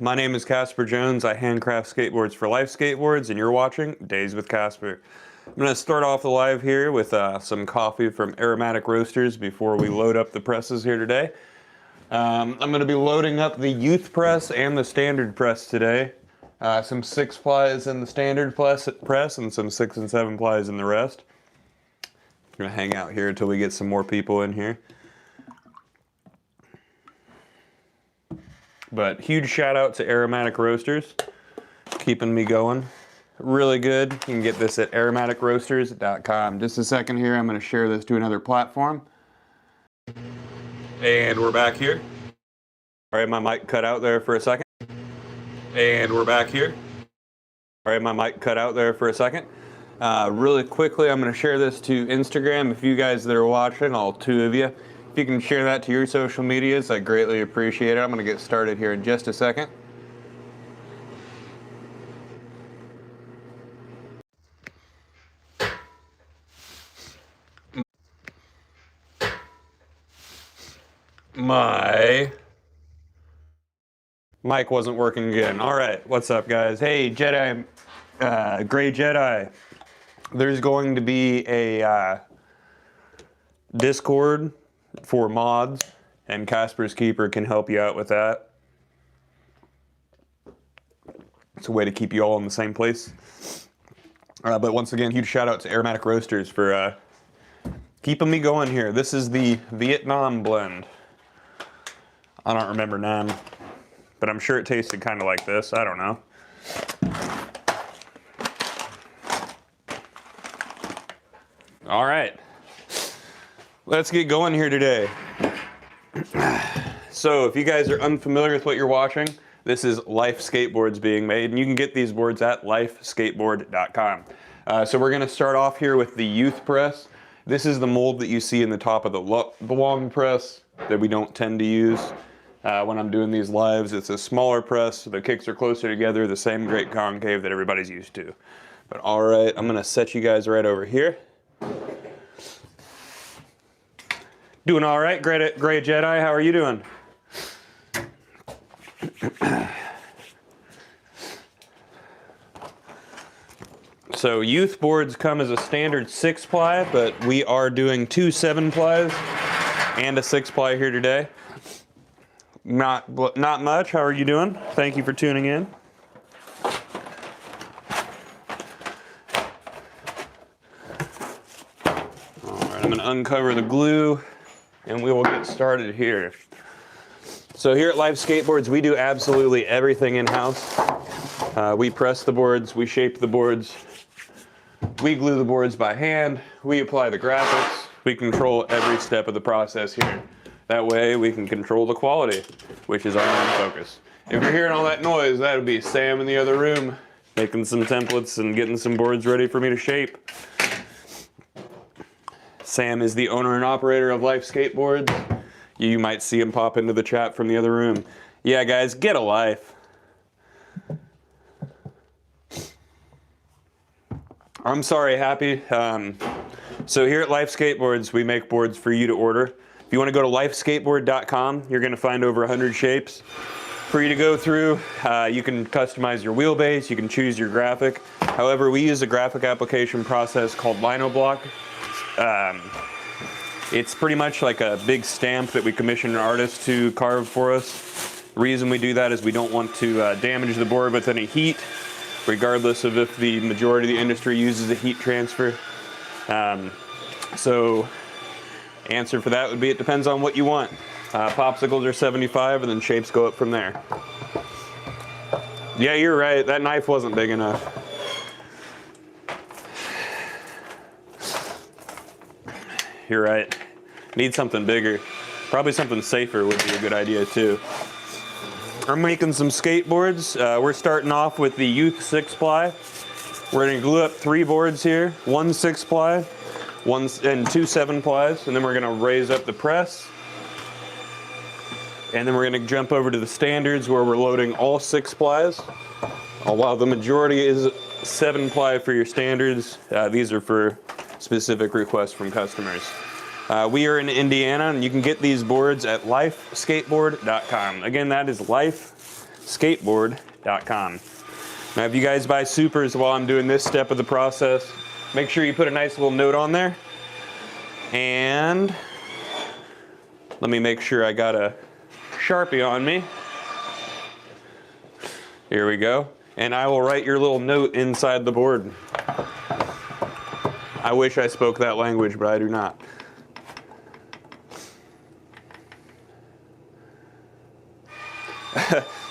My name is Casper Jones. I handcraft skateboards for Life Skateboards, and you're watching Days with Casper. I'm going to start off the live here with some coffee from Aromatic Roasters before we load up the presses here today. I'm going to be loading up the youth press and the standard press today. Some 6 plies in the standard press and some 6 and 7 plies in the rest. I'm going to hang out here until we get some more people in here. But huge shout out to Aromatic Roasters, keeping me going. Really good. You can get this at aromaticroasters.com. Just a second here, I'm going to share this to another platform. And we're back here. All right, my mic cut out there for a second. And we're back here. All right, my mic cut out there for a second. Really quickly, I'm going to share this to Instagram. If you guys that are watching, all 2 of you, if you can share that to your social medias, I greatly appreciate it. I'm going to get started here in just a second. My mic wasn't working again. All right, what's up, guys? Hey, Jedi, Gray Jedi. There's going to be a Discord for mods, and Casper's Keeper can help you out with that. It's a way to keep you all in the same place. But once again, huge shout out to Aromatic Roasters for keeping me going here. This is the Vietnam blend. I don't remember name, but I'm sure it tasted kind of like this. I don't know. All right. Let's get going here today. So if you guys are unfamiliar with what you're watching, this is Life Skateboards being made, and you can get these boards at lifeskateboard.com. So we're going to start off here with the youth press. This is the mold that you see in the top of the long press that we don't tend to use when I'm doing these lives. It's a smaller press, so the kicks are closer together, the same great concave that everybody's used to. But all right, I'm going to set you guys right over here. Doing all right, Gray Jedi, how are you doing? So youth boards come as a standard 6 ply, but we are doing 2 7 plies and a 6 ply here today. Not much, how are you doing? Thank you for tuning in. All right, I'm gonna uncover the glue and we will get started here. So here at Life Skateboards, we do absolutely everything in-house. We press the boards, we shape the boards, we glue the boards by hand, we apply the graphics, we control every step of the process here. That way we can control the quality, which is our main focus. If you're hearing all that noise, that would be Sam in the other room making some templates and getting some boards ready for me to shape. Sam is the owner and operator of Life Skateboards. You might see him pop into the chat from the other room. Yeah, guys, get a life. I'm sorry, Happy. So here at Life Skateboards, we make boards for you to order. If you want to go to lifeskateboard.com, you're going to find over 100 shapes for you to go through. You can customize your wheelbase, you can choose your graphic. However, we use a graphic application process called Lino block. It's pretty much like a big stamp that we commission an artist to carve for us. The reason we do that is we don't want to damage the board with any heat, regardless of if the majority of the industry uses a heat transfer. So answer for that would be it depends on what you want. Popsicles are 75 and then shapes go up from there. Yeah, you're right, that knife wasn't big enough. You're right. Need something bigger. Probably something safer would be a good idea too. I'm making some skateboards. We're starting off with the youth 6 ply. We're going to glue up 3 boards here. 1 6 ply, and 2 7 plies, and then we're going to raise up the press. And then we're going to jump over to the standards where we're loading all 6 plies. While the majority is 7 ply for your standards, these are for specific requests from customers. We are in Indiana, and you can get these boards at lifeskateboard.com. Again, that is Life skateboard.com. Now, if you guys buy supers while I'm doing this step of the process, make sure you put a nice little note on there. And let me make sure I got a Sharpie on me. Here we go. And I will write your little note inside the board. I wish I spoke that language, but I do not.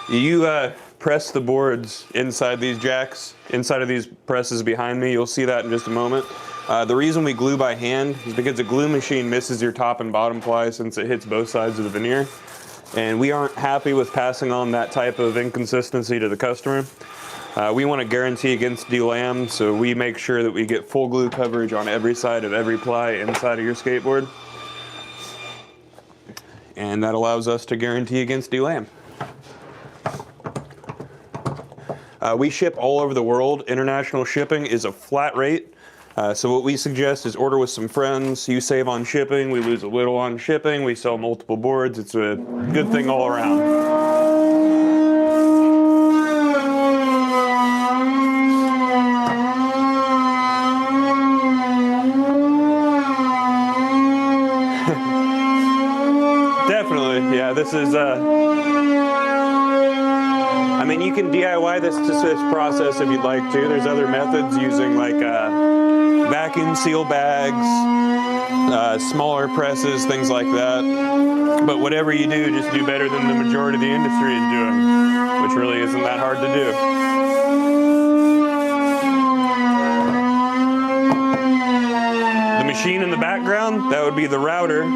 You press the boards inside these jacks, inside of these presses behind me. You'll see that in just a moment. The reason we glue by hand is because a glue machine misses your top and bottom ply since it hits both sides of the veneer. And we aren't happy with passing on that type of inconsistency to the customer. We want to guarantee against delam, so we make sure that we get full glue coverage on every side of every ply inside of your skateboard. And that allows us to guarantee against delam. We ship all over the world. International shipping is a flat rate. So what we suggest is order with some friends. You save on shipping, we lose a little on shipping, we sell multiple boards. It's a good thing all around. Definitely, yeah, this is, I mean, you can DIY this process if you'd like to. There's other methods using like vacuum seal bags, smaller presses, things like that. But whatever you do, just do better than the majority of the industry is doing, which really isn't that hard to do. The machine in the background, that would be the router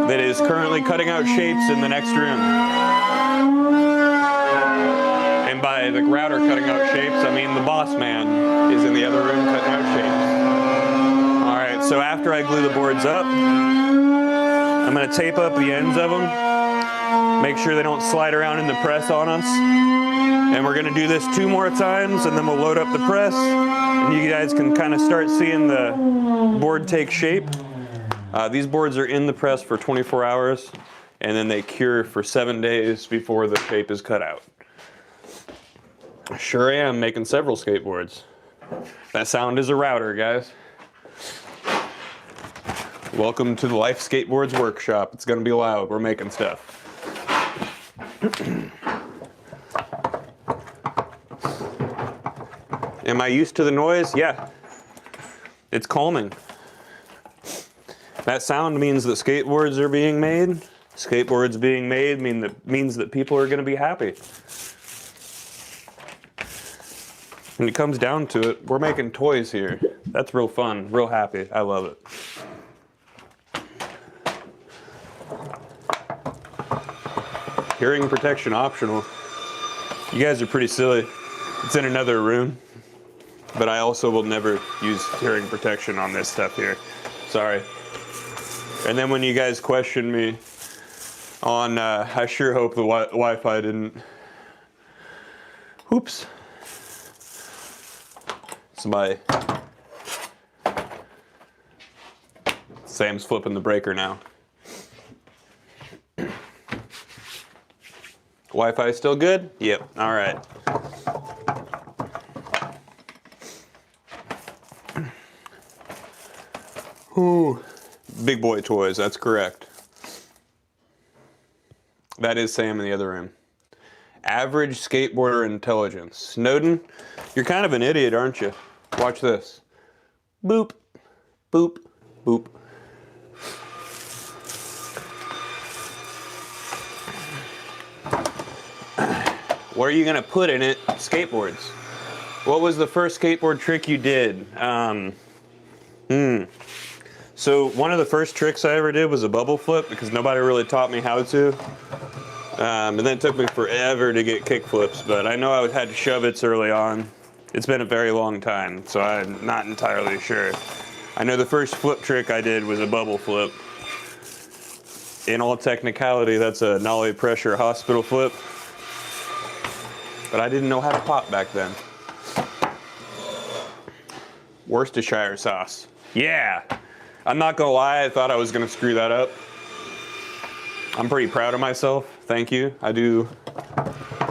that is currently cutting out shapes in the next room. And by the router cutting out shapes, I mean the boss man is in the other room cutting out shapes. All right, so after I glue the boards up, I'm gonna tape up the ends of them, make sure they don't slide around in the press on us. And we're gonna do this 2 more times, and then we'll load up the press, and you guys can kind of start seeing the board take shape. These boards are in the press for 24 hours, and then they cure for 7 days before the shape is cut out. Sure am making several skateboards. That sound is a router, guys. Welcome to the Life Skateboards workshop. It's gonna be loud, we're making stuff. Am I used to the noise? Yeah. It's calming. That sound means that skateboards are being made. Skateboards being made means that people are gonna be happy. When it comes down to it, we're making toys here. That's real fun, real happy. I love it. Hearing protection optional. You guys are pretty silly. It's in another room, but I also will never use hearing protection on this stuff here. Sorry. And then when you guys question me on, I sure hope the Wi-Fi didn't. Oops. Somebody. Sam's flipping the breaker now. Wi-Fi still good? Yep, all right. Ooh, big boy toys, that's correct. That is Sam in the other room. Average skateboarder intelligence. Snowden, you're kind of an idiot, aren't you? Watch this. Boop, boop, boop. What are you gonna put in it? Skateboards. What was the first skateboard trick you did? So one of the first tricks I ever did was a bubble flip because nobody really taught me how to. And then it took me forever to get kick flips, but I know I had to shove it early on. It's been a very long time, so I'm not entirely sure. I know the first flip trick I did was a bubble flip. In all technicality, that's a nollie pressure hospital flip. But I didn't know how to pop back then. Worcestershire sauce. Yeah. I'm not gonna lie, I thought I was gonna screw that up. I'm pretty proud of myself. Thank you. I do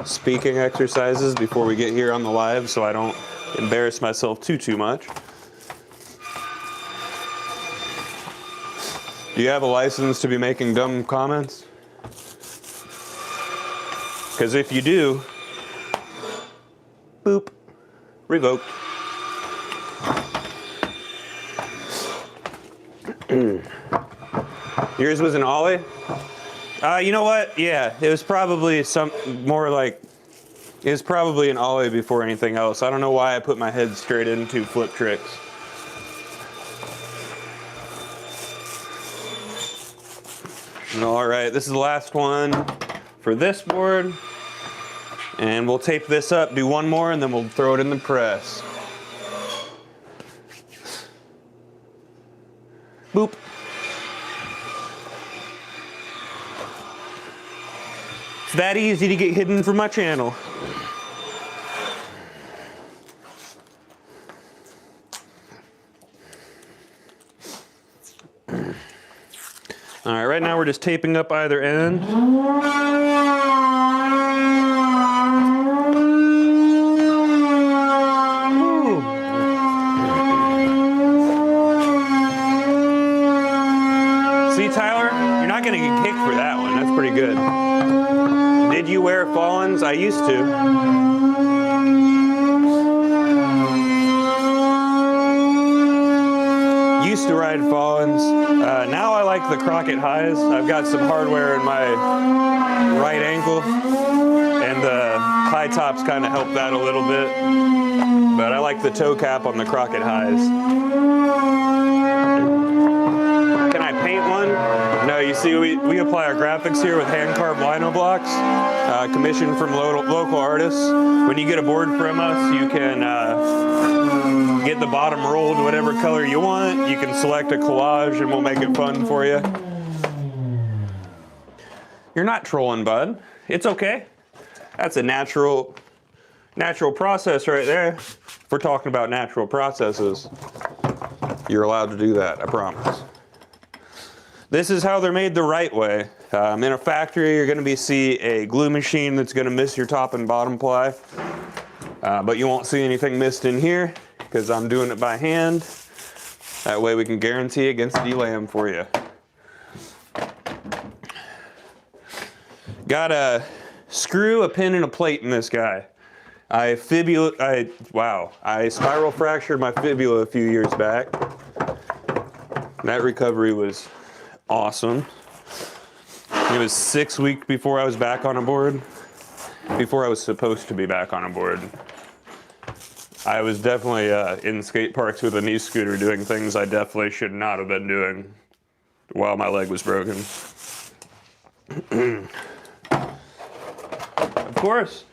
speaking exercises before we get here on the live so I don't embarrass myself too much. Do you have a license to be making dumb comments? Because if you do, boop, revoked. Yours was an ollie? You know what? Yeah, it was probably it was probably an ollie before anything else. I don't know why I put my head straight into flip tricks. All right, this is the last one for this board. And we'll tape this up, do one more, and then we'll throw it in the press. Boop. It's that easy to get hidden from my channel. All right, right now we're just taping up either end. See, Tyler, you're not gonna get kicked for that one. That's pretty good. Did you wear Fallens? I used to. Used to ride Fallens. Now I like the Crockett highs. I've got some hardware in my right ankle, and the high tops kind of help that a little bit. But I like the toe cap on the Crockett highs. Can I paint one? No, you see, we apply our graphics here with hand-carved lino blocks, commissioned from local artists. When you get a board from us, you can get the bottom rolled whatever color you want. You can select a collage and we'll make it fun for you. You're not trolling, bud. It's okay. That's a natural process right there. If we're talking about natural processes, you're allowed to do that, I promise. This is how they're made the right way. In a factory, you're gonna see a glue machine that's gonna miss your top and bottom ply. But you won't see anything missed in here because I'm doing it by hand. That way we can guarantee against delay them for you. Got a screw, a pin, and a plate in this guy. I spiral fractured my fibula a few years back. That recovery was awesome. It was 6 weeks before I was back on a board. Before I was supposed to be back on a board. I was definitely in skate parks with a knee scooter doing things I definitely should not have been doing while my leg was broken. Of course,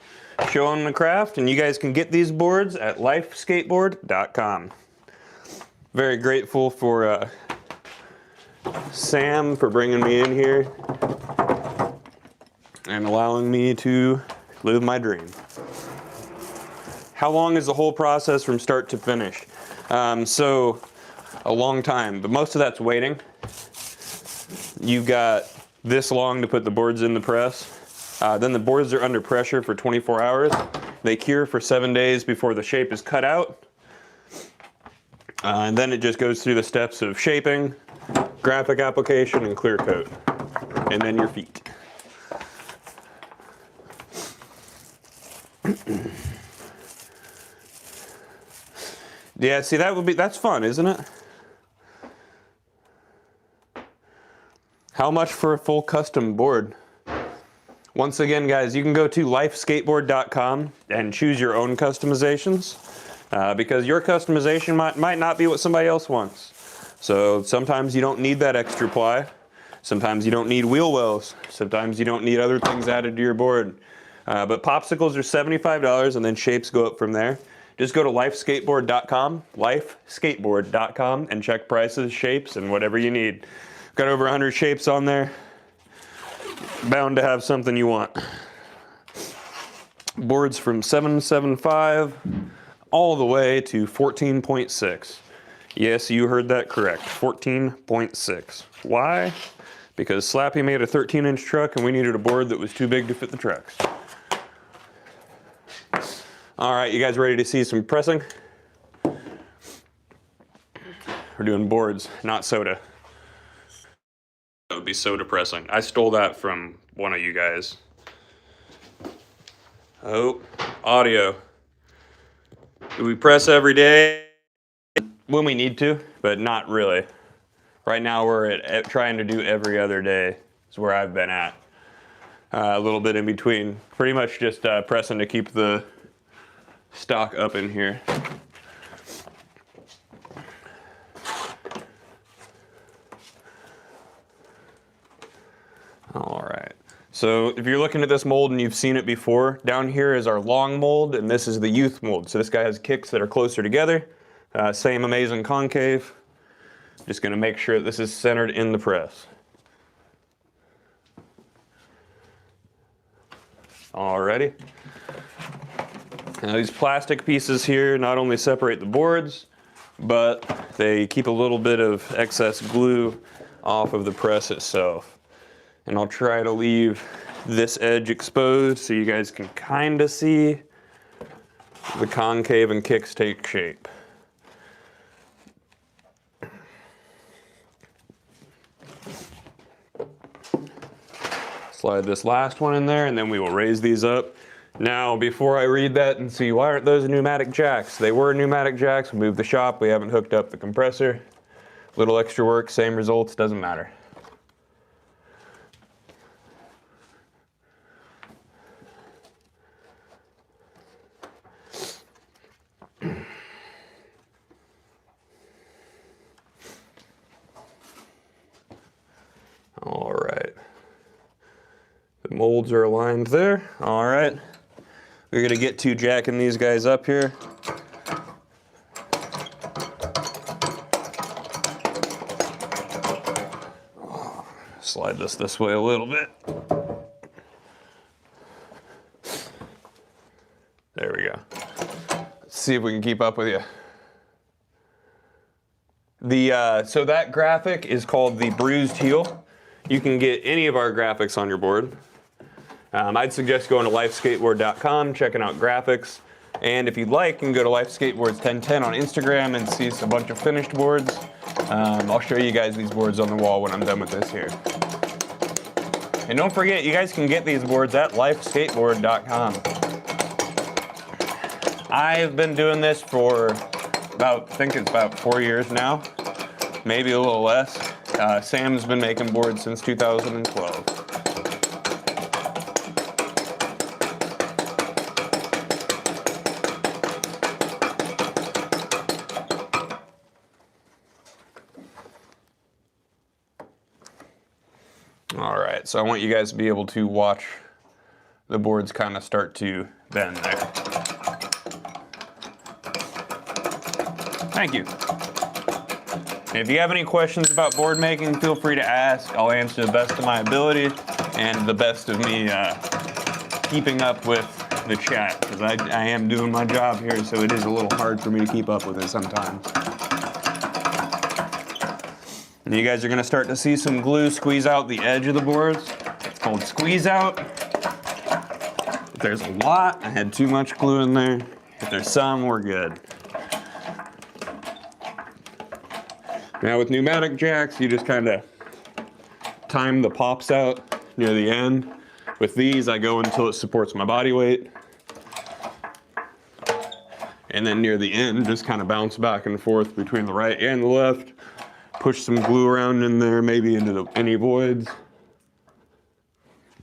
showing the craft, and you guys can get these boards at lifeskateboard.com. Very grateful for Sam for bringing me in here and allowing me to live my dream. How long is the whole process from start to finish? So a long time, but most of that's waiting. You've got this long to put the boards in the press. Then the boards are under pressure for 24 hours. They cure for 7 days before the shape is cut out. And then it just goes through the steps of shaping, graphic application, and clear coat. And then your feet. Yeah, see, that's fun, isn't it? How much for a full custom board? Once again, guys, you can go to lifeskateboard.com and choose your own customizations because your customization might not be what somebody else wants. So sometimes you don't need that extra ply. Sometimes you don't need wheel wells. Sometimes you don't need other things added to your board. But popsicles are $75 and then shapes go up from there. Just go to lifeskateboard.com, and check prices, shapes, and whatever you need. Got over 100 shapes on there. Bound to have something you want. Boards from 7.75 all the way to 14.6. Yes, you heard that correct, 14.6. Why? Because Slappy made a 13-inch truck and we needed a board that was too big to fit the trucks. All right, you guys ready to see some pressing? We're doing boards, not soda. That would be soda pressing. I stole that from one of you guys. Oh, audio. Do we press every day? When we need to, but not really. Right now we're at trying to do every other day is where I've been at. A little bit in between. Pretty much just pressing to keep the stock up in here. All right. So if you're looking at this mold and you've seen it before, down here is our long mold and this is the youth mold. So this guy has kicks that are closer together. Same amazing concave. Just gonna make sure that this is centered in the press. Alrighty. Now these plastic pieces here not only separate the boards, but they keep a little bit of excess glue off of the press itself. And I'll try to leave this edge exposed so you guys can kind of see the concave and kicks take shape. Slide this last one in there and then we will raise these up. Now, before I read that and see why aren't those pneumatic jacks? They were pneumatic jacks, we moved the shop, we haven't hooked up the compressor. Little extra work, same results, doesn't matter. All right. The molds are aligned there. All right. We're gonna get to jacking these guys up here. Slide this way a little bit. There we go. Let's see if we can keep up with you. So that graphic is called the bruised heel. You can get any of our graphics on your board. I'd suggest going to lifeskateboard.com, checking out graphics. And if you'd like, you can go to Life Skateboards 1010 on Instagram and see a bunch of finished boards. I'll show you guys these boards on the wall when I'm done with this here. And don't forget, you guys can get these boards at lifeskateboard.com. I've been doing this for I think it's about 4 years now, maybe a little less. Sam's been making boards since 2012. All right, so I want you guys to be able to watch the boards kind of start to bend there. Thank you. And if you have any questions about board making, feel free to ask. I'll answer the best of my ability and the best of me keeping up with the chat, because I am doing my job here, so it is a little hard for me to keep up with it sometimes. And you guys are gonna start to see some glue squeeze out the edge of the boards. It's called squeeze out. If there's a lot, I had too much glue in there. If there's some, we're good. Now with pneumatic jacks, you just kind of time the pops out near the end. With these, I go until it supports my body weight. And then near the end, just kind of bounce back and forth between the right and the left. Push some glue around in there, maybe into any voids.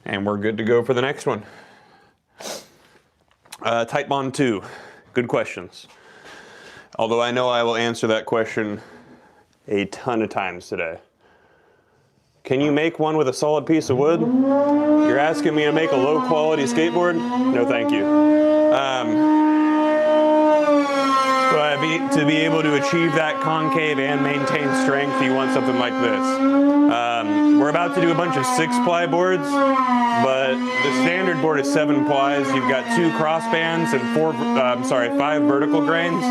And we're good to go for the next one. Tight bond 2, good questions. Although I know I will answer that question a ton of times today. Can you make one with a solid piece of wood? You're asking me to make a low quality skateboard? No, thank you. But to be able to achieve that concave and maintain strength, you want something like this. We're about to do a bunch of 6-ply boards, but the standard board is 7 plies. You've got 2 crossbands and 5 vertical grains.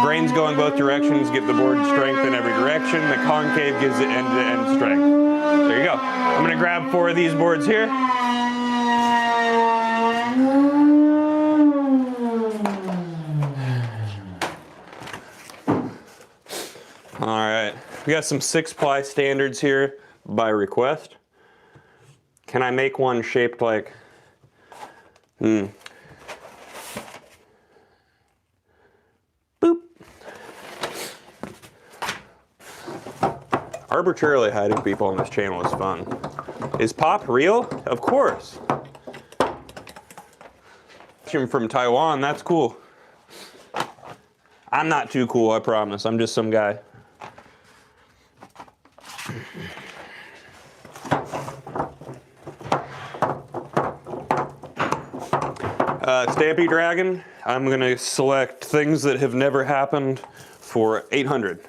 Grains going both directions give the board strength in every direction. The concave gives it end-to-end strength. There you go. I'm gonna grab 4 of these boards here. We got some 6-ply standards here by request. Can I make one shaped like, boop. Arbitrarily hiding people on this channel is fun. Is pop real? Of course. From Taiwan, that's cool. I'm not too cool, I promise. I'm just some guy. Stampy Dragon, I'm gonna select things that have never happened for 800.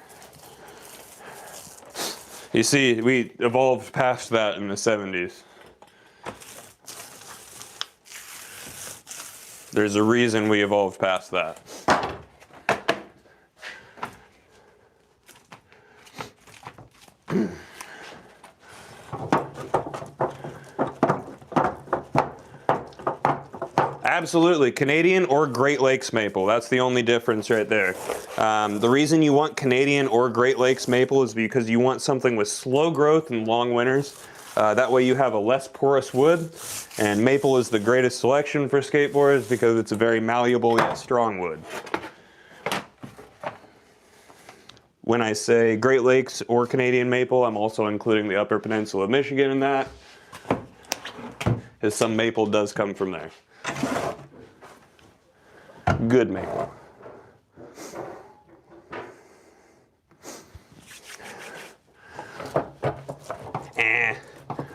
You see, we evolved past that in the 70s. There's a reason we evolved past that. Absolutely, Canadian or Great Lakes maple. That's the only difference right there. The reason you want Canadian or Great Lakes maple is because you want something with slow growth and long winters. That way you have a less porous wood, and maple is the greatest selection for skateboards because it's a very malleable yet strong wood. When I say Great Lakes or Canadian maple, I'm also including the Upper Peninsula of Michigan in that, as some maple does come from there. Good maple.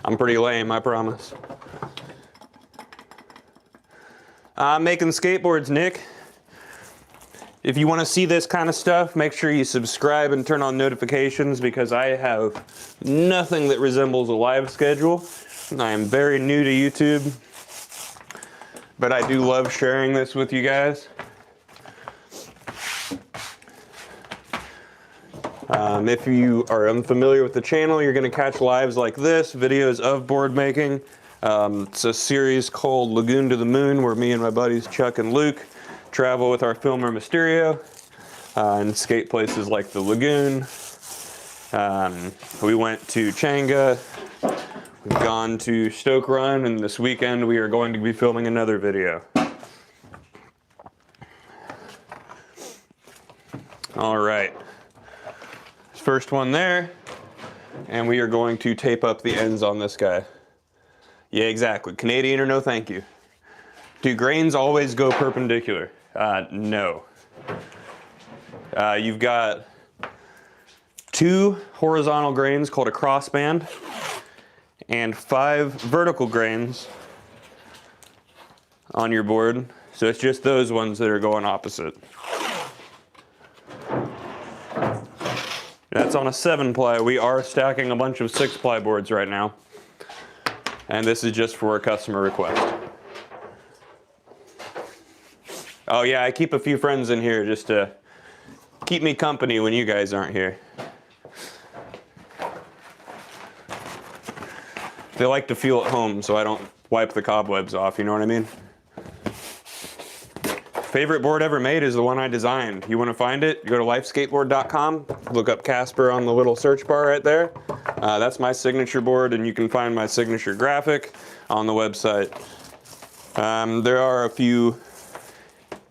I'm pretty lame, I promise. I'm making skateboards, Nick. If you want to see this kind of stuff, make sure you subscribe and turn on notifications because I have nothing that resembles a live schedule. I am very new to YouTube, but I do love sharing this with you guys. If you are unfamiliar with the channel, you're going to catch lives like this, videos of board making. It's a series called Lagoon to the Moon where me and my buddies Chuck and Luke travel with our filmer Mysterio and skate places like the Lagoon. We went to Changa, we've gone to Stoke Run, and this weekend we are going to be filming another video. All right. First one there, and we are going to tape up the ends on this guy. Yeah, exactly. Canadian or no thank you. Do grains always go perpendicular? No. You've got 2 horizontal grains called a crossband and 5 vertical grains on your board. So it's just those ones that are going opposite. That's on a 7-ply. We are stacking a bunch of 6-ply boards right now. And this is just for a customer request. Oh yeah, I keep a few friends in here just to keep me company when you guys aren't here. They like to feel at home so I don't wipe the cobwebs off, you know what I mean? Favorite board ever made is the one I designed. You want to find it? You go to lifeskateboard.com, look up Casper on the little search bar right there. That's my signature board, and you can find my signature graphic on the website.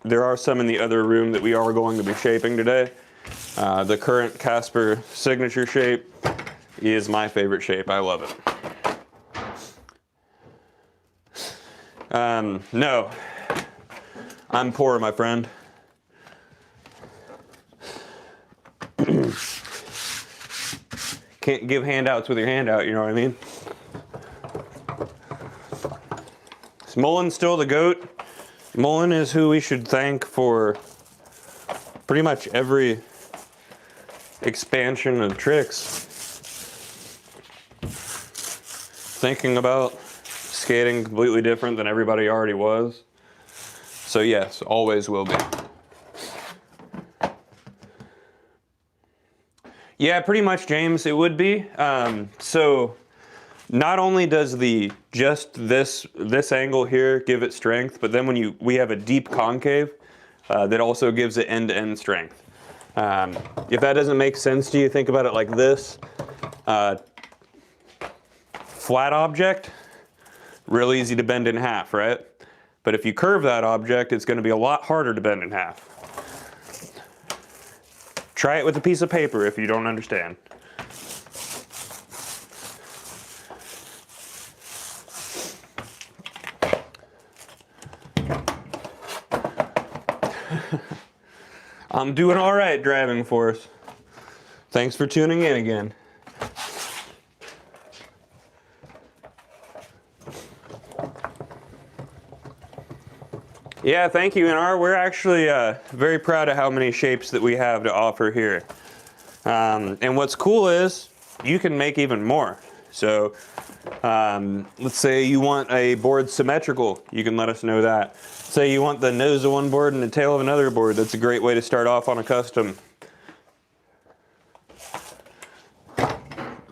There are some in the other room that we are going to be shaping today. The current Casper signature shape is my favorite shape. I love it. No. I'm poor, my friend. Can't give handouts with your hand out, you know what I mean? Is Mullen still the GOAT? Mullen is who we should thank for pretty much every expansion of tricks. Thinking about skating completely different than everybody already was. So yes, always will be. Yeah, pretty much, James, it would be. So not only does just this angle here give it strength, but then when we have a deep concave that also gives it end-to-end strength. If that doesn't make sense to you, think about it like this. Flat object, real easy to bend in half, right? But if you curve that object, it's going to be a lot harder to bend in half. Try it with a piece of paper if you don't understand. I'm doing all right, driving force. Thanks for tuning in again. Yeah, thank you, NR. We're actually very proud of how many shapes that we have to offer here. And what's cool is you can make even more. So let's say you want a board symmetrical, you can let us know that. Say you want the nose of one board and the tail of another board. That's a great way to start off on a custom.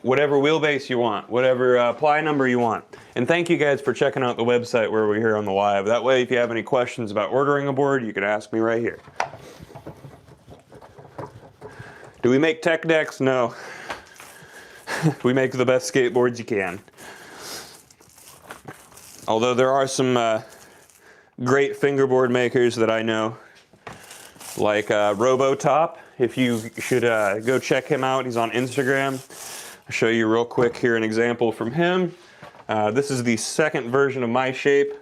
Whatever wheelbase you want, whatever ply number you want. And thank you guys for checking out the website where we're here on the live. That way, if you have any questions about ordering a board, you can ask me right here. Do we make tech decks? No. We make the best skateboards you can. Although there are some great fingerboard makers that I know, like Robotop. If you should go check him out, he's on Instagram. I'll show you real quick here an example from him. This is the second version of my shape.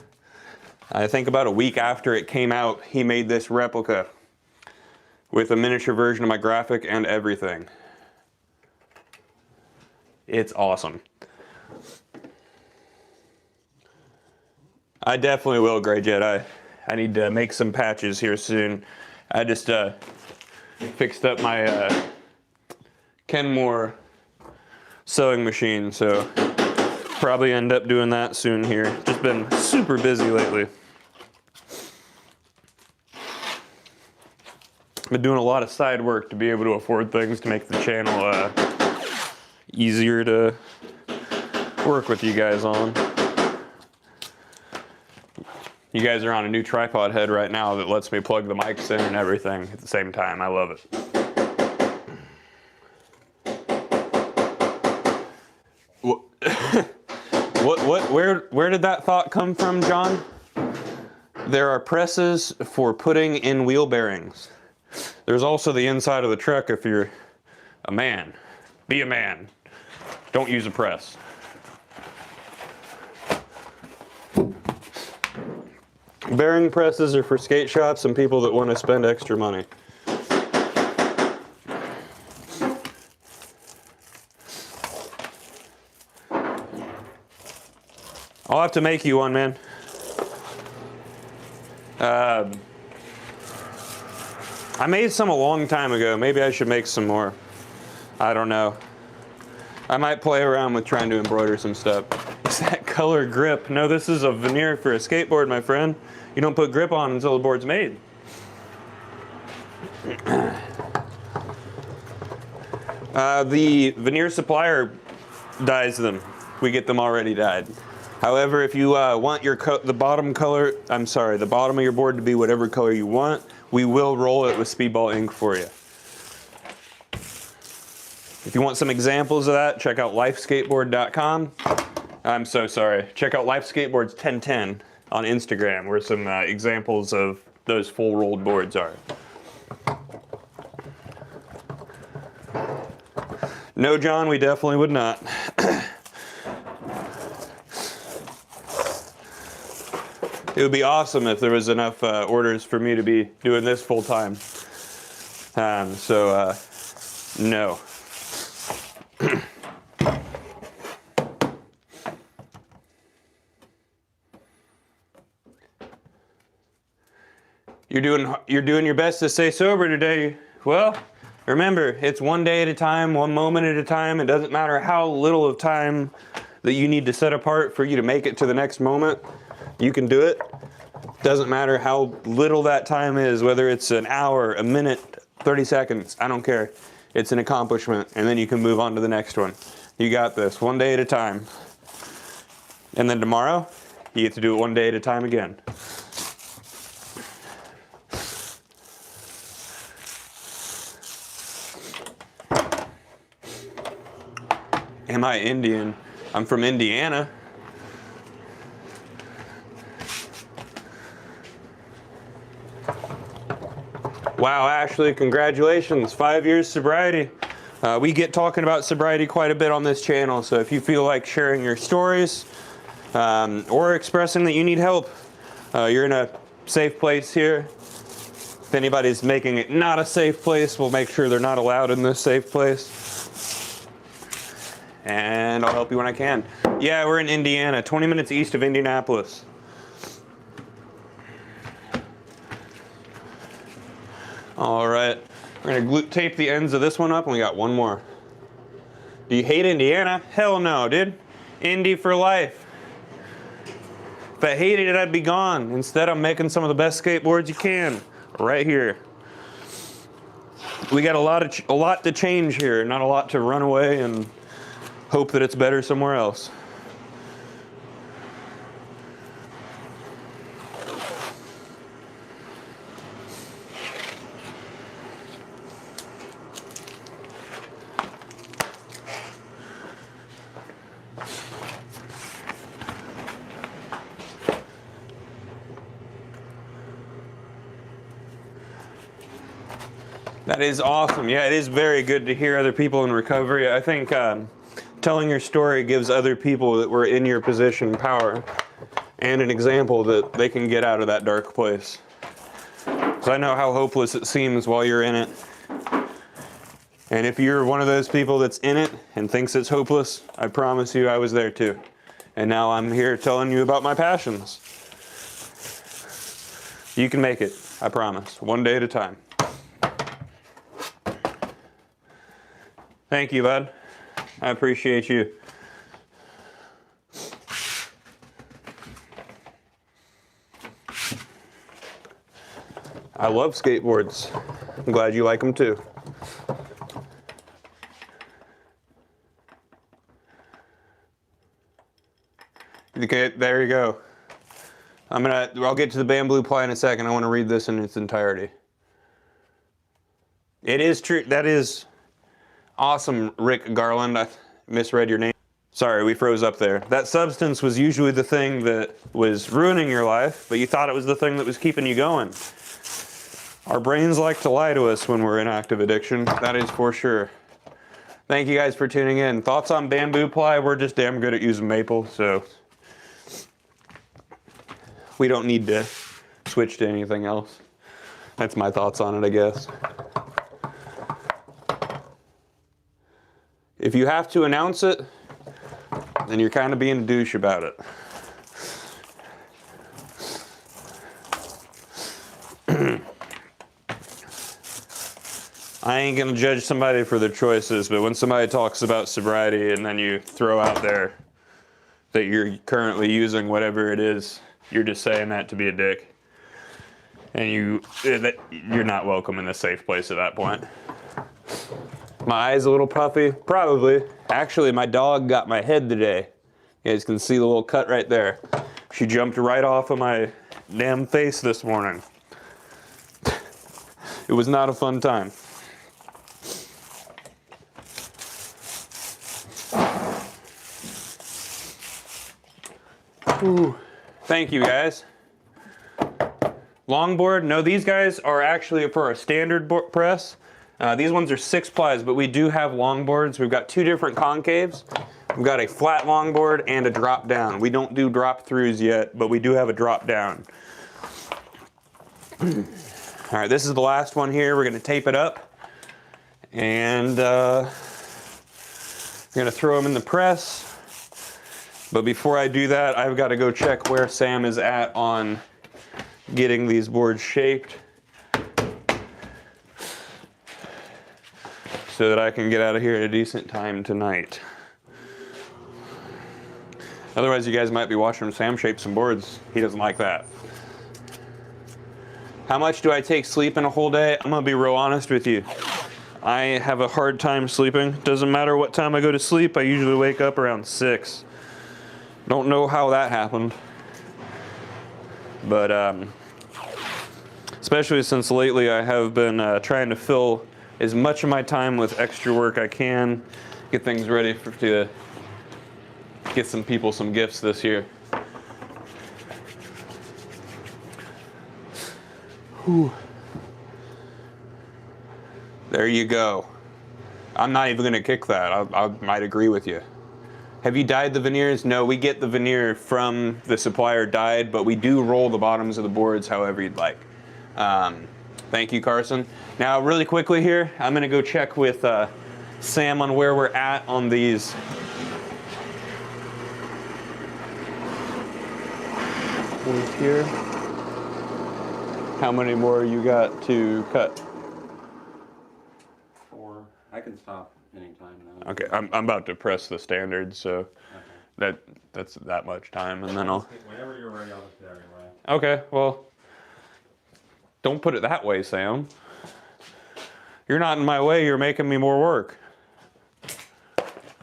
I think about a week after it came out, he made this replica with a miniature version of my graphic and everything. It's awesome. I definitely will, Gray Jet. I need to make some patches here soon. I just fixed up my Kenmore sewing machine, so probably end up doing that soon here. Just been super busy lately. Been doing a lot of side work to be able to afford things to make the channel easier to work with you guys on. You guys are on a new tripod head right now that lets me plug the mics in and everything at the same time. I love it. Where did that thought come from, John? There are presses for putting in wheel bearings. There's also the inside of the truck if you're a man. Be a man. Don't use a press. Bearing presses are for skate shops and people that want to spend extra money. I'll have to make you one, man. I made some a long time ago. Maybe I should make some more. I don't know. I might play around with trying to embroider some stuff. Is that color grip? No, this is a veneer for a skateboard, my friend. You don't put grip on until the board's made. The veneer supplier dyes them. We get them already dyed. However, if you want your the bottom of your board to be whatever color you want, we will roll it with speedball ink for you. If you want some examples of that, check out lifeskateboard.com. I'm so sorry. Check out Life Skateboards 1010 on Instagram, where some examples of those full rolled boards are. No, John, we definitely would not. It would be awesome if there was enough orders for me to be doing this full time. No. You're doing your best to stay sober today. Well, remember, it's one day at a time, one moment at a time. It doesn't matter how little of time that you need to set apart for you to make it to the next moment. You can do it. Doesn't matter how little that time is, whether it's an hour, a minute, 30 seconds, I don't care. It's an accomplishment, and then you can move on to the next one. You got this, one day at a time. And then tomorrow, you get to do it one day at a time again. Am I Indian? I'm from Indiana. Wow, Ashley, congratulations, 5 years sobriety. We get talking about sobriety quite a bit on this channel, so if you feel like sharing your stories or expressing that you need help, you're in a safe place here. If anybody's making it not a safe place, we'll make sure they're not allowed in this safe place. And I'll help you when I can. Yeah, we're in Indiana, 20 minutes east of Indianapolis. All right, we're gonna glue tape the ends of this one up, and we got one more. Do you hate Indiana? Hell no, dude. Indy for life. If I hated it, I'd be gone. Instead, I'm making some of the best skateboards you can, right here. We got a lot to change here, not a lot to run away and hope that it's better somewhere else. That is awesome. Yeah, it is very good to hear other people in recovery. I think telling your story gives other people that were in your position power and an example that they can get out of that dark place. So I know how hopeless it seems while you're in it. And if you're one of those people that's in it and thinks it's hopeless, I promise you I was there too. And now I'm here telling you about my passions. You can make it, I promise, one day at a time. Thank you, bud. I appreciate you. I love skateboards. I'm glad you like them too. Okay, there you go. I'll get to the bamboo ply in a second. I want to read this in its entirety. It is true. That is awesome, Rick Garland. I misread your name. Sorry, we froze up there. That substance was usually the thing that was ruining your life, but you thought it was the thing that was keeping you going. Our brains like to lie to us when we're in active addiction. That is for sure. Thank you guys for tuning in. Thoughts on bamboo ply? We're just damn good at using maple, so we don't need to switch to anything else. That's my thoughts on it, I guess. If you have to announce it, then you're kind of being a douche about it. I ain't gonna judge somebody for their choices, but when somebody talks about sobriety and then you throw out there that you're currently using whatever it is, you're just saying that to be a dick. And you're not welcome in a safe place at that point. My eye's a little puffy, probably. Actually, my dog got my head today. You guys can see the little cut right there. She jumped right off of my damn face this morning. It was not a fun time. Ooh. Thank you, guys. Longboard, no, these guys are actually for a standard press. These ones are 6 plies, but we do have longboards. We've got 2 different concaves. We've got a flat longboard and a drop down. We don't do drop throughs yet, but we do have a drop down. All right, this is the last one here. We're gonna tape it up and we're gonna throw them in the press. But before I do that, I've got to go check where Sam is at on getting these boards shaped so that I can get out of here at a decent time tonight. Otherwise, you guys might be watching Sam shape some boards. He doesn't like that. How much do I take sleep in a whole day? I'm gonna be real honest with you. I have a hard time sleeping. Doesn't matter what time I go to sleep, I usually wake up around 6. Don't know how that happened, but especially since lately I have been trying to fill as much of my time with extra work I can get things ready to get some people some gifts this year. Whew. There you go. I'm not even gonna kick that. I might agree with you. Have you dyed the veneers? No, we get the veneer from the supplier dyed, but we do roll the bottoms of the boards however you'd like. Thank you, Carson. Now, really quickly here, I'm gonna go check with Sam on where we're at on these. Ones here. How many more you got to cut? 4. I can stop anytime now. Okay, I'm about to press the standard, so that's that much time, and then I'll. Whenever you're ready, I'll just get everywhere. Okay, well, don't put it that way, Sam. You're not in my way. You're making me more work.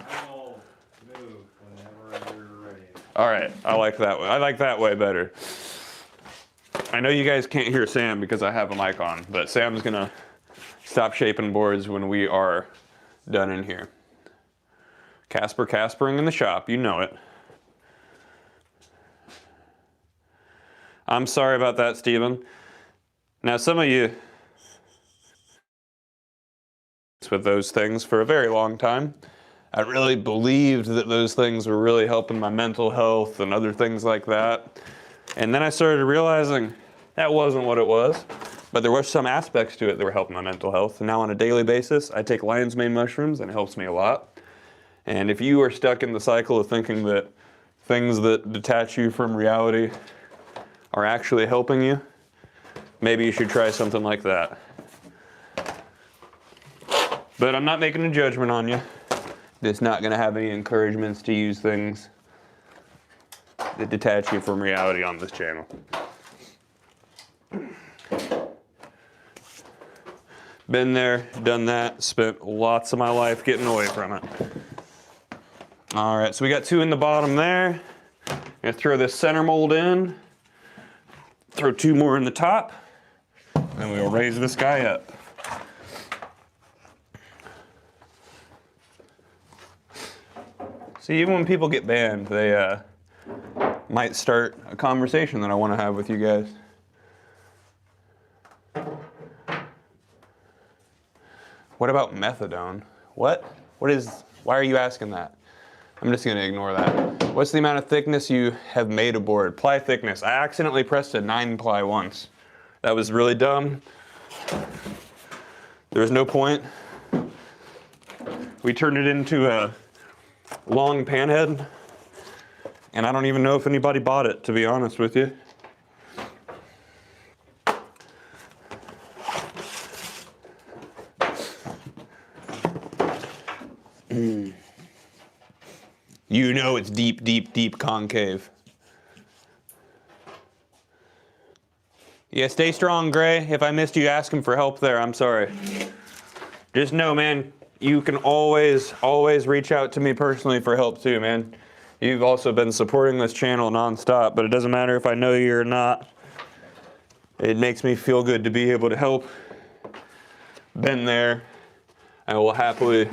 I'll move whenever you're ready. All right, I like that way. I like that way better. I know you guys can't hear Sam because I have a mic on, but Sam's gonna stop shaping boards when we are done in here. Caspering in the shop, you know it. I'm sorry about that, Steven. Now, some of you with those things for a very long time. I really believed that those things were really helping my mental health and other things like that. And then I started realizing that wasn't what it was, but there were some aspects to it that were helping my mental health. And now on a daily basis, I take lion's mane mushrooms and it helps me a lot. And if you are stuck in the cycle of thinking that things that detach you from reality are actually helping you, maybe you should try something like that. But I'm not making a judgment on you. It's not going to have any encouragements to use things that detach you from reality on this channel. Been there, done that, spent lots of my life getting away from it. All right, so we got 2 in the bottom there. Gonna throw this center mold in, throw 2 more in the top, and we'll raise this guy up. See, even when people get banned, they might start a conversation that I want to have with you guys. What about methadone? What? Why are you asking that? I'm just going to ignore that. What's the amount of thickness you have made a board? Ply thickness. I accidentally pressed a 9-ply once. That was really dumb. There was no point. We turned it into a long panhead, and I don't even know if anybody bought it, to be honest with you. You know it's deep, deep, deep concave. Yeah, stay strong, Gray. If I missed you asking for help there, I'm sorry. Just know, man, you can always reach out to me personally for help too, man. You've also been supporting this channel nonstop, but it doesn't matter if I know you or not. It makes me feel good to be able to help. Been there. I will happily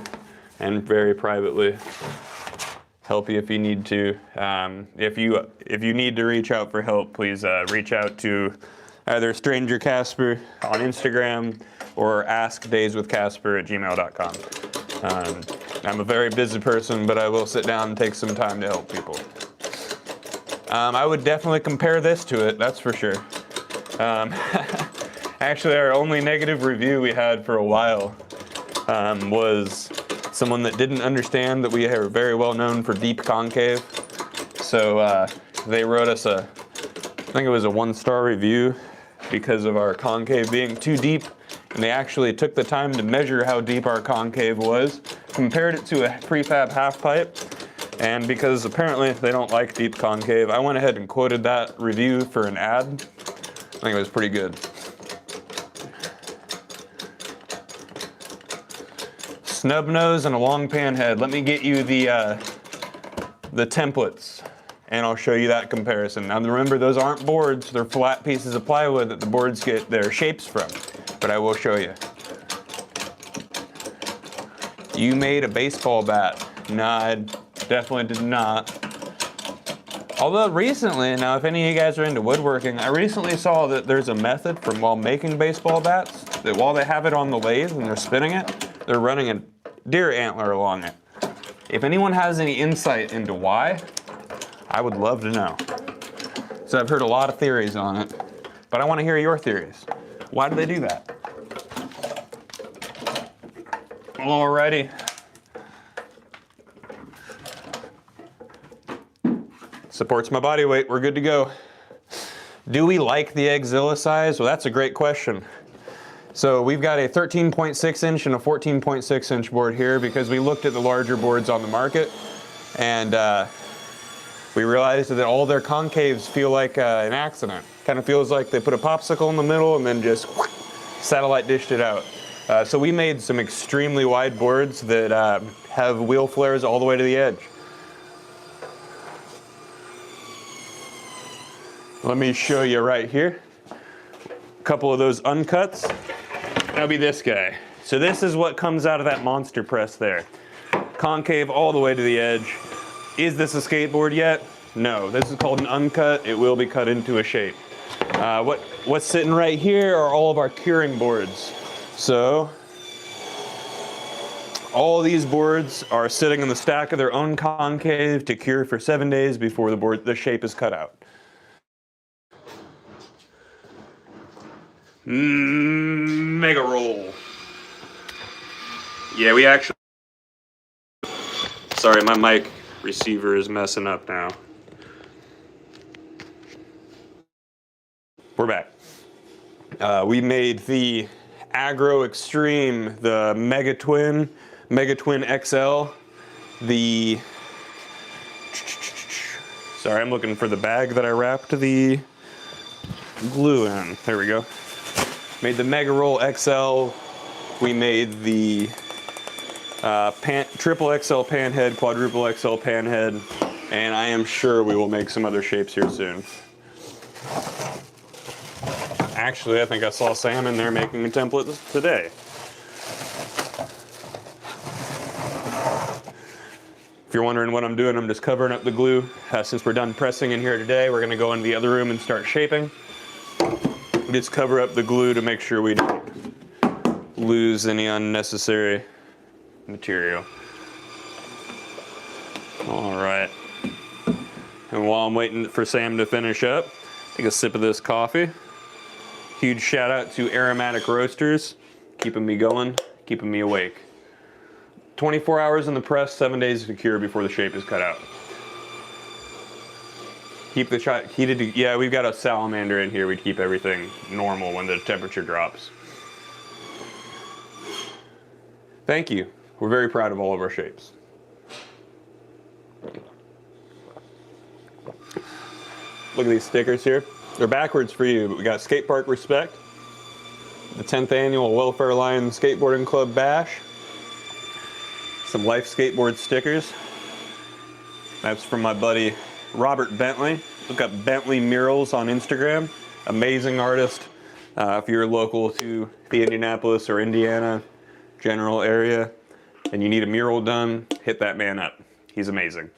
and very privately help you if you need to. If you need to reach out for help, please reach out to either Stranger Casper on Instagram or askdayswithcasper@gmail.com. I'm a very busy person, but I will sit down and take some time to help people. I would definitely compare this to it, that's for sure. Actually, our only negative review we had for a while was someone that didn't understand that we are very well known for deep concave. So they wrote us I think it was a 1-star review because of our concave being too deep. And they actually took the time to measure how deep our concave was, compared it to a prefab half pipe. And because apparently they don't like deep concave, I went ahead and quoted that review for an ad. I think it was pretty good. Snub nose and a long pan head. Let me get you the templates, and I'll show you that comparison. Now remember, those aren't boards, they're flat pieces of plywood that the boards get their shapes from, but I will show you. You made a baseball bat. No, I definitely did not. Although recently, now if any of you guys are into woodworking, I recently saw that there's a method from while making baseball bats, that while they have it on the lathe and they're spinning it, they're running a deer antler along it. If anyone has any insight into why, I would love to know. So I've heard a lot of theories on it, but I want to hear your theories. Why do they do that? Alrighty. Supports my body weight, we're good to go. Do we like the Exzilla size? Well, that's a great question. So we've got a 13.6 inch and a 14.6 inch board here because we looked at the larger boards on the market, and we realized that all their concaves feel like an accident. Kind of feels like they put a popsicle in the middle and then just satellite dished it out. So we made some extremely wide boards that have wheel flares all the way to the edge. Let me show you right here. A couple of those uncuts. That'll be this guy. So this is what comes out of that monster press there. Concave all the way to the edge. Is this a skateboard yet? No, this is called an uncut. It will be cut into a shape. What's sitting right here are all of our curing boards. So all these boards are sitting in the stack of their own concave to cure for 7 days before the shape is cut out. Mega roll. Yeah, we actually... Sorry, my mic receiver is messing up now. We're back. We made the Agro Extreme, the Mega Twin XL, the... Sorry, I'm looking for the bag that I wrapped the glue in. There we go. Made the Mega Roll XL. We made the triple XL pan head, quadruple XL pan head, and I am sure we will make some other shapes here soon. Actually, I think I saw Sam in there making a template today. If you're wondering what I'm doing, I'm just covering up the glue. Since we're done pressing in here today, we're going to go into the other room and start shaping. Just cover up the glue to make sure we don't lose any unnecessary material. All right. And while I'm waiting for Sam to finish up, take a sip of this coffee. Huge shout out to Aromatic Roasters, keeping me going, keeping me awake. 24 hours in the press, 7 days to cure before the shape is cut out. Keep the shot heated. Yeah, we've got a salamander in here. We keep everything normal when the temperature drops. Thank you. We're very proud of all of our shapes. Look at these stickers here. They're backwards for you, but we got Skate Park Respect, the 10th annual Welfare Line Skateboarding Club Bash, some Life Skateboard stickers. That's from my buddy Robert Bentley. Look up Bentley Murals on Instagram. Amazing artist. If you're local to the Indianapolis or Indiana general area and you need a mural done, hit that man up. He's amazing.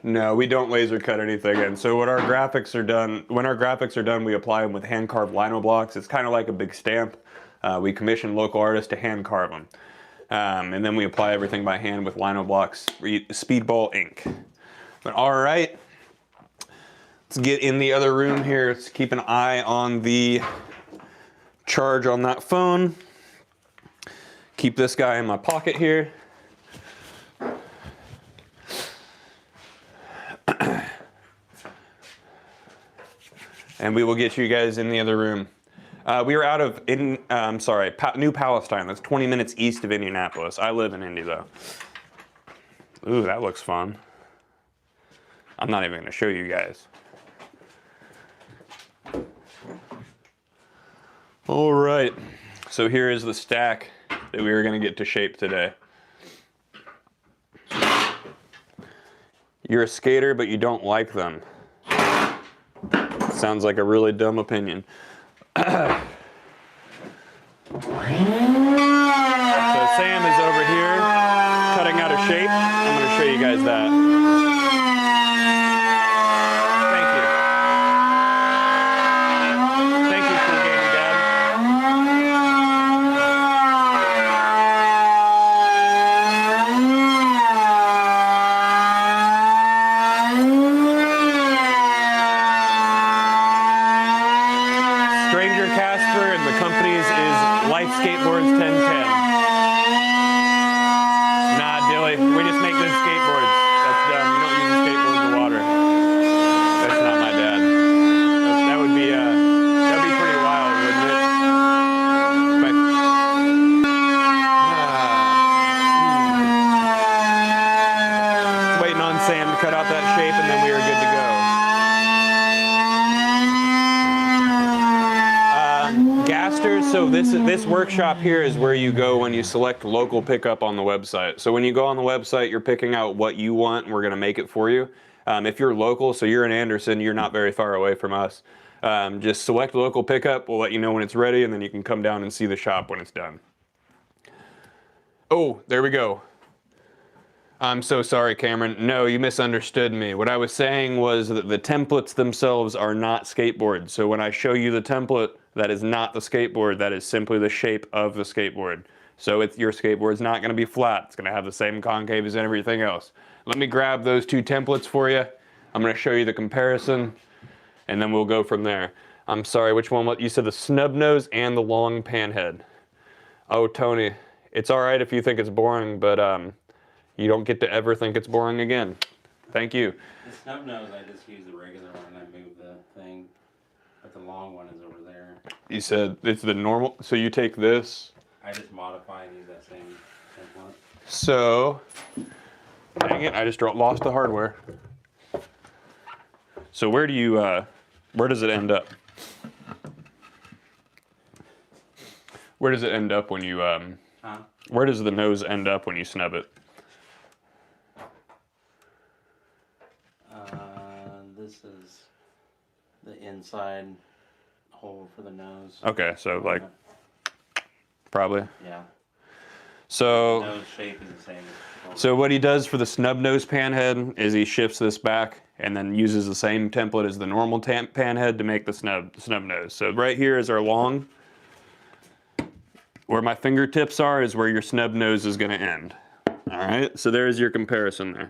No, we don't laser cut anything in. So when our graphics are done, we apply them with hand carved lino blocks. It's kind of like a big stamp. We commission local artists to hand carve them. And then we apply everything by hand with lino blocks, speedball ink. But all right, let's get in the other room here. Let's keep an eye on the charge on that phone. Keep this guy in my pocket here. And we will get you guys in the other room. We are out of, New Palestine. That's 20 minutes east of Indianapolis. I live in Indy though. Ooh, that looks fun. I'm not even gonna show you guys. All right, so here is the stack that we are gonna get to shape today. You're a skater, but you don't like them. Sounds like a really dumb opinion. Sam is over here cutting out a shape. I'm going to show you guys that. Thank you. Thank you, Cool Gaming Dad. Stranger Casper and the company's is Life Skateboards 1010. Nah, Dilly, we just make good skateboards. That's dumb. You don't use a skateboard in the water. That's not my dad. That would be pretty wild, wouldn't it? But, waiting on Sam to cut out that shape, and then we are good to go. Gasters, so this workshop here is where you go when you select local pickup on the website. So when you go on the website, you're picking out what you want, and we're going to make it for you. If you're local, so you're in Anderson, you're not very far away from us, just select local pickup. We'll let you know when it's ready, and then you can come down and see the shop when it's done. Oh, there we go. I'm so sorry, Cameron. No, you misunderstood me. What I was saying was that the templates themselves are not skateboards. So when I show you the template, that is not the skateboard. That is simply the shape of the skateboard. So your skateboard's not going to be flat. It's going to have the same concave as everything else. Let me grab those two templates for you. I'm going to show you the comparison, and then we'll go from there. I'm sorry, which one? What you said, the snub nose and the long pan head. Oh, Tony, it's all right if you think it's boring, but you don't get to ever think it's boring again. Thank you. The snub nose, I just use the regular one and I move the thing, but the long one is over there. You said it's the normal, so you take this. I just modify and use that same template. So, dang it, I just lost the hardware. So where do you, where does it end up? Where does it end up when you, where does the nose end up when you snub it? This is the inside hole for the nose. Okay, so like, probably. Yeah. So, The nose shape is the same. so what he does for the snub nose pan head is he shifts this back and then uses the same template as the normal pan head to make the snub nose. So right here is our long. Where my fingertips are is where your snub nose is going to end. All right, so there's your comparison there.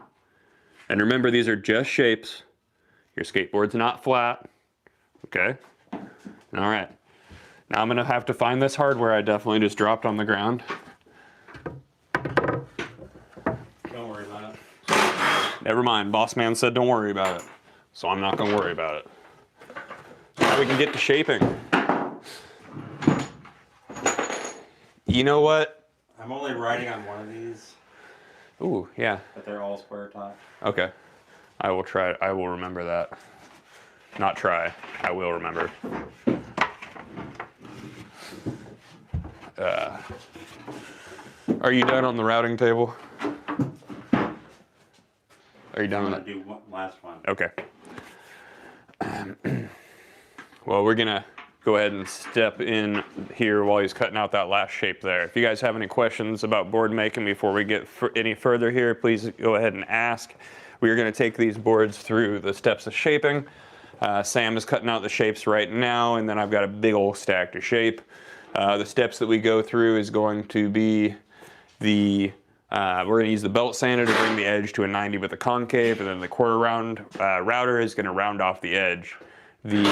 And remember, these are just shapes. Your skateboard's not flat. Okay? All right. Now I'm going to have to find this hardware I definitely just dropped on the ground. Don't worry about it. Never mind. Boss man said don't worry about it. So I'm not going to worry about it. Now we can get to shaping. You know what? I'm only writing on one of these. Ooh, yeah. But they're all square top. Okay. I will try. I will remember that. Not try. I will remember. Are you done on the routing table? Are you done on I'm that? gonna do one last one. Okay. Well, we're gonna go ahead and step in here while he's cutting out that last shape there. If you guys have any questions about board making before we get any further here, please go ahead and ask. We are going to take these boards through the steps of shaping. Sam is cutting out the shapes right now, and then I've got a big old stack to shape. The steps that we go through is going to be the, we're going to use the belt sander to bring the edge to a 90 with a concave, and then the quarter round router is going to round off the edge. The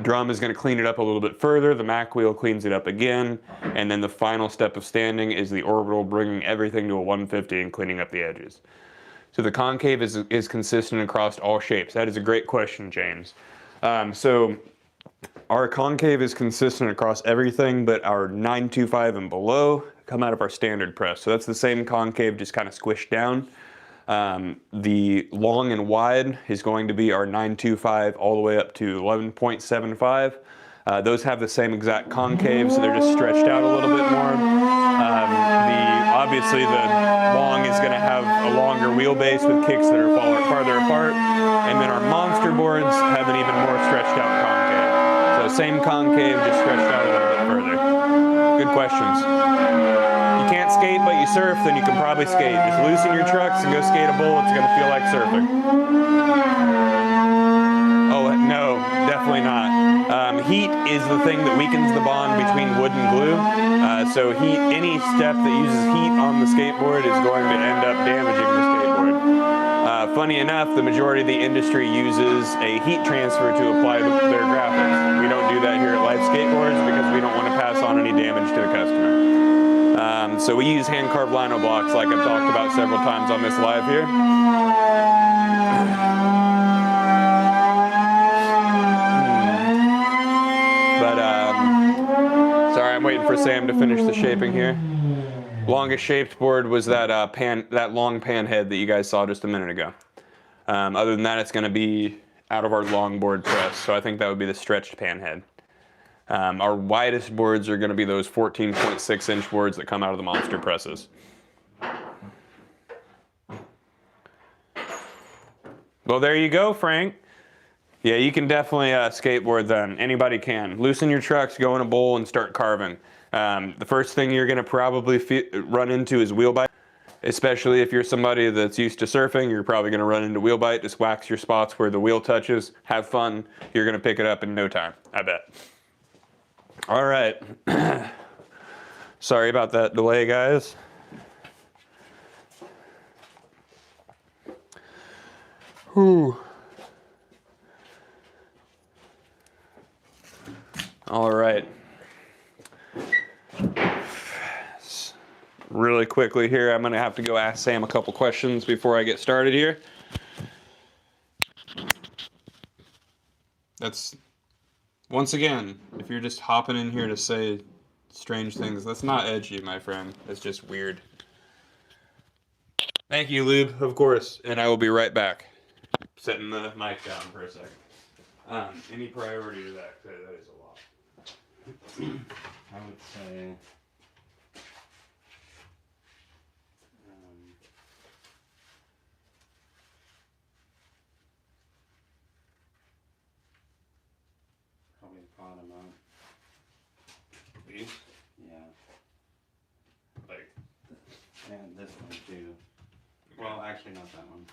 drum is going to clean it up a little bit further. The Mac wheel cleans it up again. And then the final step of standing is the orbital, bringing everything to a 150 and cleaning up the edges. So the concave is consistent across all shapes. That is a great question, James. So our concave is consistent across everything, but our 925 and below come out of our standard press. So that's the same concave, just kind of squished down. The long and wide is going to be our 925 all the way up to 11.75. Those have the same exact concave, so they're just stretched out a little bit more. Obviously the long is going to have a longer wheelbase with kicks that are farther apart, and then our monster boards have an even more stretched out concave. So same concave, just stretched out a little bit further. Good questions. can't skate but you surf, then you can probably skate. Just loosen your trucks and go skate a bowl. It's gonna feel like surfing. Oh, no, definitely not. Heat is the thing that weakens the bond between wood and glue. So any step that uses heat on the skateboard is going to end up damaging the skateboard. Funny enough, the majority of the industry uses a heat transfer to apply their graphics. We don't do that here at Life Skateboards because we don't want to pass on any damage to the customer. So we use hand-carved lino blocks like I've talked about several times on this live here. Sorry, I'm waiting for Sam to finish the shaping here. Longest shaped board was that long pan head that you guys saw just a minute ago. Other than that, it's going to be out of our long board press, so I think that would be the stretched pan head. Our widest boards are going to be those 14.6 inch boards that come out of the monster presses. Well, there you go, Frank. Yeah, you can definitely skateboard then. Anybody can. Loosen your trucks, go in a bowl, and start carving. The first thing you're going to probably run into is wheel bite. Especially if you're somebody that's used to surfing, you're probably going to run into wheel bite. Just wax your spots where the wheel touches. Have fun. You're going to pick it up in no time, I bet. All right. Sorry about that delay, guys. Whew. All right. Really quickly here, I'm going to have to go ask Sam a couple questions before I get started here. That's, once again, if you're just hopping in here to say strange things, that's not edgy, my friend. That's just weird. Thank you, Lube, of course, and I will be right back. Setting the mic down for a second. Any priority to that? That is a lot. I would say probably the bottom up. These? Yeah. Like, And this one too. Well, actually not that one.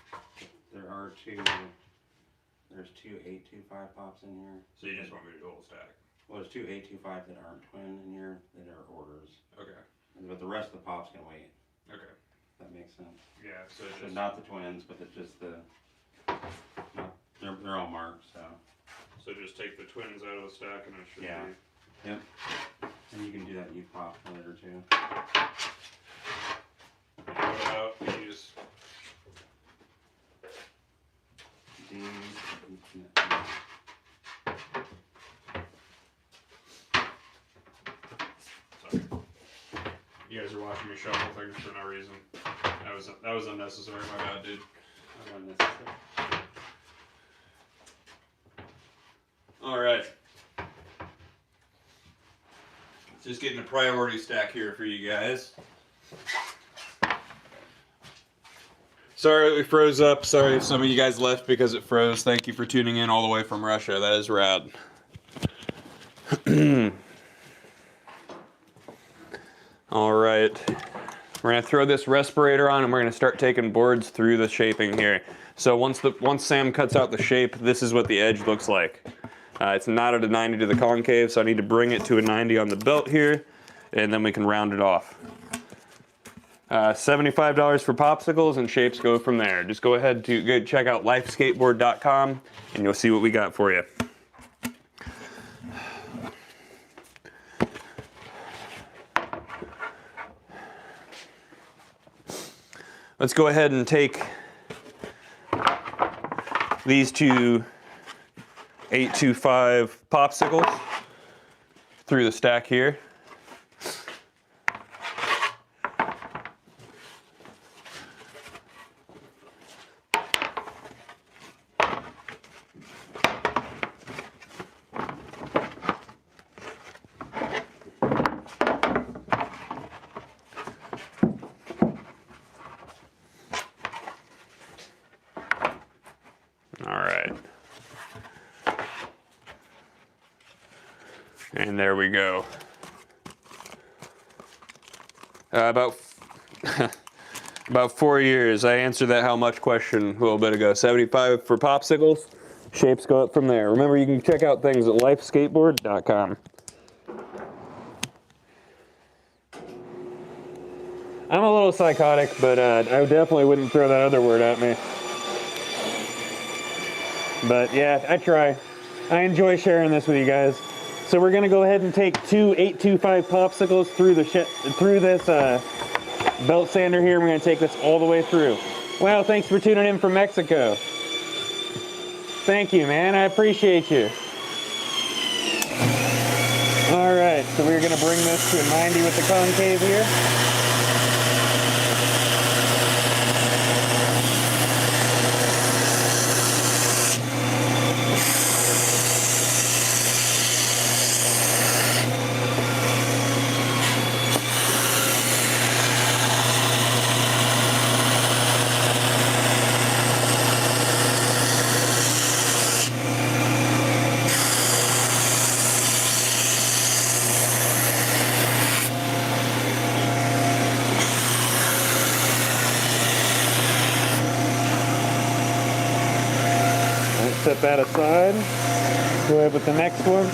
There's two 825 pops in here. so you just want me to do the whole stack? Well, there's two 825 that aren't twin in here that are orders. Okay. But the rest of the pops can wait. Okay. If that makes sense. Yeah, so So just, not the twins, but it's just the. They're all marked, so. so just take the twins out of the stack and it should Yeah. be... Yep. And you can do that U pop later too. What about these? Sorry. You guys are watching me shuffle things for no reason. That was unnecessary, my bad, dude. Alright. Just getting a priority stack here for you guys. Sorry we froze up. Sorry if some of you guys left because it froze. Thank you for tuning in all the way from Russia. That is rad. All right. We're going to throw this respirator on and we're going to start taking boards through the shaping here. So once Sam cuts out the shape, this is what the edge looks like. It's not at a 90 to the concave, so I need to bring it to a 90 on the belt here, and then we can round it off. $75 for popsicles, and shapes go from there. Just go ahead to go check out lifeskateboard.com, and you'll see what we got for you. Let's go ahead and take these two 825 popsicles through the stack here. All right. And there we go. About about 4 years. I answered that how much question a little bit ago. 75 for popsicles. Shapes go up from there. Remember, you can check out things at lifeskateboard.com. I'm a little psychotic, but I definitely wouldn't throw that other word at me. But yeah, I try. I enjoy sharing this with you guys. So we're gonna go ahead and take two 825 popsicles through this belt sander here. We're gonna take this all the way through. Wow, thanks for tuning in from Mexico. Thank you, man. I appreciate you. All right, so we're gonna bring this to a 90 with the concave here. Set that aside. Go ahead with the next one.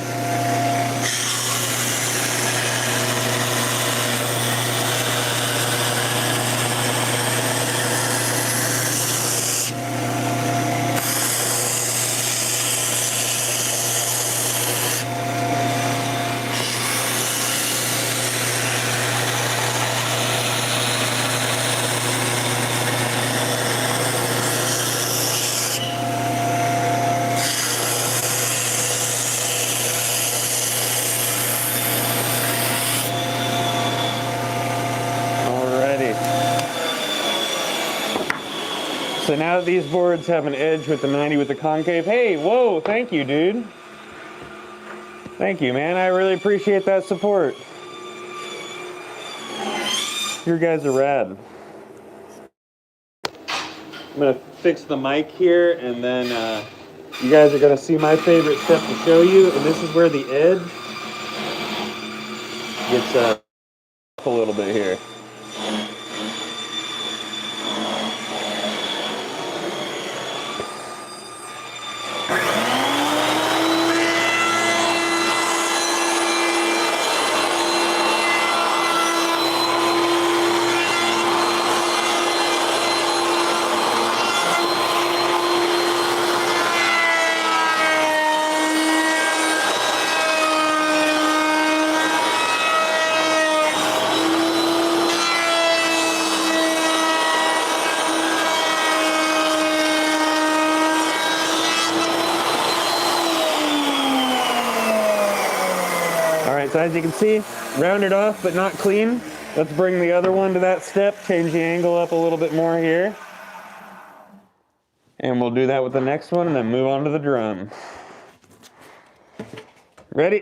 So now that these boards have an edge with the 90 with the concave, hey, whoa, thank you, dude. Thank you, man. I really appreciate that support. You guys are rad. I'm gonna fix the mic here, and then you guys are gonna see my favorite step to show you, and this is where the edge gets up a little bit here. So as you can see, rounded off but not clean. Let's bring the other one to that step, change the angle up a little bit more here. And we'll do that with the next one and then move on to the drum. Ready?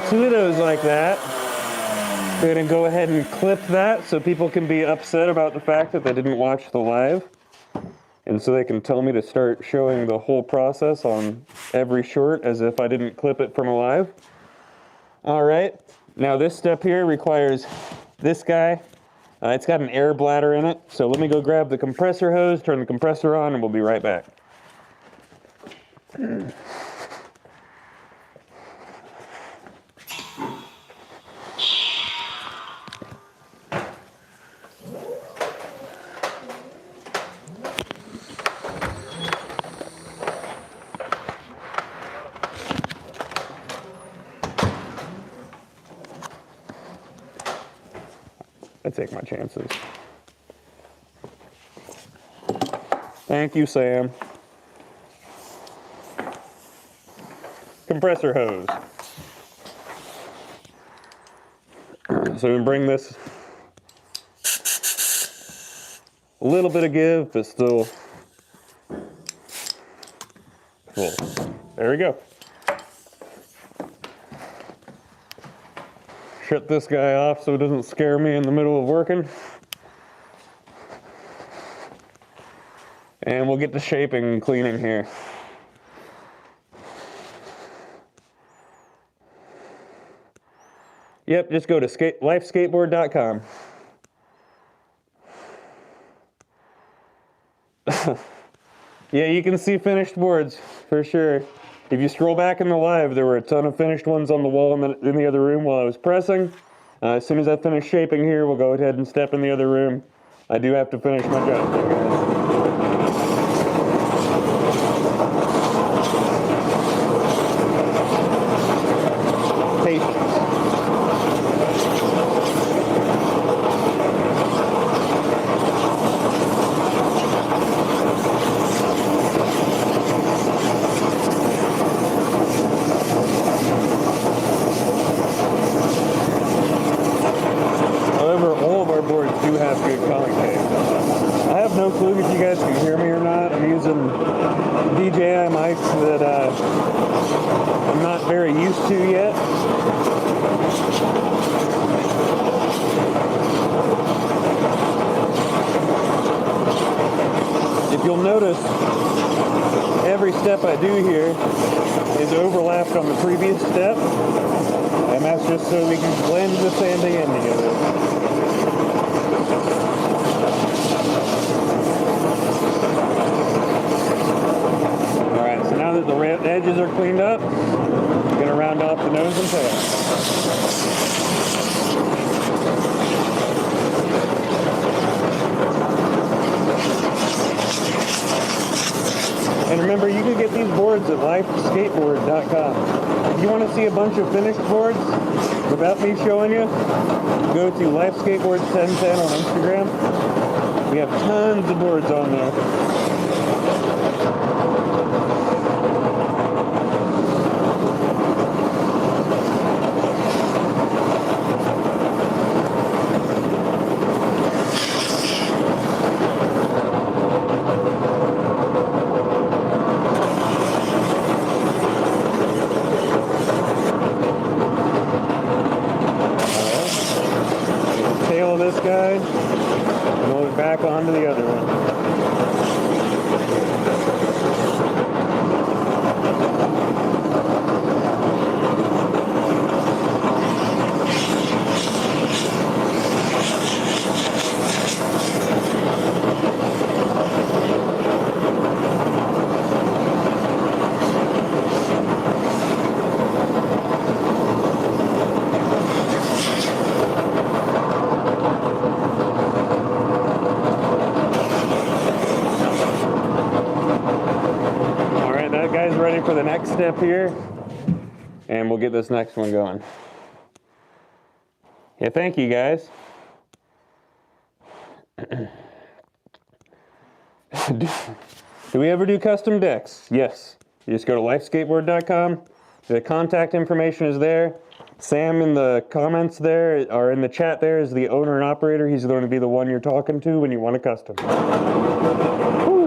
Two of those like that. We're gonna go ahead and clip that so people can be upset about the fact that they didn't watch the live, and so they can tell me to start showing the whole process on every short as if I didn't clip it from a live. All right, now this step here requires this guy. It's got an air bladder in it, so let me go grab the compressor hose, turn the compressor on, and we'll be right back. I take my chances. Thank you, Sam. Compressor hose. So we bring this a little bit of give, but still full. There we go. Shut this guy off so it doesn't scare me in the middle of working. And we'll get to shaping and cleaning here. Yep, just go to lifeskateboard.com. Yeah, you can see finished boards for sure. If you scroll back in the live, there were a ton of finished ones on the wall in the other room while I was pressing. As soon as I finish shaping here, we'll go ahead and step in the other room. I do have to finish my job there, guys. However, all of our boards do have good concave. I have no clue if you guys can hear me or not. I'm using DJI mics that I'm not very used to yet. If you'll notice, every step I do here is overlapped on the previous step, and that's just so we can blend the sanding in together. Alright, so now that the edges are cleaned up, I'm going to round off the nose and tail. And remember, you can get these boards at lifeskateboard.com. If you want to see a bunch of finished boards without me showing you, go to lifeskateboards1010 on Instagram. We have tons of boards on there. Tail of this guy, and roll it back onto the other one. Ready for the next step here, and we'll get this next one going. Yeah, thank you guys. Do we ever do custom decks? Yes. You just go to lifeskateboard.com. The contact information is there. Sam in the comments there, or in the chat there, is the owner and operator. He's going to be the one you're talking to when you want a custom. Woo.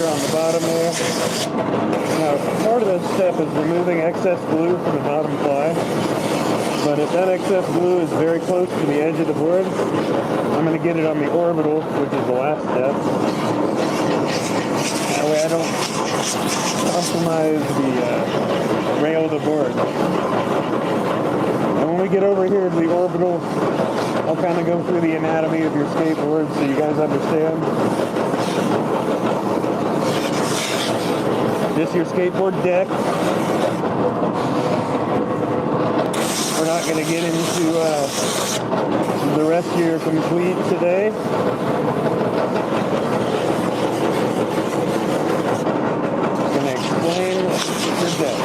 on the bottom there. Now, part of this step is removing excess glue from the bottom ply. But if that excess glue is very close to the edge of the board, I'm going to get it on the orbital, which is the last step. That way I don't compromise the rail of the board. And when we get over here to the orbital, I'll kind of go through the anatomy of your skateboard so you guys understand. This is your skateboard deck. We're not going to get into the rest of your complete today. I'm going to explain your deck.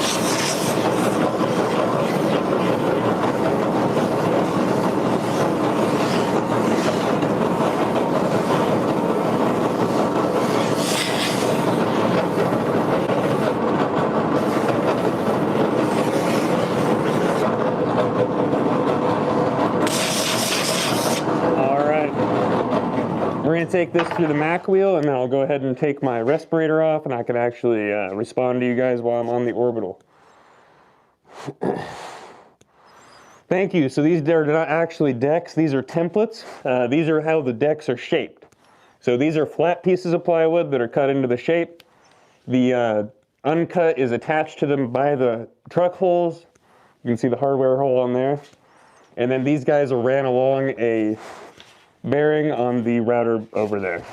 We're going to take this through the Mac wheel, and then I'll go ahead and take my respirator off, and I can actually respond to you guys while I'm on the orbital. Thank you. So these are not actually decks. These are templates. These are how the decks are shaped. So these are flat pieces of plywood that are cut into the shape. The uncut is attached to them by the truck holes. You can see the hardware hole on there. And then these guys are ran along a bearing on the router over there.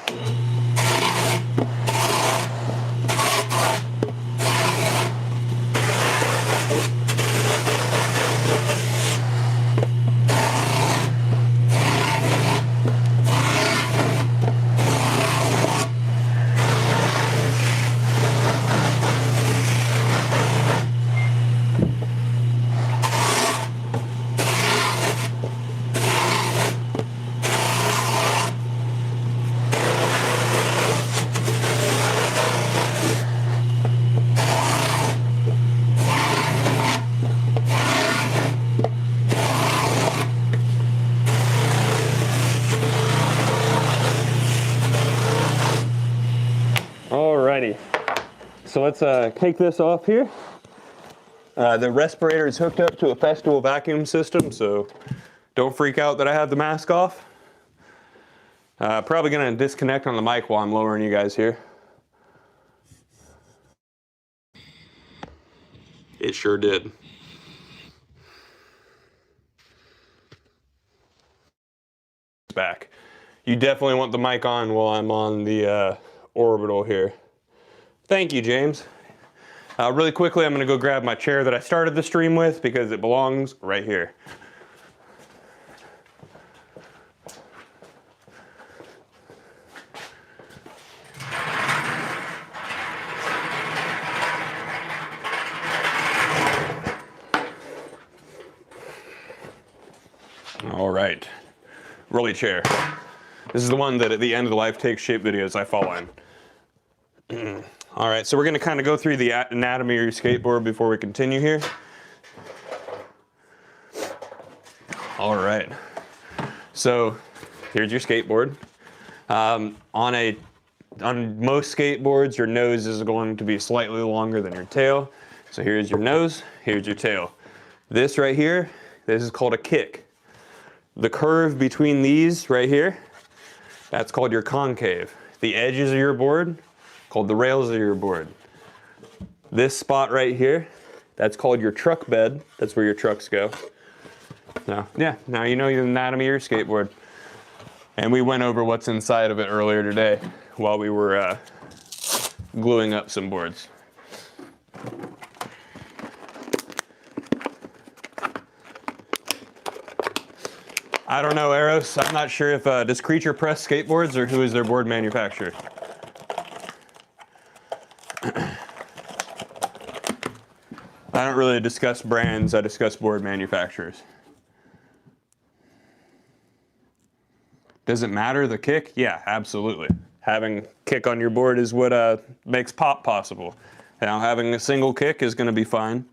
Alrighty, so let's take this off here. The respirator is hooked up to a festival vacuum system, so don't freak out that I have the mask off. Probably going to disconnect on the mic while I'm lowering you guys here. It sure did. Back. You definitely want the mic on while I'm on the orbital here. Thank you, James. Really quickly, I'm going to go grab my chair that I started the stream with because it belongs right here. All right, rolly chair. This is the one that at the end of the Life Take Shape videos I fall in. All right, so we're going to kind of go through the anatomy of your skateboard before we continue here. All right, so here's your skateboard. On most skateboards, your nose is going to be slightly longer than your tail. So here's your nose, here's your tail. This right here, this is called a kick. The curve between these right here, that's called your concave. The edges of your board, called the rails of your board. This spot right here, that's called your truck bed. That's where your trucks go. Now you know the anatomy of your skateboard. And we went over what's inside of it earlier today while we were gluing up some boards. I don't know, Eros. I'm not sure if, does Creature press skateboards or who is their board manufacturer? I don't really discuss brands, I discuss board manufacturers. Does it matter, the kick? Yeah, absolutely. Having kick on your board is what makes pop possible. Now, having a single kick is going to be fine.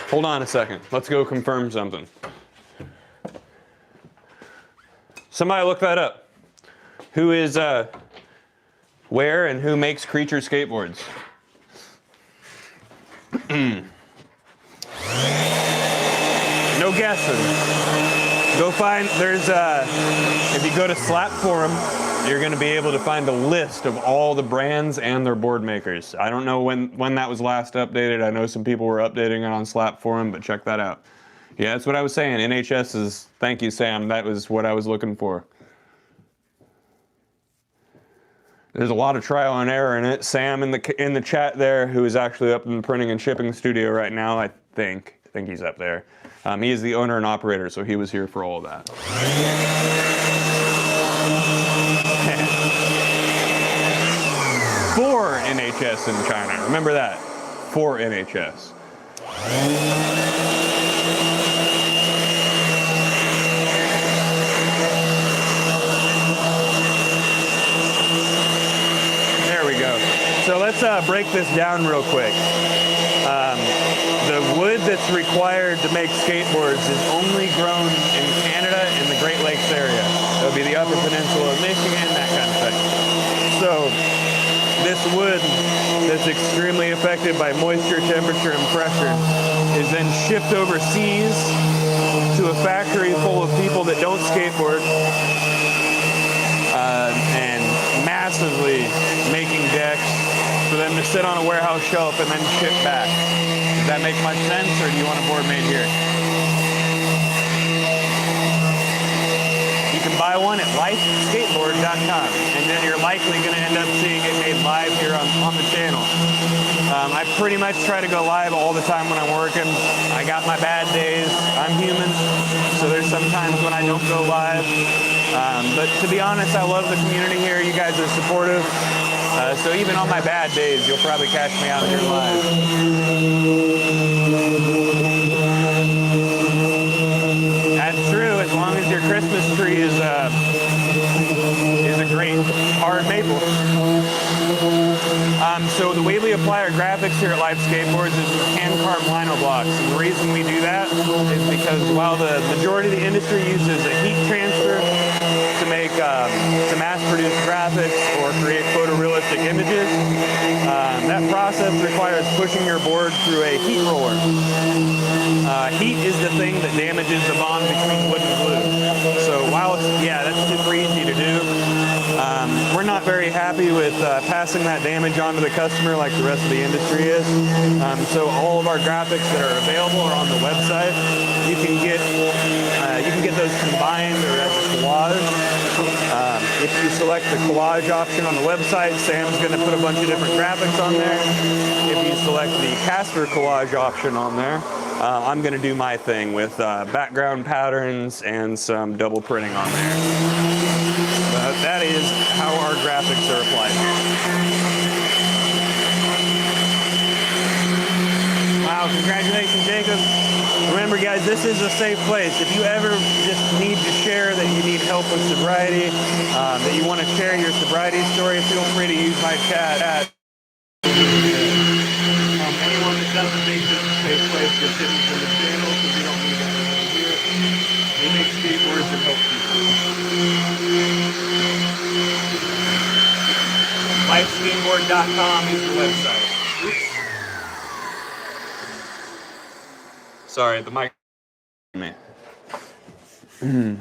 Hold on a second. Let's go confirm something. Somebody look that up. Who is where and who makes Creature Skateboards? No guessing. Go find, if you go to Slap Forum, you're going to be able to find a list of all the brands and their board makers. I don't know when that was last updated. I know some people were updating it on Slap Forum, but check that out. Yeah, that's what I was saying. NHS is, thank you, Sam. That was what I was looking for. There's a lot of trial and error in it. Sam in the chat there, who is actually up in the printing and shipping studio right now, I think he's up there. He is the owner and operator, so he was here for all of that. For NHS in China. Remember that. For NHS. There we go. So let's break this down real quick. The wood that's required to make skateboards is only grown in Canada and the Great Lakes area. That would be the Upper Peninsula of Michigan, that kind of thing. So this wood that's extremely affected by moisture, temperature, and pressure is then shipped overseas to a factory full of people that don't skateboard and massively making decks for them to sit on a warehouse shelf and then ship back. Does that make much sense, or do you want a board made here? You can buy one at lifeskateboard.com, and then you're likely going to end up seeing it made live here on the channel. I pretty much try to go live all the time when I'm working. I got my bad days. I'm human, so there's some times when I don't go live. But to be honest, I love the community here. You guys are supportive. So even on my bad days, you'll probably catch me out here live. That's true, as long as your Christmas tree is a great hard maple. So the way we apply our graphics here at Life Skateboards is with hand-carved lino blocks. And the reason we do that is because while the majority of the industry uses a heat transfer to make to mass-produce graphics or create photorealistic images, that process requires pushing your board through a heat roller. Heat is the thing that damages the bond between wood and glue. So while that's super easy to do, we're not very happy with passing that damage on to the customer like the rest of the industry is. So all of our graphics that are available are on the website. You can get those combined or as a collage. If you select the collage option on the website, Sam's going to put a bunch of different graphics on there. If you select the Casper collage option on there, I'm going to do my thing with background patterns and some double printing on there. But that is how our graphics are applied. Wow, congratulations, Jacob. Remember, guys, this is a safe place. If you ever just need to share that you need help with sobriety, that you want to share your sobriety story, feel free to use my chat. Anyone that doesn't think this is a safe place just hidden from the channel, because we don't need that around here. We make skateboards that help people. Lifeskateboard.com is the website. Oops. Sorry, the mic. Man. And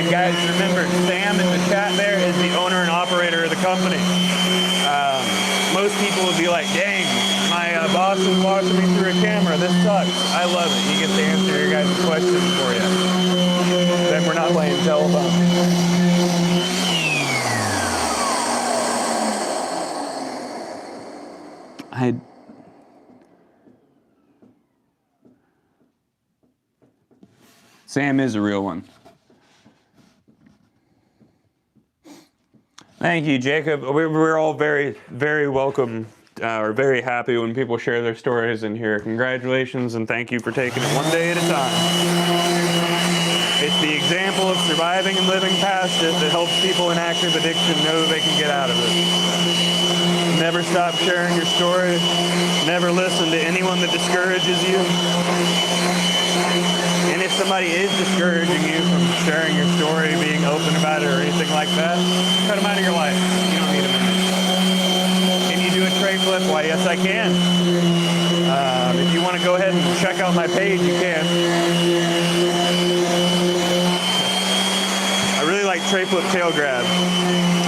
guys, remember, Sam in the chat there is the owner and operator of the company. Most people would be like, dang, my boss is watching me through a camera. This sucks. I love it. He gets to answer your guys' questions for you. Then we're not playing telephone. Sam is a real one. Thank you, Jacob. We're all very, very welcome or very happy when people share their stories in here. Congratulations and thank you for taking it one day at a time. It's the example of surviving and living past it that helps people in active addiction know they can get out of it. Never stop sharing your story. Never listen to anyone that discourages you. And if somebody is discouraging you from sharing your story, being open about it, or anything like that, cut them out of your life. You don't need them in it. Can you do a tray flip? Why, yes, I can. If you want to go ahead and check out my page, you can. I really like tray flip tail grab.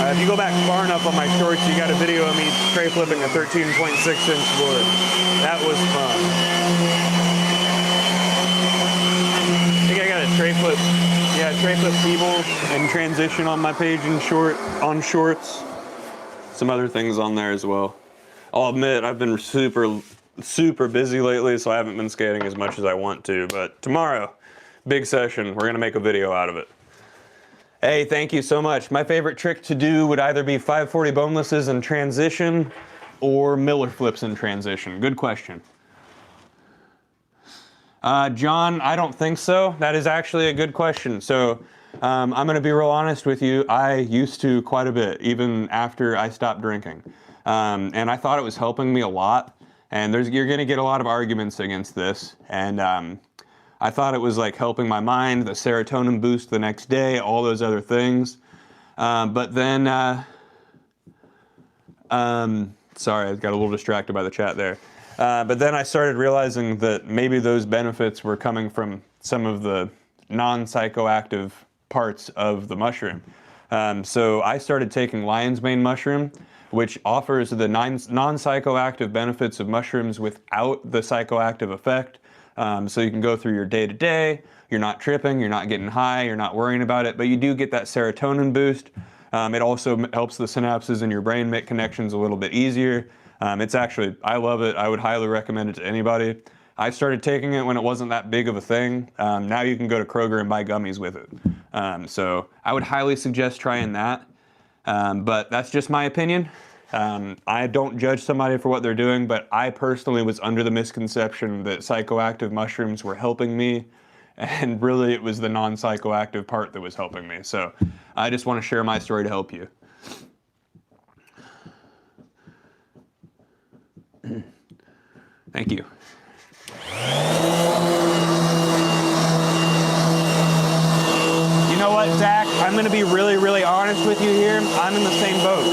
If you go back far enough on my shorts, you got a video of me tray flipping a 13.6-inch board. That was fun. I think I got a tray flip, tray flip speedball and transition on my page on shorts. Some other things on there as well. I'll admit I've been super busy lately, so I haven't been skating as much as I want to, but tomorrow, big session, we're gonna make a video out of it. Hey, thank you so much. My favorite trick to do would either be 540 bonelesses in transition or Miller flips in transition. Good question. John, I don't think so. That is actually a good question. So I'm gonna be real honest with you. I used to quite a bit, even after I stopped drinking. And I thought it was helping me a lot. And you're gonna get a lot of arguments against this. And I thought it was like helping my mind, the serotonin boost the next day, all those other things. But then, sorry, I got a little distracted by the chat there. But then I started realizing that maybe those benefits were coming from some of the non-psychoactive parts of the mushroom. So I started taking lion's mane mushroom, which offers the non-psychoactive benefits of mushrooms without the psychoactive effect. So you can go through your day-to-day, you're not tripping, you're not getting high, you're not worrying about it, but you do get that serotonin boost. It also helps the synapses in your brain make connections a little bit easier. It's actually, I love it. I would highly recommend it to anybody. I started taking it when it wasn't that big of a thing. Now you can go to Kroger and buy gummies with it. So I would highly suggest trying that. But that's just my opinion. I don't judge somebody for what they're doing, but I personally was under the misconception that psychoactive mushrooms were helping me, and really it was the non-psychoactive part that was helping me. So I just want to share my story to help you. Thank you. You know what, Zach? I'm going to be really honest with you here. I'm in the same boat.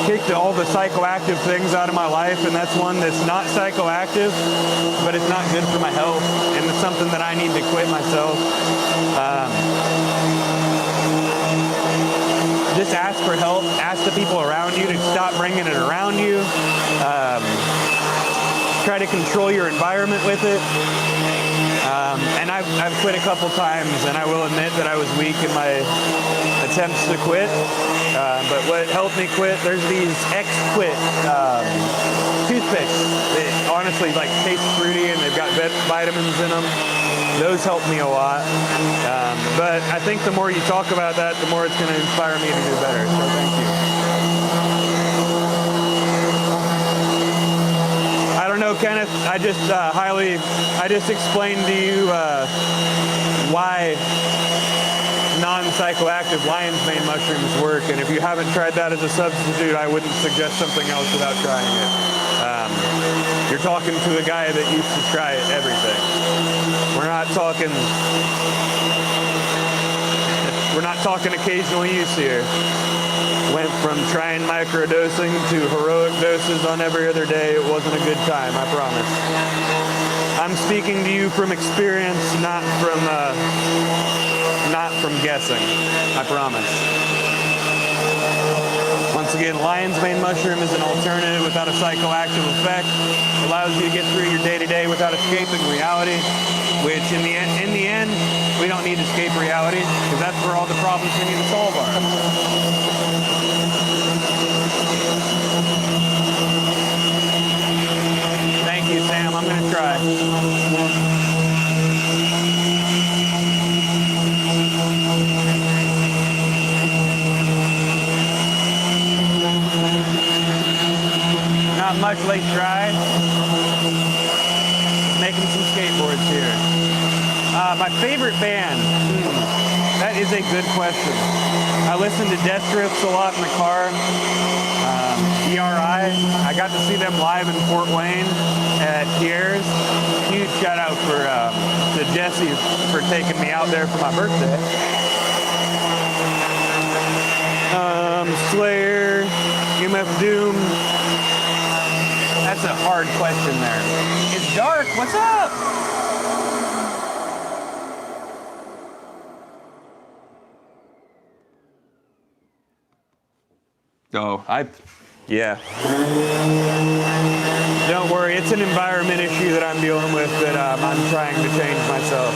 Kicked all the psychoactive things out of my life, and that's one that's not psychoactive, but it's not good for my health, and it's something that I need to quit myself. Just ask for help. Ask the people around you to stop bringing it around you. Try to control your environment with it. And I've quit a couple times, and I will admit that I was weak in my attempts to quit. But what helped me quit, there's these X-Quit toothpicks that honestly like taste fruity, and they've got vitamins in them. Those helped me a lot. But I think the more you talk about that, the more it's going to inspire me to do better. So thank you. I don't know, Kenneth. I just explained to you why non-psychoactive lion's mane mushrooms work, and if you haven't tried that as a substitute, I wouldn't suggest something else without trying it. You're talking to a guy that used to try everything. We're not talking occasional use here. Went from trying microdosing to heroic doses on every other day. It wasn't a good time, I promise. I'm speaking to you from experience, not from guessing, I promise. Once again, lion's mane mushroom is an alternative without a psychoactive effect. It allows you to get through your day-to-day without escaping reality, which in the end, we don't need to escape reality, because that's where all the problems we need to solve are. Thank you, Sam. I'm going to try. Not much late dry. Making some skateboards here. My favorite band. That is a good question. I listen to Death Grips a lot in the car. ERI. I got to see them live in Fort Wayne at Pierre's. Huge shout out to Jesse for taking me out there for my birthday. Slayer, MF Doom. That's a hard question there. It's dark. What's up? Oh, yeah. Don't worry, it's an environment issue that I'm dealing with that I'm trying to change myself.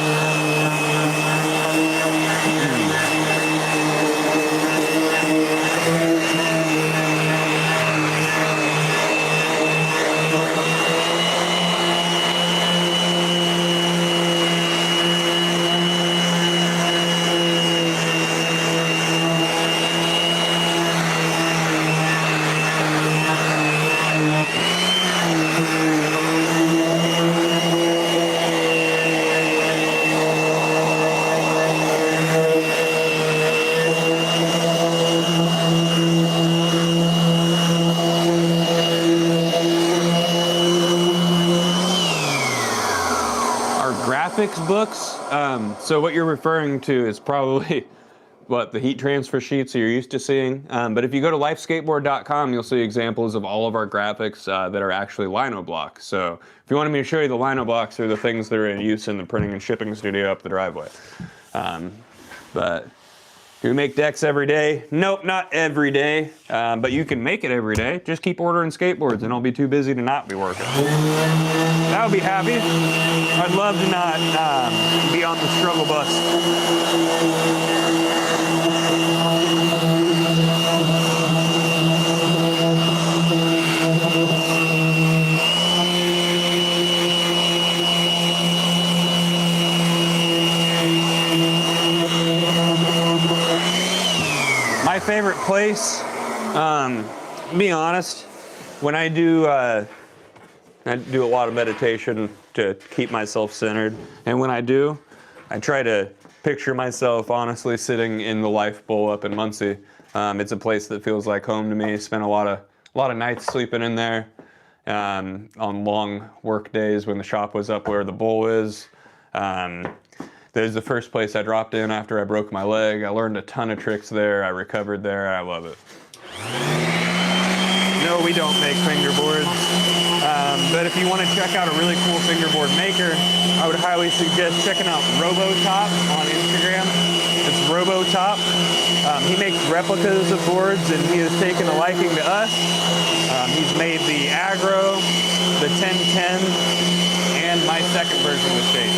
Graphics books. So what you're referring to is probably what the heat transfer sheets you're used to seeing. But if you go to lifeskateboard.com, you'll see examples of all of our graphics that are actually Lino blocks. So if you wanted me to show you the Lino blocks, they're the things that are in use in the printing and shipping studio up the driveway. But do we make decks every day? Nope, not every day. But you can make it every day. Just keep ordering skateboards and I'll be too busy to not be working. That would be happy. I'd love to not be on the struggle bus. My favorite place, to be honest, when I do a lot of meditation to keep myself centered, and when I do, I try to picture myself honestly sitting in the Life Bowl up in Muncie. It's a place that feels like home to me. Spent a lot of nights sleeping in there on long work days when the shop was up where the bowl is. There's the first place I dropped in after I broke my leg. I learned a ton of tricks there. I recovered there. I love it. No, we don't make fingerboards. But if you want to check out a really cool fingerboard maker, I would highly suggest checking out Robotop on Instagram. It's Robotop. He makes replicas of boards, and he has taken a liking to us. He's made the Agro, the 1010, and my second version of the shape.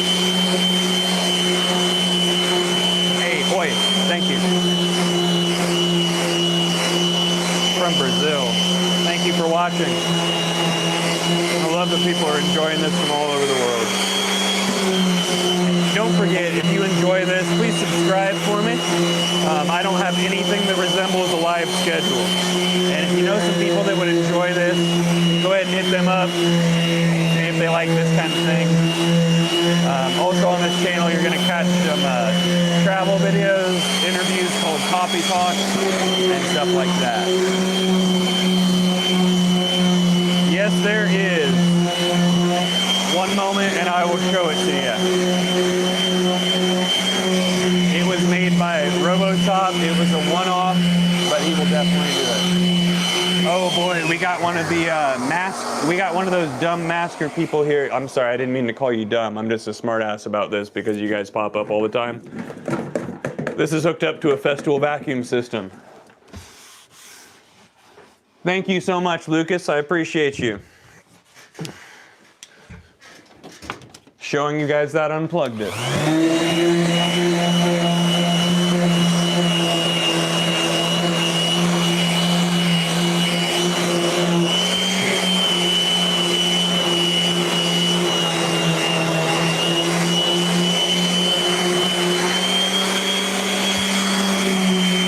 Hey, oi, thank you. From Brazil. Thank you for watching. I love that people are enjoying this from all over the world. Don't forget, if you enjoy this, please subscribe for me. I don't have anything that resembles a live schedule. And if you know some people that would enjoy this, go ahead and hit them up if they like this kind of thing. Also on this channel, you're going to catch some travel videos, interviews called Coffee Talks, and stuff like that. Yes, there is one moment, and I will show it to you. It was made by Robotop. It was a one-off, but he will definitely do it. Oh boy, we got one of the we got one of those dumb masker people here. I'm sorry, I didn't mean to call you dumb. I'm just a smart ass about this because you guys pop up all the time. This is hooked up to a Festool vacuum system. Thank you so much, Lucas. I appreciate you. Showing you guys that unplugged it.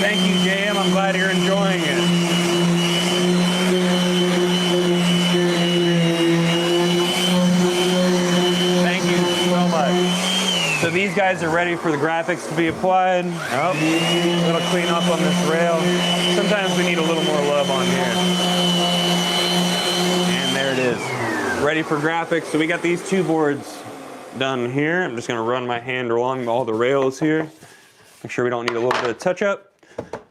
Thank you, JM. I'm glad you're enjoying it. So these guys are ready for the graphics to be applied. Oh, a little clean up on this rail. Sometimes we need a little more love on here. And there it is. Ready for graphics. So we got these two boards done here. I'm just gonna run my hand along all the rails here. Make sure we don't need a little bit of touch up.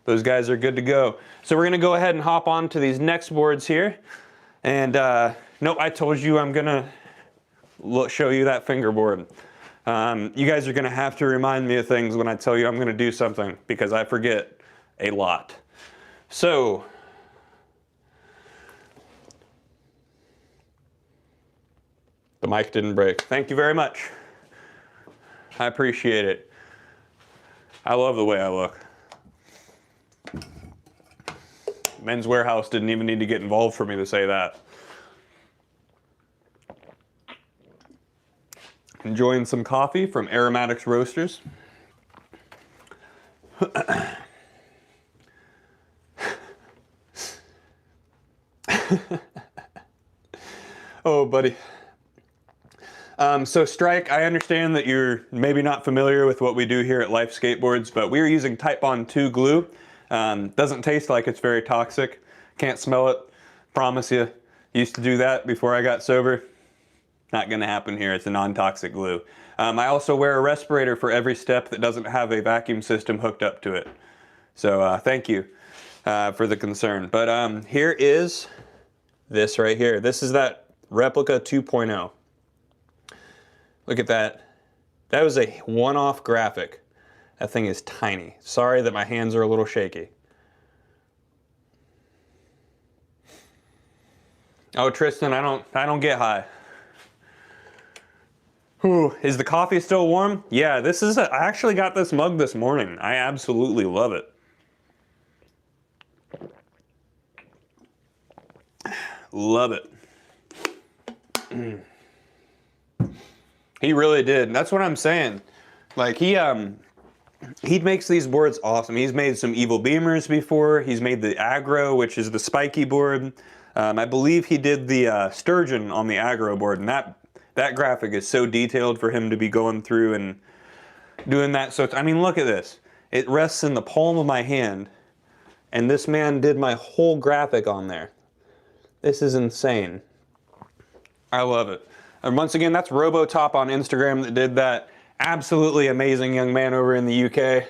Those guys are good to go. So we're gonna go ahead and hop on to these next boards here. And nope, I told you I'm gonna show you that fingerboard. You guys are gonna have to remind me of things when I tell you I'm gonna do something, because I forget a lot. So, the mic didn't break. Thank you very much. I appreciate it. I love the way I look. Men's Warehouse didn't even need to get involved for me to say that. Enjoying some coffee from Aromatics Roasters. Oh, buddy. So Strike, I understand that you're maybe not familiar with what we do here at Life Skateboards, but we're using Type Bond 2 glue. Doesn't taste like it's very toxic. Can't smell it. Promise you. Used to do that before I got sober. Not gonna happen here. It's a non-toxic glue. I also wear a respirator for every step that doesn't have a vacuum system hooked up to it. So thank you for the concern. But here is this right here. This is that Replica 2.0. Look at that. That was a one-off graphic. That thing is tiny. Sorry that my hands are a little shaky. Oh, Tristan, I don't get high. Whew, is the coffee still warm? Yeah, I actually got this mug this morning. I absolutely love it. Love it. He really did. That's what I'm saying. Like he makes these boards awesome. He's made some Evil Beamers before. He's made the Aggro, which is the spiky board. I believe he did the Sturgeon on the Aggro board, and that graphic is so detailed for him to be going through and doing that. So I mean, look at this. It rests in the palm of my hand, and this man did my whole graphic on there. This is insane. I love it. And once again, that's Robotop on Instagram that did that. Absolutely amazing young man over in the UK.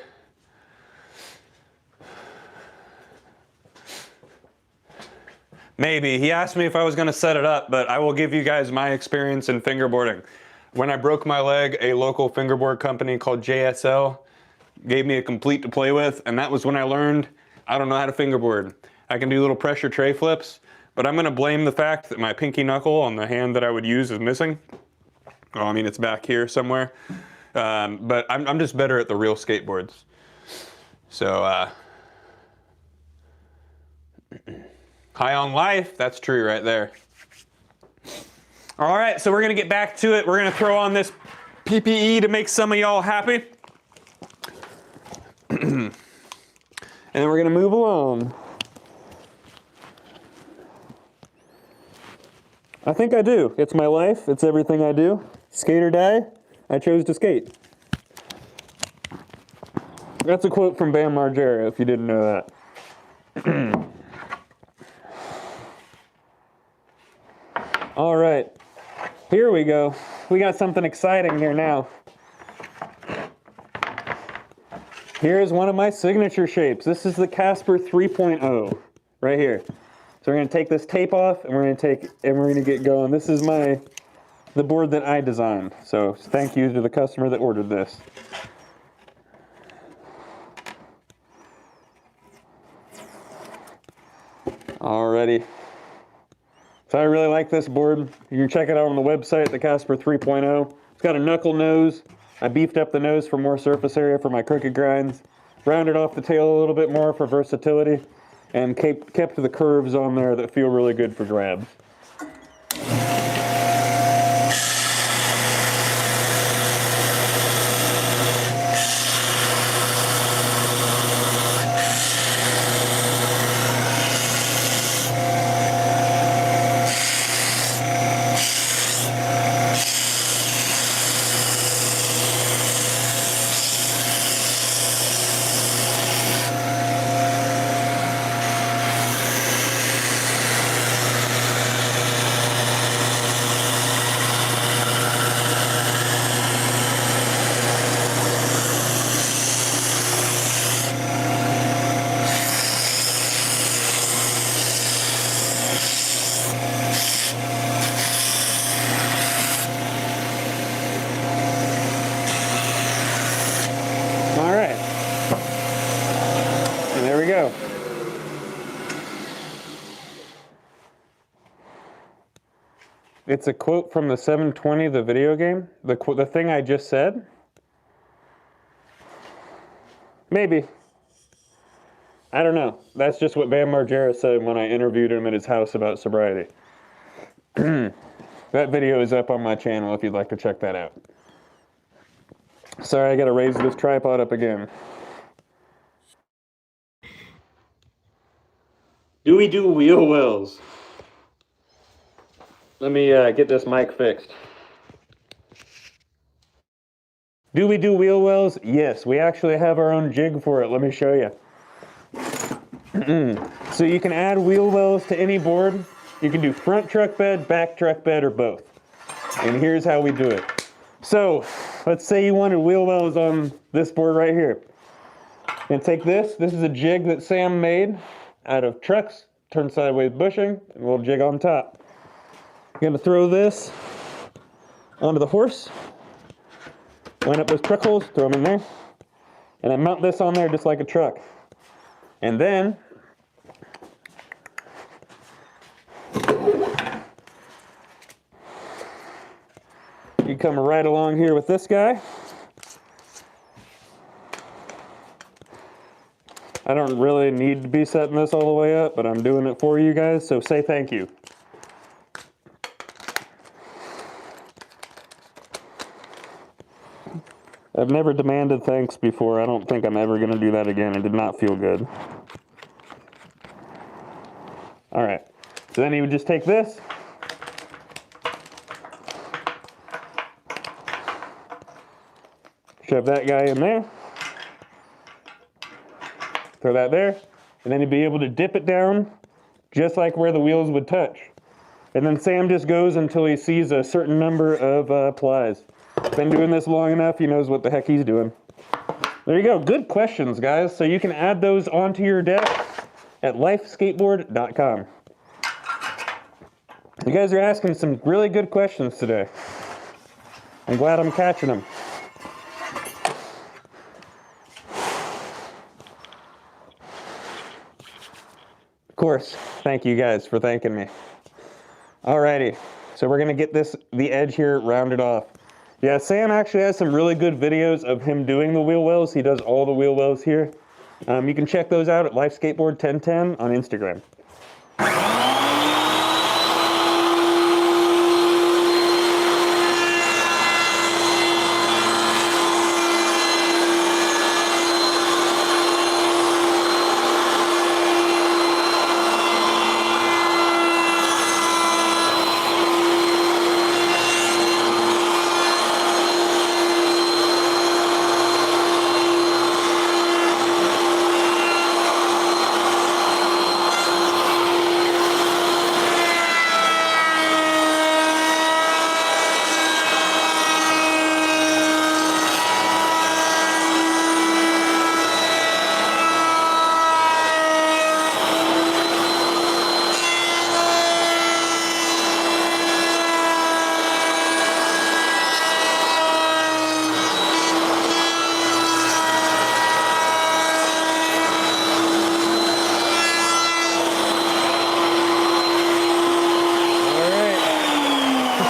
Maybe. He asked me if I was going to set it up, but I will give you guys my experience in fingerboarding. When I broke my leg, a local fingerboard company called JSL gave me a complete to play with, and that was when I learned I don't know how to fingerboard. I can do little pressure tray flips, but I'm going to blame the fact that my pinky knuckle on the hand that I would use is missing. Well, I mean, it's back here somewhere. But I'm just better at the real skateboards. So, high on life, that's true right there. All right, so we're gonna get back to it. We're gonna throw on this PPE to make some of y'all happy. And then we're gonna move along. I think I do. It's my life, it's everything I do. Skate or die, I chose to skate. That's a quote from Bam Margera, if you didn't know that. All right, here we go. We got something exciting here now. Here's one of my signature shapes. This is the Casper 3.0, right here. So we're gonna take this tape off, and we're gonna get going. This is the board that I designed. So thank you to the customer that ordered this. Alrighty. So I really like this board. You can check it out on the website, the Casper 3.0. It's got a knuckle nose. I beefed up the nose for more surface area for my crooked grinds. Rounded off the tail a little bit more for versatility. And kept the curves on there that feel really good for grabs. it's a quote from the 720, the video game. The thing I just said. Maybe. I don't know. That's just what Bam Margera said when I interviewed him at his house about sobriety. That video is up on my channel if you'd like to check that out. Sorry, I gotta raise this tripod up again. Do we do wheel wells? Let me get this mic fixed. Do we do wheel wells? Yes, we actually have our own jig for it. Let me show you. So you can add wheel wells to any board. You can do front truck bed, back truck bed, or both. And here's how we do it. So let's say you wanted wheel wells on this board right here. And take this. This is a jig that Sam made out of trucks, turn sideways bushing, and we'll jig on top. You're gonna throw this onto the horse. Line up those truck holes, throw them in there. And then mount this on there just like a truck. And then you come right along here with this guy. I don't really need to be setting this all the way up, but I'm doing it for you guys, so say thank you. I've never demanded thanks before. I don't think I'm ever going to do that again. It did not feel good. All right. So then you would just take this. Shove that guy in there. Throw that there. And then you'd be able to dip it down just like where the wheels would touch. And then Sam just goes until he sees a certain number of plies. Been doing this long enough, he knows what the heck he's doing. There you go. Good questions, guys. So you can add those onto your deck at lifeskateboard.com. You guys are asking some really good questions today. I'm glad I'm catching them. Of course, thank you guys for thanking me. Alrighty, so we're gonna get the edge here rounded off. Yeah, Sam actually has some really good videos of him doing the wheel wells. He does all the wheel wells here. You can check those out at Life Skateboard 1010 on Instagram.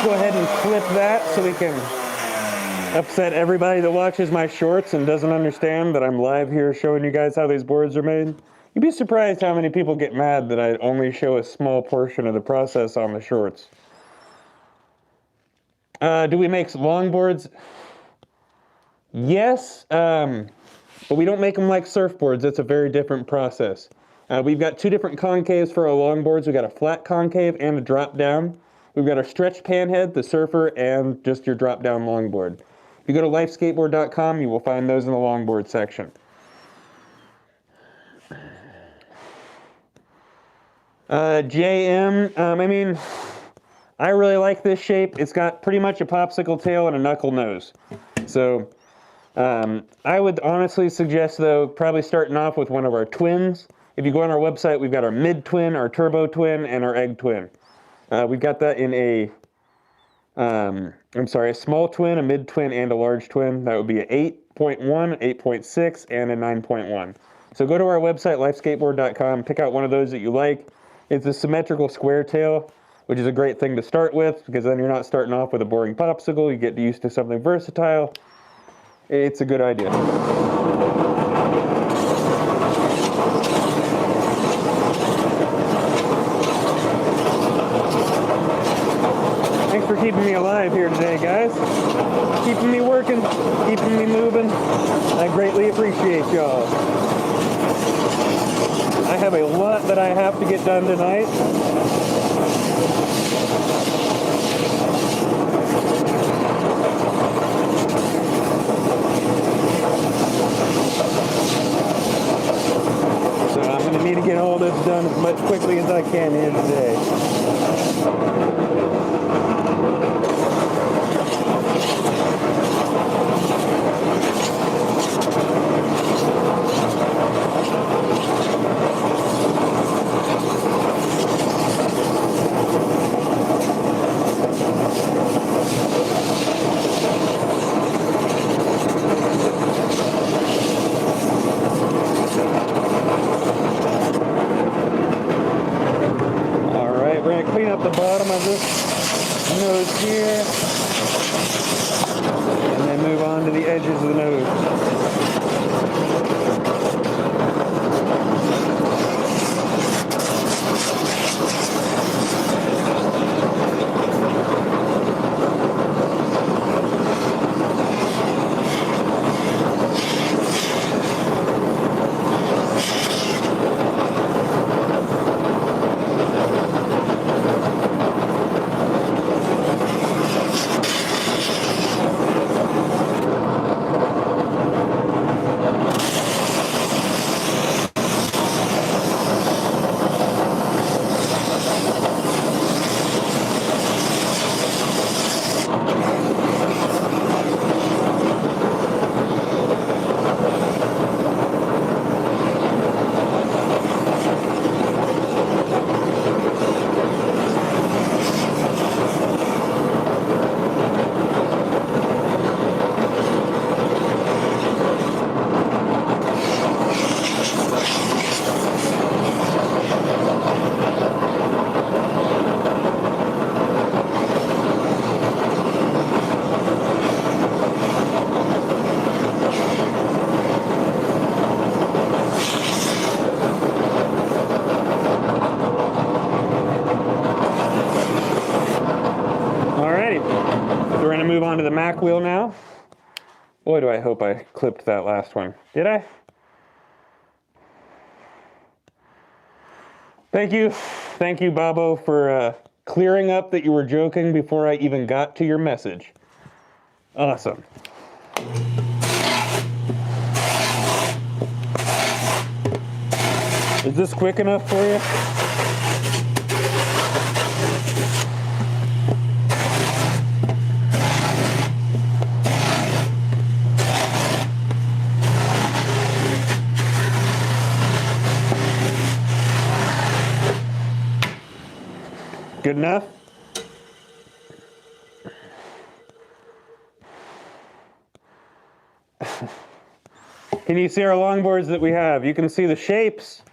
Go ahead and flip that so we can upset everybody that watches my shorts and doesn't understand that I'm live here showing you guys how these boards are made. You'd be surprised how many people get mad that I only show a small portion of the process on the shorts. Do we make longboards? Yes, but we don't make them like surfboards. That's a very different process. We've got two different concaves for our longboards. We've got a flat concave and a drop down. We've got our stretched panhead, the surfer, and just your drop down longboard. If you go to lifeskateboard.com, you will find those in the longboard section. JM, I mean, I really like this shape. It's got pretty much a popsicle tail and a knuckle nose. So I would honestly suggest, though, probably starting off with one of our twins. If you go on our website, we've got our mid-twin, our turbo twin, and our egg twin. We've got that in a small twin, a mid-twin, and a large twin. That would be an 8.1, 8.6, and a 9.1. So go to our website, lifeskateboard.com, pick out one of those that you like. It's a symmetrical square tail. which is a great thing to start with because then you're not starting off with a boring popsicle. You get used to something versatile. It's a good idea. Thanks for keeping me alive here today, guys. Keeping me working, keeping me moving. I greatly appreciate y'all. I have a lot that I have to get done tonight. So I'm going to need to get all this done as much quickly as I can here today. Clean up the bottom of this nose here, and then move on to the edges of the nose. Move on to the Mac wheel now. Boy, do I hope I clipped that last one. Did I? Thank you, Bobo, for clearing up that you were joking before I even got to your message. Awesome. Is this quick enough for you? Good enough? Can you see our longboards that we have? You can see the shapes.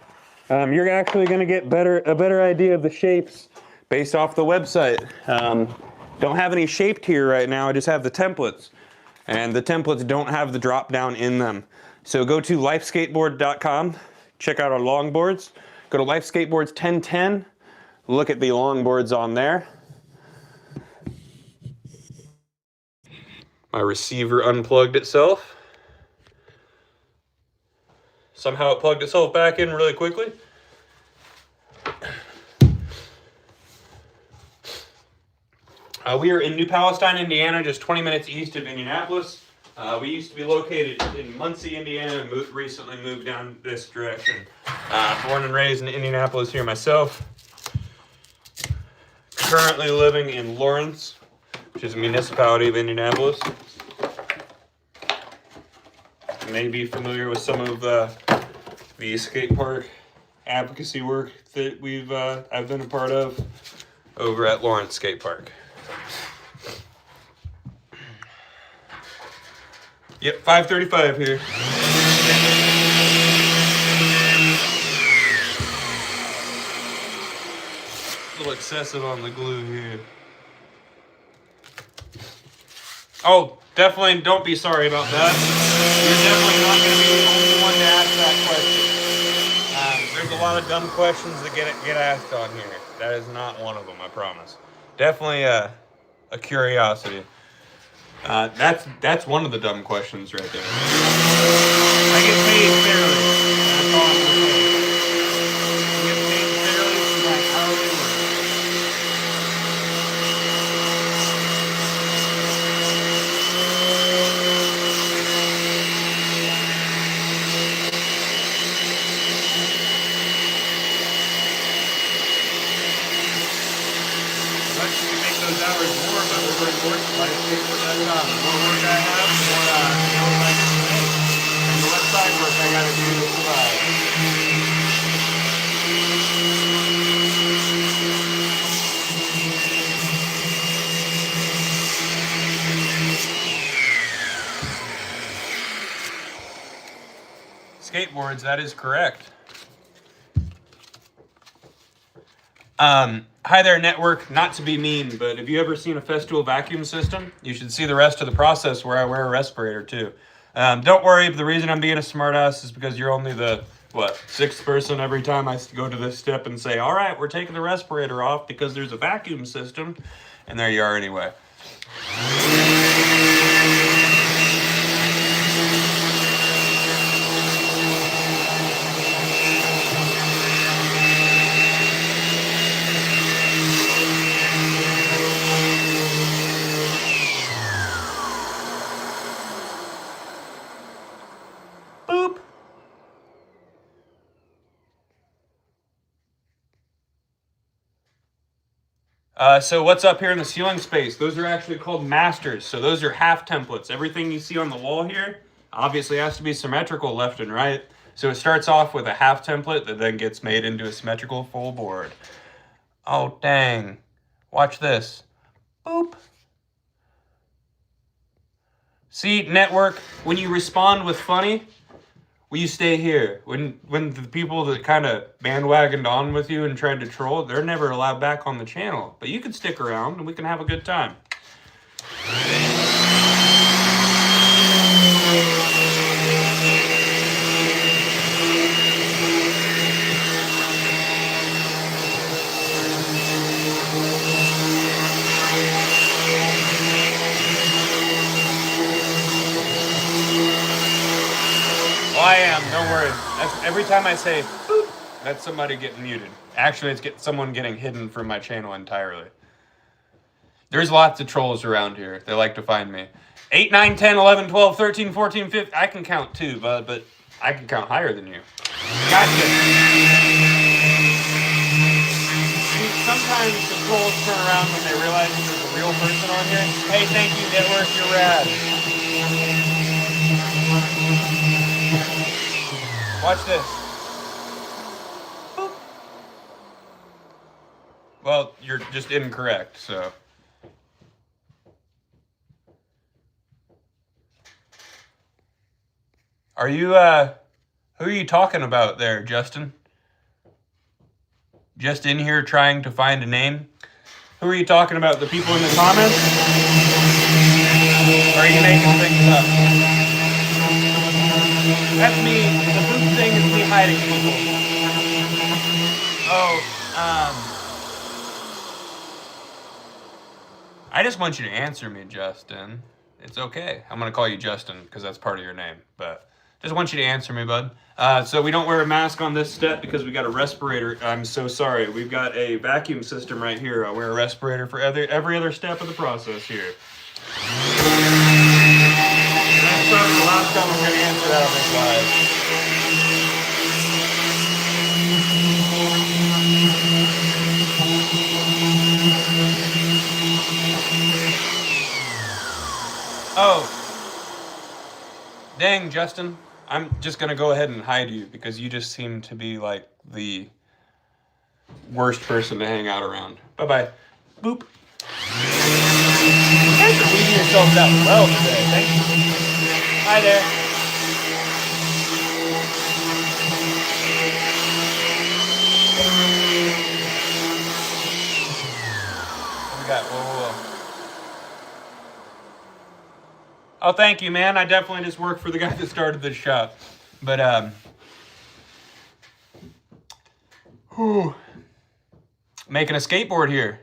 You're actually going to get a better idea of the shapes based off the website. Don't have any shaped here right now. I just have the templates. And the templates don't have the drop down in them. So go to lifeskateboard.com. Check out our longboards. Go to Life Skateboards 1010. Look at the longboards on there. My receiver unplugged itself. Somehow it plugged itself back in really quickly. We are in New Palestine, Indiana, just 20 minutes east of Indianapolis. We used to be located in Muncie, Indiana, and recently moved down this direction. Born and raised in Indianapolis here myself. Currently living in Lawrence, which is a municipality of Indianapolis. You may be familiar with some of the skate park advocacy work that I've been a part of over at Lawrence Skate Park. Yep, 5:35 here. excessive on the glue here. Oh, definitely don't be sorry about that. You're definitely not going to be the only one to ask that question. There's a lot of dumb questions that get asked on here. That is not one of them, I promise. Definitely a curiosity. That's one of the dumb questions right there. I get paid fairly. That's all I'm gonna say. I get paid fairly for my hourly work. But you can make those hours more by ordering more skateboard.com. The more work I have, the more hours I can make. And the less side work I gotta do to survive. Skateboards, that is correct. Hi there, network. Not to be mean, but have you ever seen a Festool vacuum system? You should see the rest of the process where I wear a respirator too. Don't worry, the reason I'm being a smartass is because you're only the, sixth person every time I go to this step and say, all right, we're taking the respirator off because there's a vacuum system. And there you are anyway. Boop. So what's up here in the ceiling space? Those are actually called masters. So those are half templates. Everything you see on the wall here obviously has to be symmetrical left and right. So it starts off with a half template that then gets made into a symmetrical full board. Oh, dang. Watch this. Boop. See, network, when you respond with funny, will you stay here? When the people that kind of bandwagoned on with you and tried to troll, they're never allowed back on the channel. But you can stick around and we can have a good time. I am, don't worry. Every time I say boop, that's somebody getting muted. Actually, it's someone getting hidden from my channel entirely. There's lots of trolls around here. They like to find me. 8, 9, 10, 11, 12, 13, 14, 15. I can count too, but I can count higher than you. Gotcha. Sometimes the trolls turn around when they realize there's a real person on here. Hey, thank you, network, you're rad. Watch this. Boop. Well, you're just incorrect, so. Are you, who are you talking about there, Justin? Just in here trying to find a name? Who are you talking about? The people in the comments? Or are you making things up? That's me. The boop thing is me hiding people. Oh, I just want you to answer me, Justin. It's okay. I'm going to call you Justin because that's part of your name. But just want you to answer me, bud. So we don't wear a mask on this step because we got a respirator. I'm so sorry. We've got a vacuum system right here. I wear a respirator for every other step of the process here. That's the last time I'm going to answer that on this live. Oh. Dang, Justin. I'm just going to go ahead and hide you because you just seem to be like the worst person to hang out around. Bye-bye. Boop. You guys are leading yourselves out well today. Thank you. Hi there. you got? Whoa. Oh, thank you, man. I definitely just work for the guy that started this shop. But, making a skateboard here.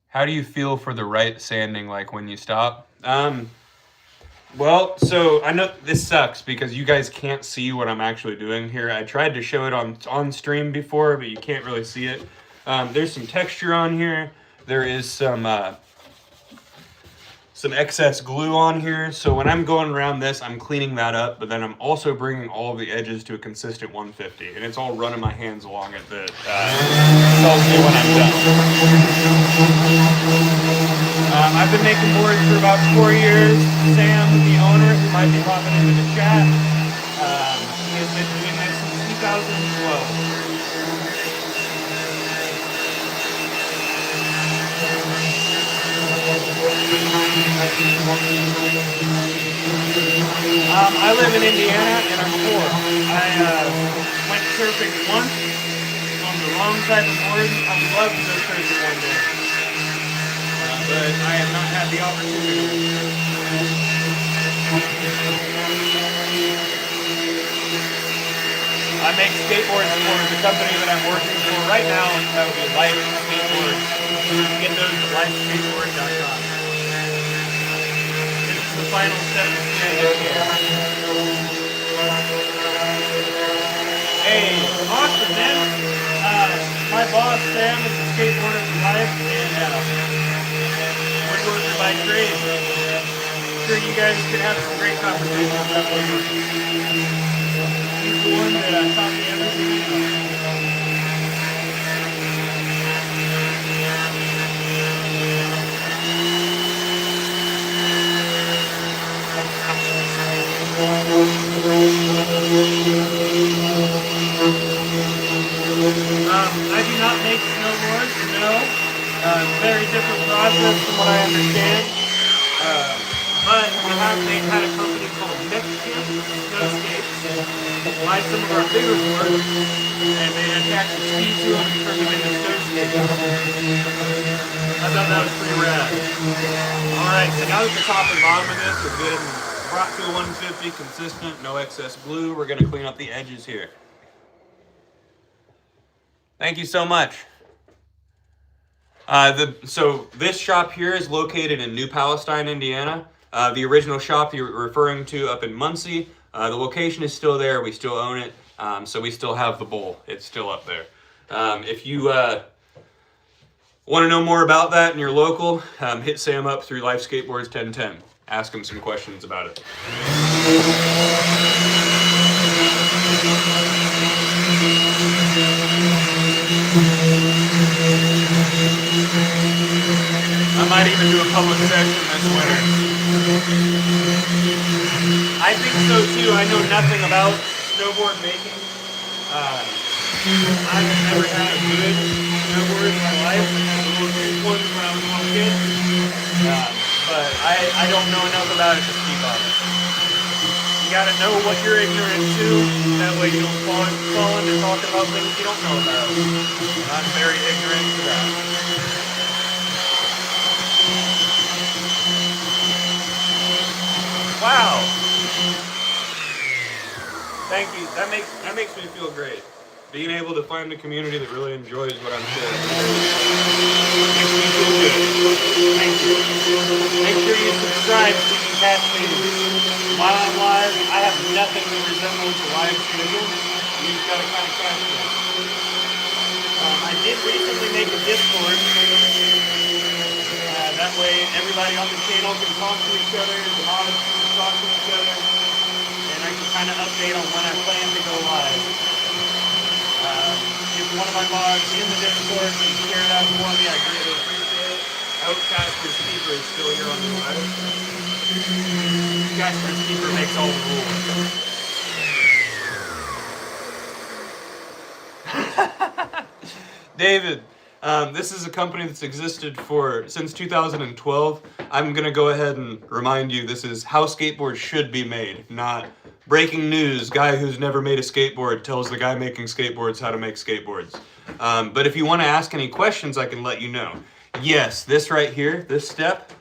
How do you feel for the right sanding, like when you stop? Well, so I know this sucks because you guys can't see what I'm actually doing here. I tried to show it on stream before, but you can't really see it. There's some texture on here. There is some excess glue on here. So when I'm going around this, I'm cleaning that up, but then I'm also bringing all of the edges to a consistent 150, and it's all running my hands along it that tells me when I'm done. I've been making boards for about 4 years. Sam, the owner, who might be popping into the chat, he has been doing this since 2012. I live in Indiana and I'm poor. I went surfing once on the wrong type of board. I would love to go surfing one day, but I have not had the opportunity. I make skateboards for the company that I'm working for right now. That would be Life Skateboards. You can get those at lifeskateboard.com. The final step is hey, awesome, man. My boss, Sam, is a skateboarder for life and woodworker by trade. I'm sure you guys could have some great conversations about woodworking. He's the one that taught me everything. I do not make snowboards, no. Very different process from what I understand. But they had a company called Mexican Snow Skates buy some of our bigger boards and they attach the ski to them and turn them into snow skates. I thought that was pretty rad. Alright, so now that the top and bottom of this are good and brought to a 150, consistent, no excess glue, we're going to clean up the edges here. Thank you so much. So this shop here is located in New Palestine, Indiana. The original shop you're referring to up in Muncie, the location is still there. We still own it, so we still have the bowl. It's still up there. If you want to know more about that and you're local, hit Sam up through Life Skateboards 1010. Ask him some questions about it. I might even do a public session this winter. I think so too. I know nothing about snowboard making. I've never had a good snowboard in my life. I had a little cheap one when I was a little kid. But I don't know enough about it to speak on it. You gotta know what you're ignorant to. That way you don't fall into talking about things you don't know about. I'm very ignorant to that. Wow. Thank you. That makes me feel great. Being able to find a community that really enjoys what I'm doing makes me feel good. Thank you. Make sure you subscribe so you can catch me while I'm live. I have nothing that resembles a live schedule. You just gotta kind of catch me. I did recently make a Discord. That way everybody on the channel can talk to each other, the mods can talk to each other, and I can kind of update on when I plan to go live. If one of my mods in the Discord can share that for me, I greatly appreciate it. I hope Casper's Keeper is still here on the live. Casper's Keeper makes all the rules. David. This is a company that's existed since 2012. I'm going to go ahead and remind you this is how skateboards should be made, not breaking news, guy who's never made a skateboard tells the guy making skateboards how to make skateboards. But if you want to ask any questions, I can let you know. Yes, this right here, this step,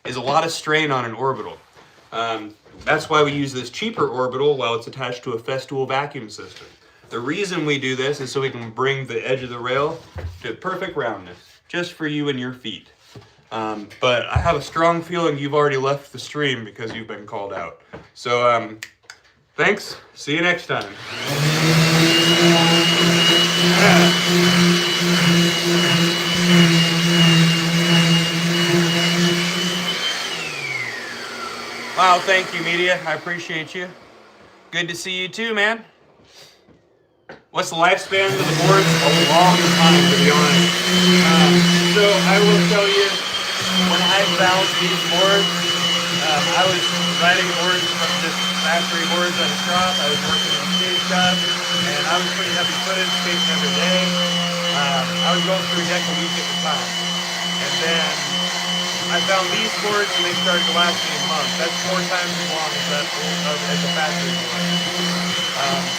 is a lot of strain on an orbital. That's why we use this cheaper orbital while it's attached to a Festool vacuum system. The reason we do this is so we can bring the edge of the rail to perfect roundness, just for you and your feet. But I have a strong feeling you've already left the stream because you've been called out. So, thanks. See you next time. Wow, thank you, media. I appreciate you. Good to see you too, man. What's the lifespan of the boards? A long time, to be honest. So I will tell you, when I found these boards, I was riding boards from just factory boards at a shop. I was working in a skate shop, and I was pretty heavy-footed, skating every day. I was going through a deck a week at the time. And then I found these boards, and they started to last me a month. That's 4 times as long as the factory board.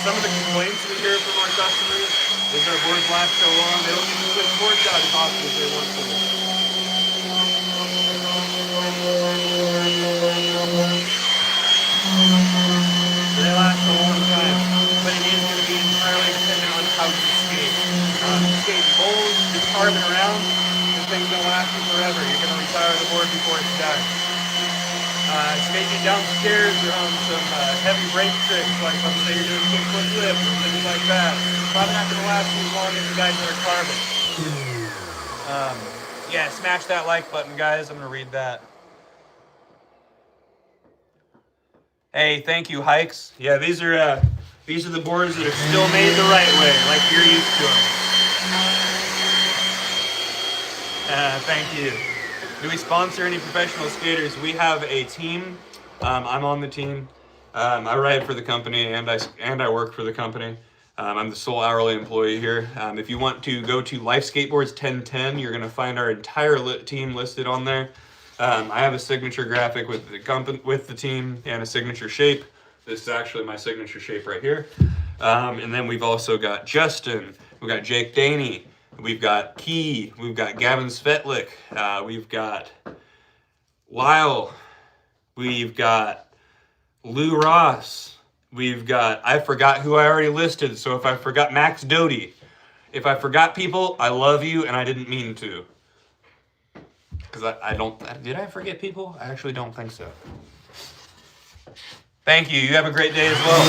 Some of the complaints we hear from our customers is our boards last so long, they don't even switch boards out as often as they want to. They last a long time, but it is going to be entirely dependent on how you skate. Skate bold, just carving around, and things don't last you forever. You're going to retire the board before it's done. Skating downstairs or on some heavy brake tricks, like let's say you're doing a kickflip flip or things like that, probably not going to last you as long as the guys that are carving. Yeah, smash that like button, guys. I'm going to read that. Hey, thank you, Hikes. Yeah, these are the boards that are still made the right way, like you're used to them. Thank you. Do we sponsor any professional skaters? We have a team. I'm on the team. I ride for the company and I work for the company. I'm the sole hourly employee here. If you want to go to Life Skateboards 1010, you're going to find our entire team listed on there. I have a signature graphic with the team and a signature shape. This is actually my signature shape right here. And then we've also got Justin. We've got Jake Daney. We've got Key, we've got Gavin Svetlik, we've got Lyle, we've got Lou Ross, we've got, I forgot who I already listed, so if I forgot Max Doty. If I forgot people, I love you and I didn't mean to. Because I don't, did I forget people? I actually don't think so. Thank you, you have a great day as well.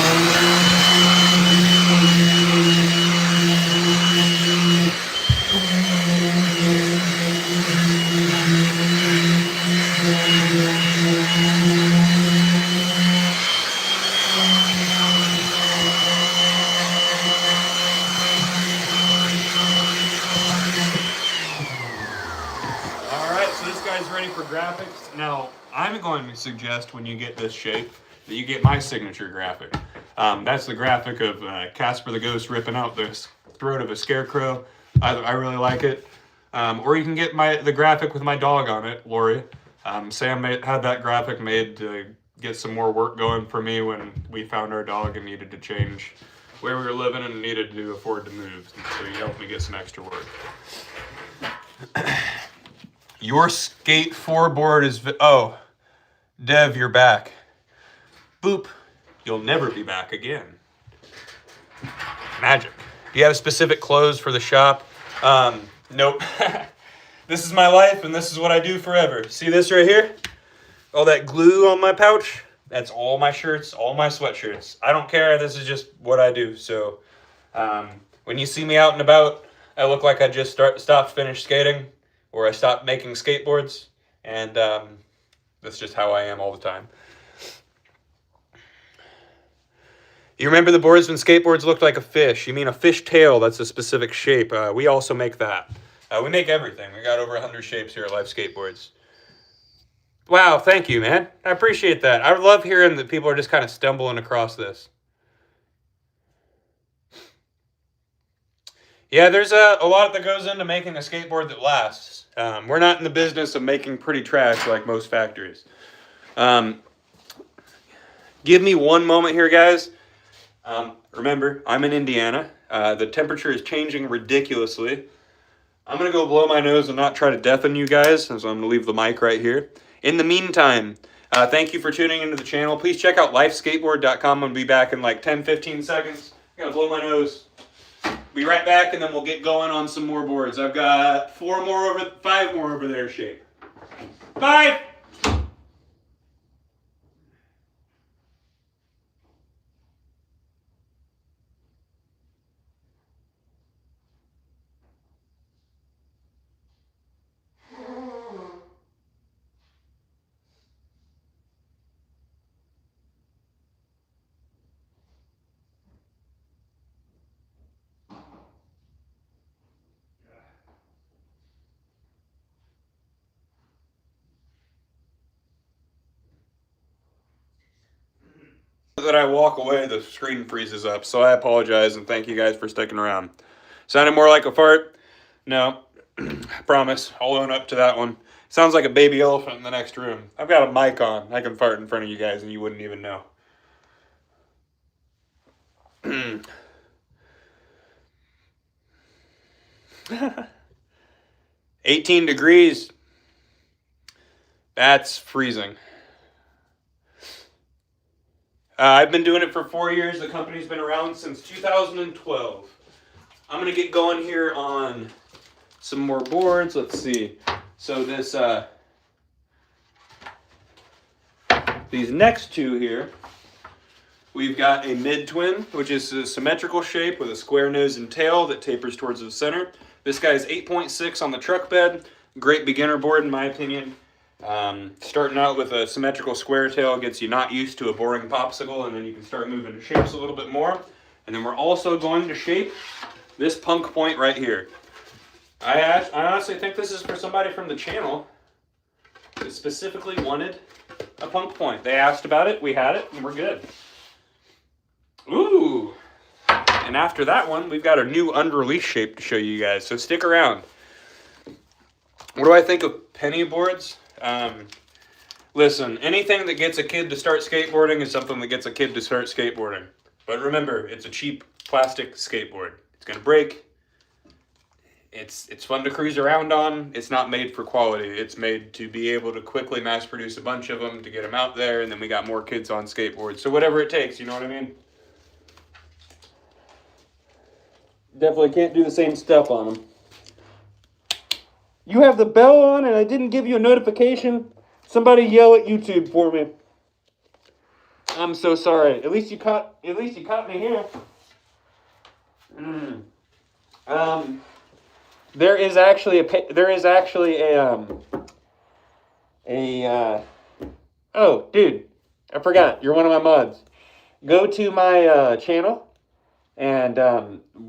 Ready for graphics. Now, I'm going to suggest when you get this shape that you get my signature graphic. That's the graphic of Casper the Ghost ripping out the throat of a scarecrow. I really like it. Or you can get the graphic with my dog on it, Lori. Sam had that graphic made to get some more work going for me when we found our dog and needed to change where we were living and needed to afford to move. So he helped me get some extra work. Your skate 4 board is... Oh, Dev, you're back. Boop. You'll never be back again. Magic. Do you have specific clothes for the shop? Nope. This is my life, and this is what I do forever. See this right here? All that glue on my pouch? That's all my shirts, all my sweatshirts. I don't care. This is just what I do. So when you see me out and about, I look like I just finished skating. Or I stopped making skateboards, and that's just how I am all the time. You remember the boards when skateboards looked like a fish? You mean a fish tail, that's a specific shape. We also make that. We make everything. We got over 100 shapes here at Life Skateboards. Wow, thank you, man. I appreciate that. I love hearing that people are just kind of stumbling across this. Yeah, there's a lot that goes into making a skateboard that lasts. We're not in the business of making pretty trash like most factories. Give me one moment here, guys. Remember, I'm in Indiana. The temperature is changing ridiculously. I'm going to go blow my nose and not try to deafen you guys, so I'm going to leave the mic right here. In the meantime, thank you for tuning into the channel. Please check out lifeskateboard.com. I'm going to be back in like 10-15 seconds. I got to blow my nose. Be right back, and then we'll get going on some more boards. I've got 5 more over there, shape. 5! That I walk away, the screen freezes up, so I apologize and thank you guys for sticking around. Sounded more like a fart? No, I promise, I'll own up to that one. Sounds like a baby elephant in the next room. I've got a mic on. I can fart in front of you guys and you wouldn't even know. 18 degrees. That's freezing. I've been doing it for 4 years. The company's been around since 2012. I'm going to get going here on some more boards. Let's see. So this, these next two here, we've got a mid-twin, which is a symmetrical shape with a square nose and tail that tapers towards the center. This guy is 8.6 on the truck bed. Great beginner board in my opinion. Starting out with a symmetrical square tail gets you not used to a boring popsicle, and then you can start moving to shapes a little bit more. And then we're also going to shape this punk point right here. I honestly think this is for somebody from the channel that specifically wanted a punk point. They asked about it, we had it, and we're good. Ooh! And after that one, we've got a new unreleased shape to show you guys, so stick around. What do I think of penny boards? Listen, anything that gets a kid to start skateboarding is something that gets a kid to start skateboarding. But remember, it's a cheap plastic skateboard. It's gonna break. It's fun to cruise around on. It's not made for quality. It's made to be able to quickly mass produce a bunch of them to get them out there, and then we got more kids on skateboards. So whatever it takes, you know what I mean? Definitely can't do the same stuff on them. You have the bell on and I didn't give you a notification? Somebody yell at YouTube for me. I'm so sorry. At least you caught me here. There is actually oh, dude, I forgot. You're one of my mods. Go to my channel, and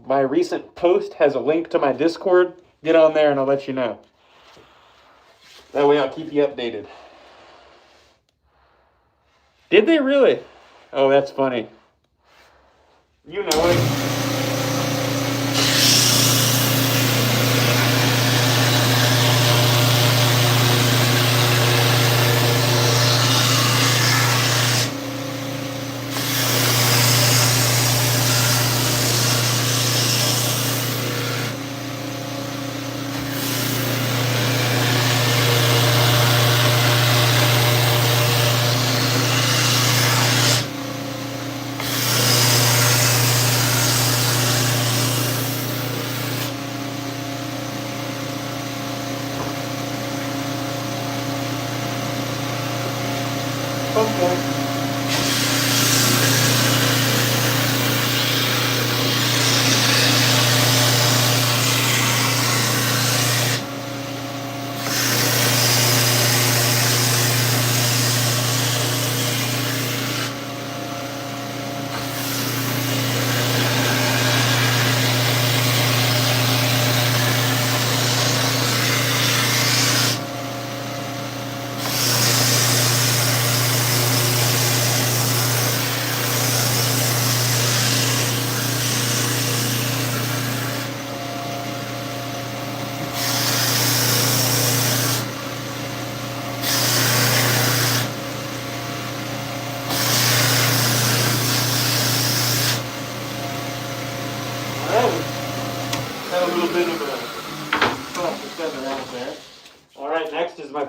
my recent post has a link to my Discord. Get on there and I'll let you know. That way I'll keep you updated. Did they really? Oh, that's funny. You know it.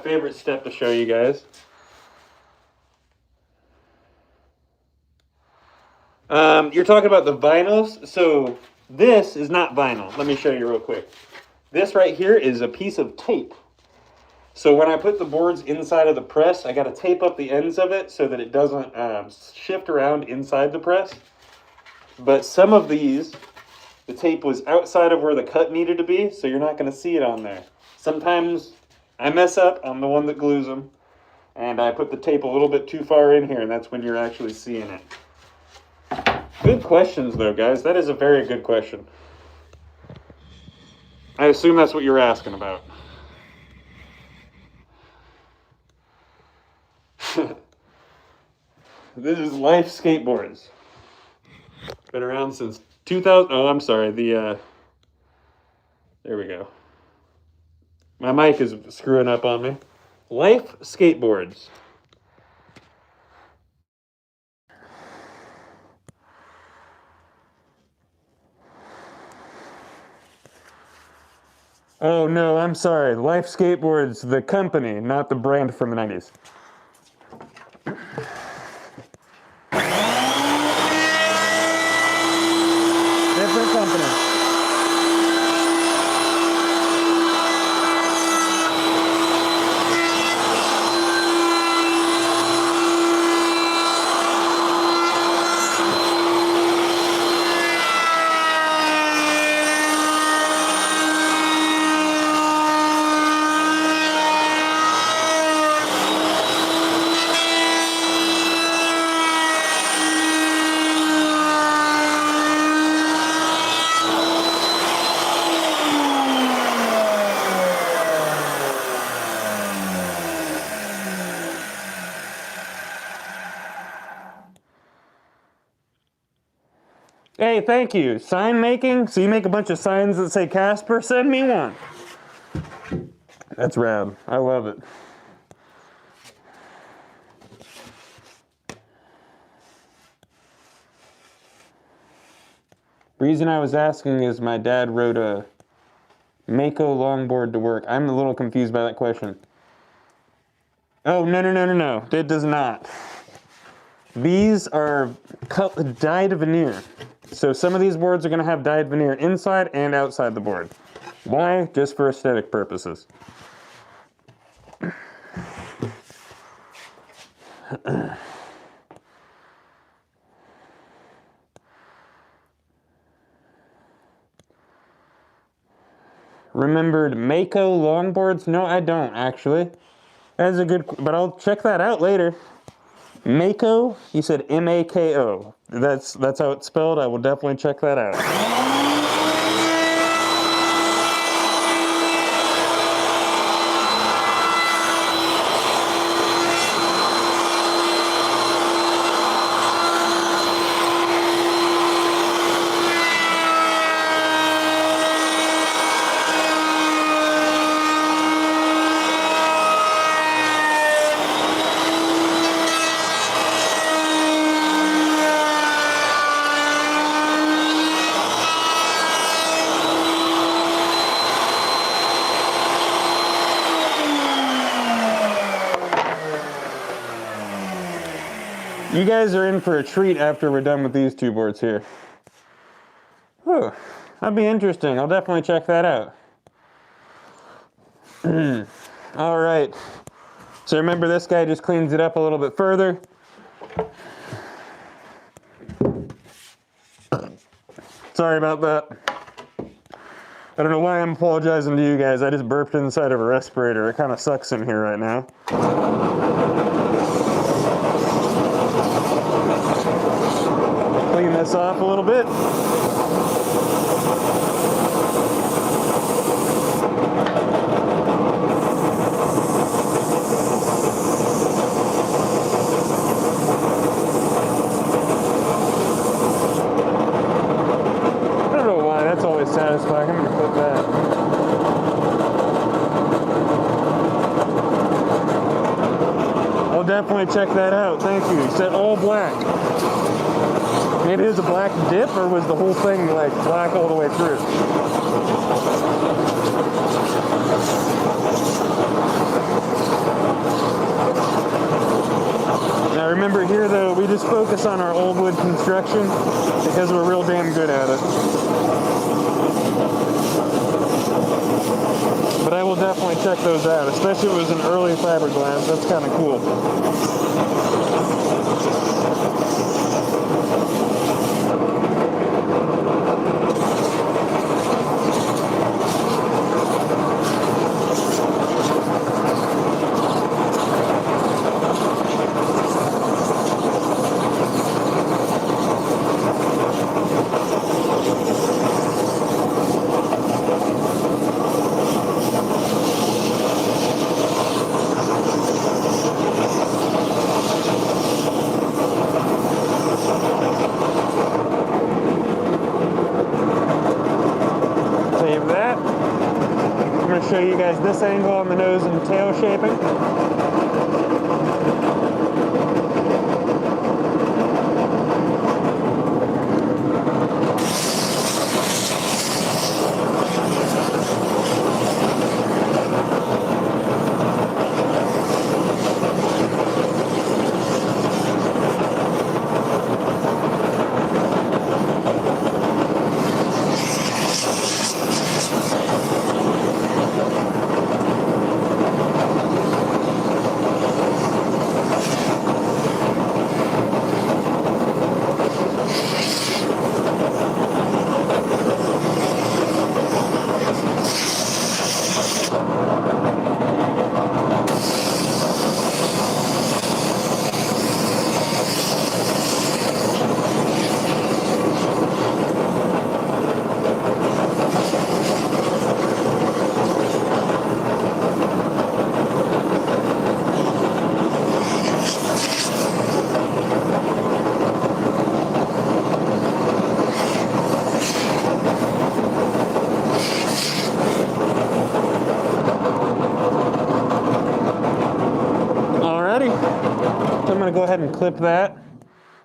favorite step to show you guys. You're talking about the vinyls. So this is not vinyl. Let me show you real quick. This right here is a piece of tape. So when I put the boards inside of the press, I got to tape up the ends of it so that it doesn't shift around inside the press. But some of these, the tape was outside of where the cut needed to be, so you're not going to see it on there. Sometimes I mess up, I'm the one that glues them, and I put the tape a little bit too far in here, and that's when you're actually seeing it. Good questions though, guys. That is a very good question. I assume that's what you're asking about. This is Life Skateboards. Been around since 2000. Oh, I'm sorry. There we go. My mic is screwing up on me. Life Skateboards. Oh no, I'm sorry. Life Skateboards, the company, not the brand from the 90s. Different company. Hey, thank you. Sign making? So you make a bunch of signs that say Casper? Send me one. That's rad. I love it. Reason I was asking is my dad wrote a Mako longboard to work. I'm a little confused by that question. Oh, no. It does not. These are dyed veneer. So some of these boards are going to have dyed veneer inside and outside the board. Why? Just for aesthetic purposes. Remembered Mako longboards? No, I don't actually. That's a good, but I'll check that out later. Mako? You said M-A-K-O. That's how it's spelled. I will definitely check that out. You guys are in for a treat after we're done with these two boards here. Whew, that'd be interesting. I'll definitely check that out. All right. So remember, this guy just cleans it up a little bit further. Sorry about that. I don't know why I'm apologizing to you guys. I just burped inside of a respirator. It kind of sucks in here right now. Clean this off a little bit. I don't know why, that's always satisfying. I'm gonna put that. I'll definitely check that out. Thank you. You said all black. Maybe it was a black dip, or was the whole thing like black all the way through? Remember here though, we just focus on our old wood construction because we're real damn good at it. But I will definitely check those out, especially if it was an early fiberglass. That's kind of cool. Show you guys this angle on the nose and tail shaping. I'm going to go ahead and clip that.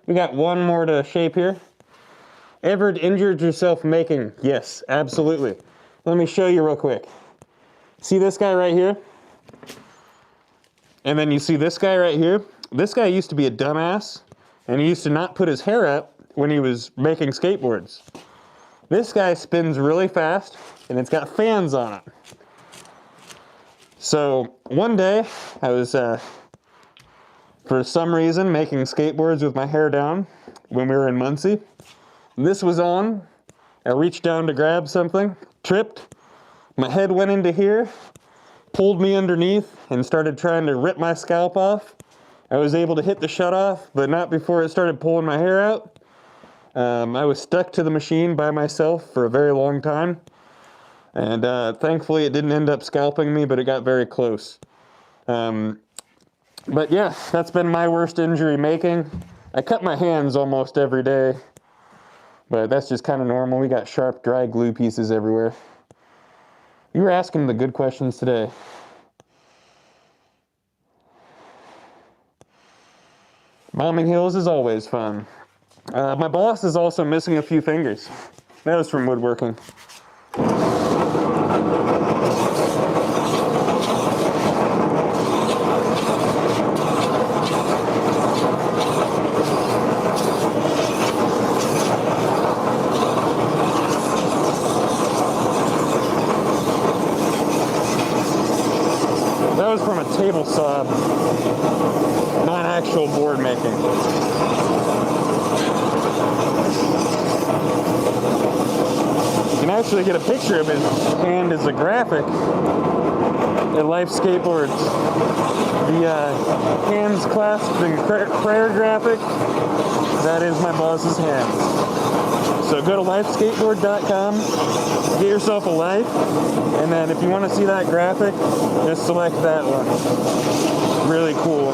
We got one more to shape here. Ever injured yourself making? Yes, absolutely. Let me show you real quick. See this guy right here? And then you see this guy right here? This guy used to be a dumbass, and he used to not put his hair up when he was making skateboards. This guy spins really fast, and it's got fans on it. So one day, I was, for some reason, making skateboards with my hair down when we were in Muncie. This was on. I reached down to grab something, tripped. My head went into here, pulled me underneath, and started trying to rip my scalp off. I was able to hit the shutoff, but not before it started pulling my hair out. I was stuck to the machine by myself for a very long time. And thankfully it didn't end up scalping me, but it got very close. But yeah, that's been my worst injury making. I cut my hands almost every day, but that's just kind of normal. We got sharp, dry glue pieces everywhere. You were asking the good questions today. Bombing hills is always fun. My boss is also missing a few fingers. That was from woodworking. That was from a table saw, not actual board making. You can actually get a picture of his hand as a graphic at Life Skateboards. The hands clasped in prayer graphic, that is my boss's hands. So go to lifeskateboard.com, get yourself a life, and then if you want to see that graphic, just select that one. Really cool.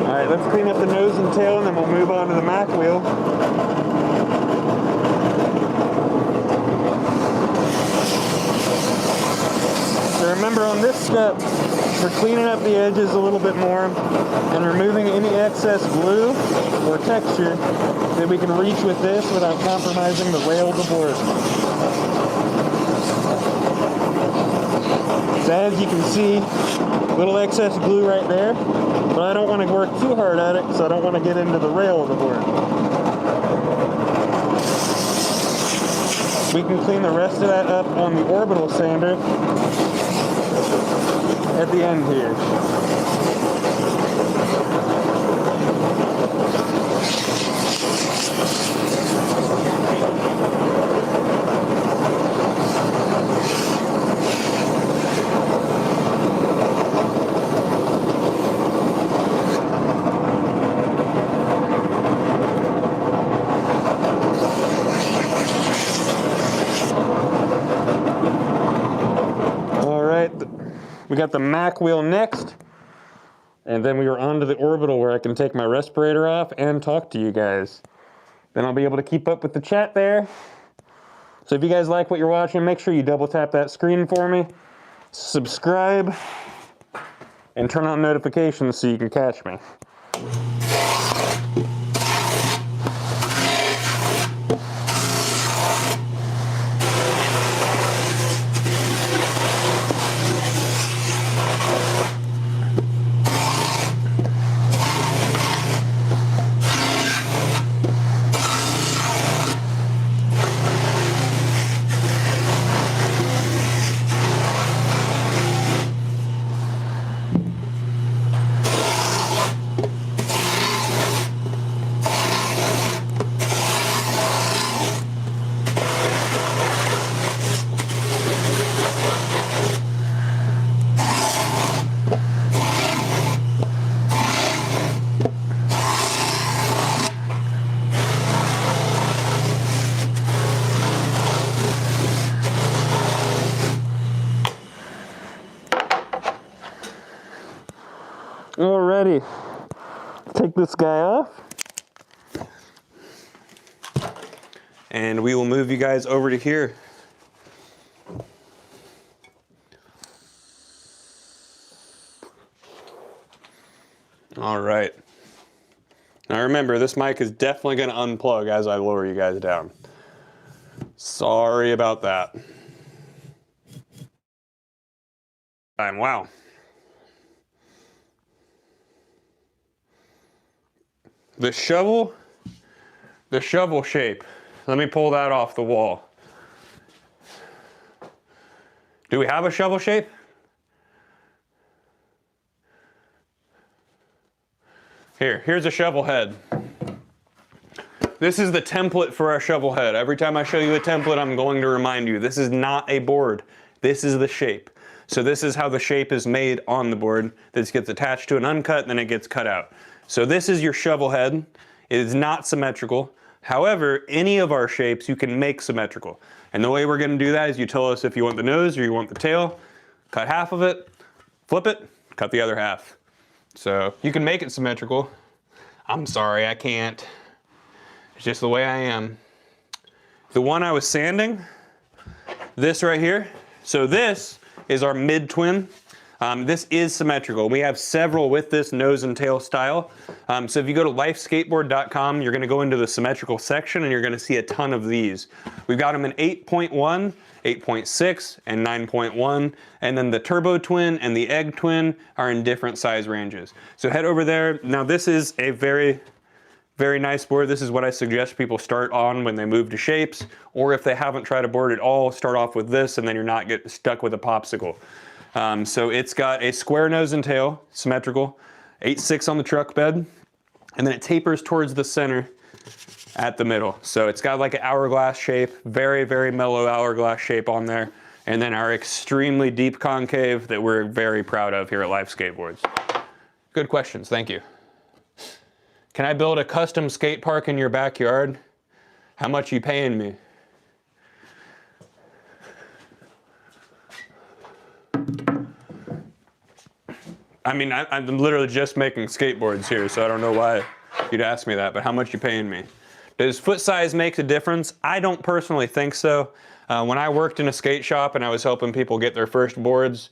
Alright, let's clean up the nose and tail, and then we'll move on to the Mac wheel. So remember on this step, we're cleaning up the edges a little bit more and removing any excess glue or texture that we can reach with this without compromising the rail of the board. So as you can see, little excess glue right there, but I don't want to work too hard at it because I don't want to get into the rail of the board. We can clean the rest of that up on the orbital sander at the end here. We got the Mac wheel next, and then we are onto the orbital where I can take my respirator off and talk to you guys. Then I'll be able to keep up with the chat there. So if you guys like what you're watching, make sure you double tap that screen for me, subscribe, and turn on notifications so you can catch me. Alrighty, take this guy off. And we will move you guys over to here. All right. Now remember, this mic is definitely going to unplug as I lower you guys down. Sorry about that. Wow. The shovel shape. Let me pull that off the wall. Do we have a shovel shape? Here's a shovel head. This is the template for our shovel head. Every time I show you a template, I'm going to remind you, this is not a board. This is the shape. So this is how the shape is made on the board. This gets attached to an uncut, and then it gets cut out. So this is your shovel head. It is not symmetrical. However, any of our shapes you can make symmetrical. And the way we're going to do that is you tell us if you want the nose or you want the tail, cut half of it, flip it, cut the other half. So you can make it symmetrical. I'm sorry, I can't. It's just the way I am. The one I was sanding, this right here. So this is our mid-twin. This is symmetrical. We have several with this nose and tail style. So if you go to lifeskateboard.com, you're gonna go into the symmetrical section and you're gonna see a ton of these. We've got them in 8.1, 8.6, and 9.1. And then the turbo twin and the egg twin are in different size ranges. So head over there. Now this is a very, very nice board. This is what I suggest people start on when they move to shapes, or if they haven't tried a board at all, start off with this and then you're not getting stuck with a popsicle. So it's got a square nose and tail, symmetrical, 8.6 on the truck bed, and then it tapers towards the center at the middle. So it's got like an hourglass shape, very, very mellow hourglass shape on there, and then our extremely deep concave that we're very proud of here at Life Skateboards. Good questions, thank you. Can I build a custom skate park in your backyard? How much are you paying me? I mean, I'm literally just making skateboards here, so I don't know why you'd ask me that, but how much you paying me? Does foot size make a difference? I don't personally think so. When I worked in a skate shop and I was helping people get their first boards,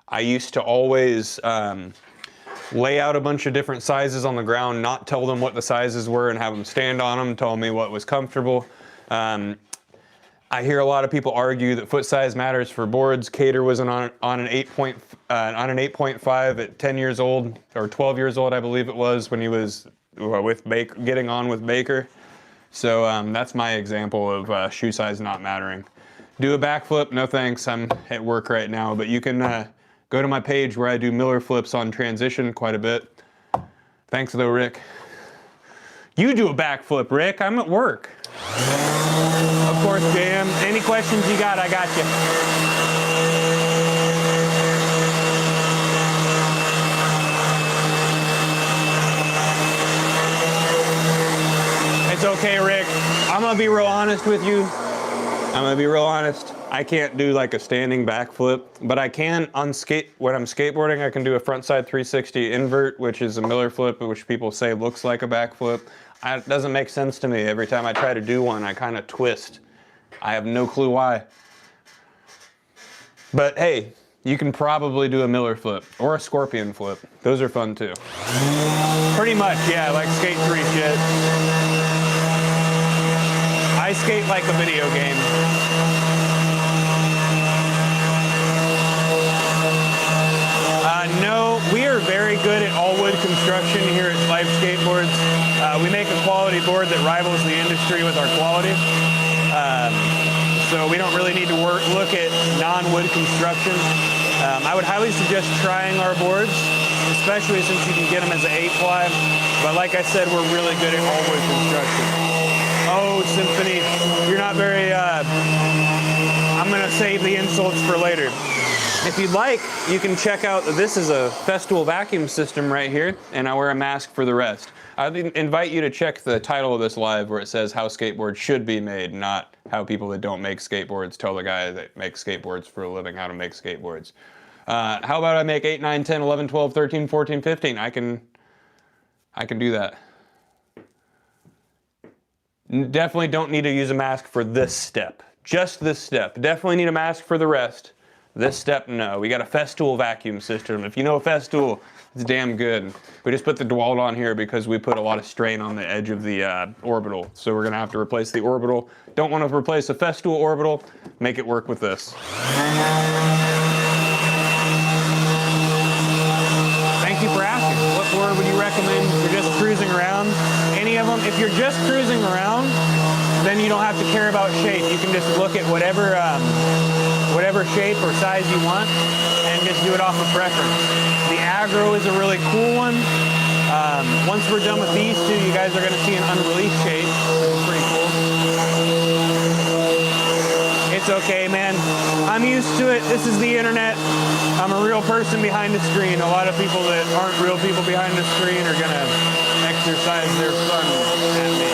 I used to always lay out a bunch of different sizes on the ground, not tell them what the sizes were and have them stand on them, tell me what was comfortable. I hear a lot of people argue that foot size matters for boards. Cater was on an 8.5 at 10 years old, or 12 years old, I believe it was, when he was with Baker, getting on with Baker. So that's my example of shoe size not mattering. Do a backflip? No thanks, I'm at work right now. But you can go to my page where I do Miller flips on transition quite a bit. Thanks though, Rick. You do a backflip, Rick. I'm at work. Of course, JM. Any questions you got, I got you. It's okay, Rick. I'm gonna be real honest with you. I can't do like a standing backflip, but I can on when I'm skateboarding, I can do a frontside 360 invert, which is a Miller flip, which people say looks like a backflip. It doesn't make sense to me. Every time I try to do one, I kind of twist. I have no clue why. But hey, you can probably do a Miller flip or a scorpion flip. Those are fun too. Pretty much, yeah, like skate 3 shit. I skate like a video game. No, we are very good at all wood construction here at Life Skateboards. We make a quality board that rivals the industry with our quality. So we don't really need to look at non-wood construction. I would highly suggest trying our boards, especially since you can get them as an 8-ply. But like I said, we're really good at all wood construction. Oh, Symphony, you're not very, I'm gonna save the insults for later. If you'd like, you can check out, this is a Festool vacuum system right here, and I wear a mask for the rest. I'd invite you to check the title of this live where it says how skateboards should be made, not how people that don't make skateboards tell the guy that makes skateboards for a living how to make skateboards. How about I make 8, 9, 10, 11, 12, 13, 14, 15? I can do that. Definitely don't need to use a mask for this step. Just this step. Definitely need a mask for the rest. This step, no. We got a Festool vacuum system. If you know Festool, it's damn good. We just put the Dewalt on here because we put a lot of strain on the edge of the orbital. So we're gonna have to replace the orbital. Don't want to replace a Festool orbital, make it work with this. Thank you for asking. What board would you recommend if you're just cruising around? Any of them? If you're just cruising around, then you don't have to care about shape. You can just look at whatever shape or size you want and just do it off of preference. The aggro is a really cool one. Once we're done with these two, you guys are going to see an unreleased shape. It's pretty cool. It's okay, man. I'm used to it. This is the internet. I'm a real person behind the screen. A lot of people that aren't real people behind the screen are going to exercise their fun at me.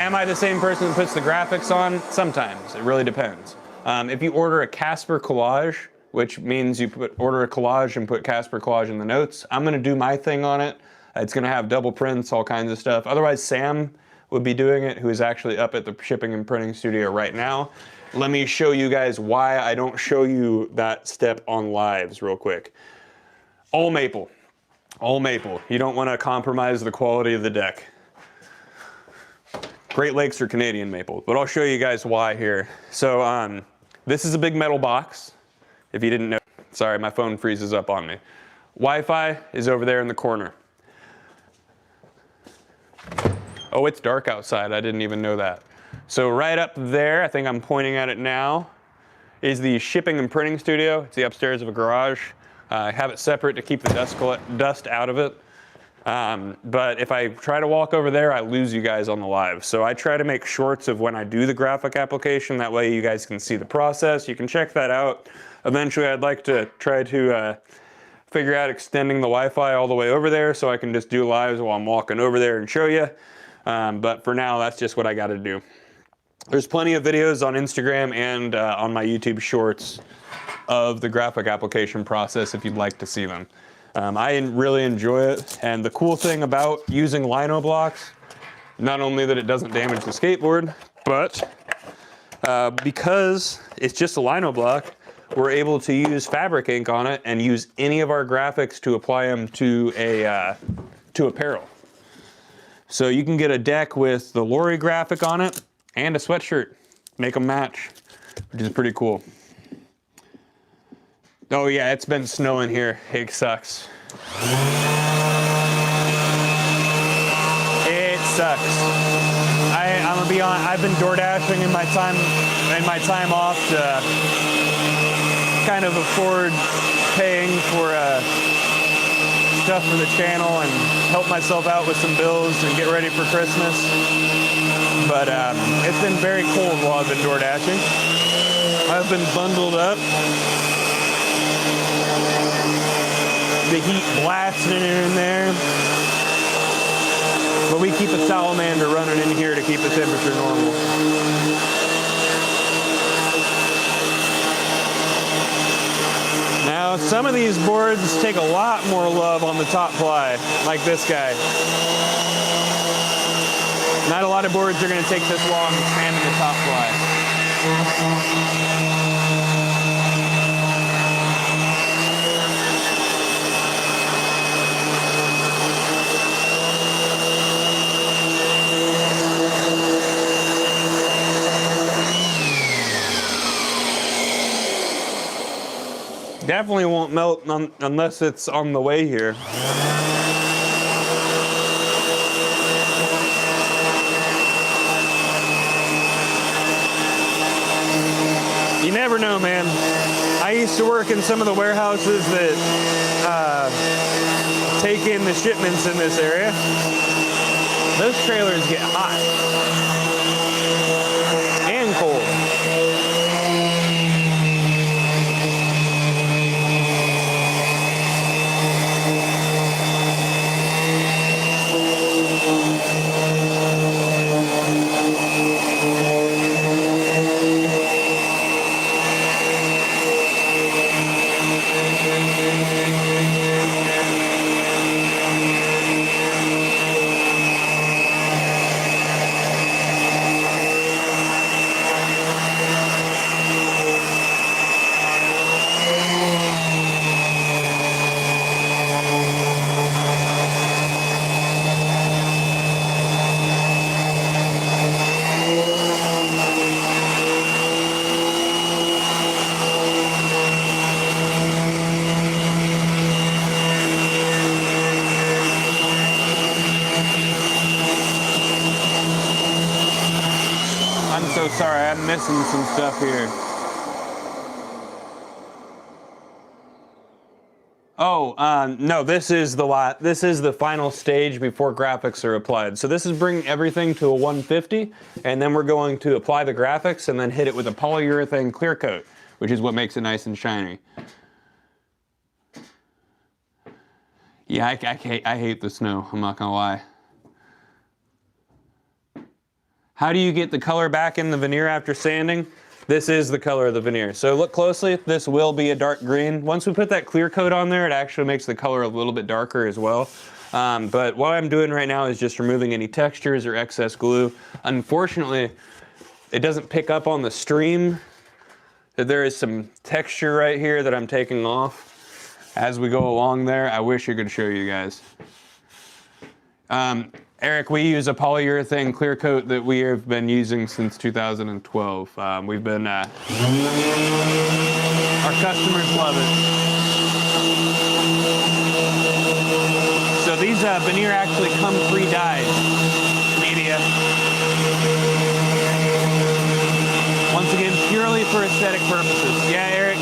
Am I the same person that puts the graphics on? Sometimes. It really depends. If you order a Casper collage, which means you order a collage and put Casper collage in the notes, I'm going to do my thing on it. It's going to have double prints, all kinds of stuff. Otherwise, Sam would be doing it, who is actually up at the shipping and printing studio right now. Let me show you guys why I don't show you that step on lives real quick. All maple. All maple. You don't want to compromise the quality of the deck. Great Lakes or Canadian maple, but I'll show you guys why here. So this is a big metal box. If you didn't know, sorry, my phone freezes up on me. Wi-Fi is over there in the corner. Oh, it's dark outside. I didn't even know that. So right up there, I think I'm pointing at it now, is the shipping and printing studio. It's the upstairs of a garage. I have it separate to keep the dust out of it. But if I try to walk over there, I lose you guys on the live. So I try to make shorts of when I do the graphic application. That way you guys can see the process. You can check that out. Eventually I'd like to try to figure out extending the Wi-Fi all the way over there so I can just do lives while I'm walking over there and show you. But for now, that's just what I got to do. There's plenty of videos on Instagram and on my YouTube shorts of the graphic application process if you'd like to see them. I really enjoy it, and the cool thing about using Lino blocks, not only that it doesn't damage the skateboard, but because it's just a Lino block, we're able to use fabric ink on it and use any of our graphics to apply them to apparel. So you can get a deck with the lorry graphic on it and a sweatshirt. Make them match, which is pretty cool. Oh yeah, it's been snowing here. It sucks. It sucks. I'm gonna be honest, I've been door dashing in my time off to kind of afford paying for stuff for the channel and help myself out with some bills and get ready for Christmas. But it's been very cold while I've been door dashing. I've been bundled up. The heat blasting in there. But we keep a salamander running in here to keep the temperature normal. Now, some of these boards take a lot more love on the top ply, like this guy. Not a lot of boards are going to take this long spamming the top ply. Definitely won't melt unless it's on the way here. You never know, man. I used to work in some of the warehouses that take in the shipments in this area. Those trailers get hot and cold. So sorry, I'm missing some stuff here. Oh, no, this is the final stage before graphics are applied. So this is bringing everything to a 150, and then we're going to apply the graphics and then hit it with a polyurethane clear coat, which is what makes it nice and shiny. Yeah, I hate the snow, I'm not gonna lie. How do you get the color back in the veneer after sanding? This is the color of the veneer. So look closely, this will be a dark green. Once we put that clear coat on there, it actually makes the color a little bit darker as well. But what I'm doing right now is just removing any textures or excess glue. Unfortunately, it doesn't pick up on the stream. There is some texture right here that I'm taking off as we go along there. I wish I could show you guys. Eric, we use a polyurethane clear coat that we have been using since 2012. We've been, our customers love it. So these veneer actually come pre-dyed, media. Once again, purely for aesthetic purposes. Yeah, Eric,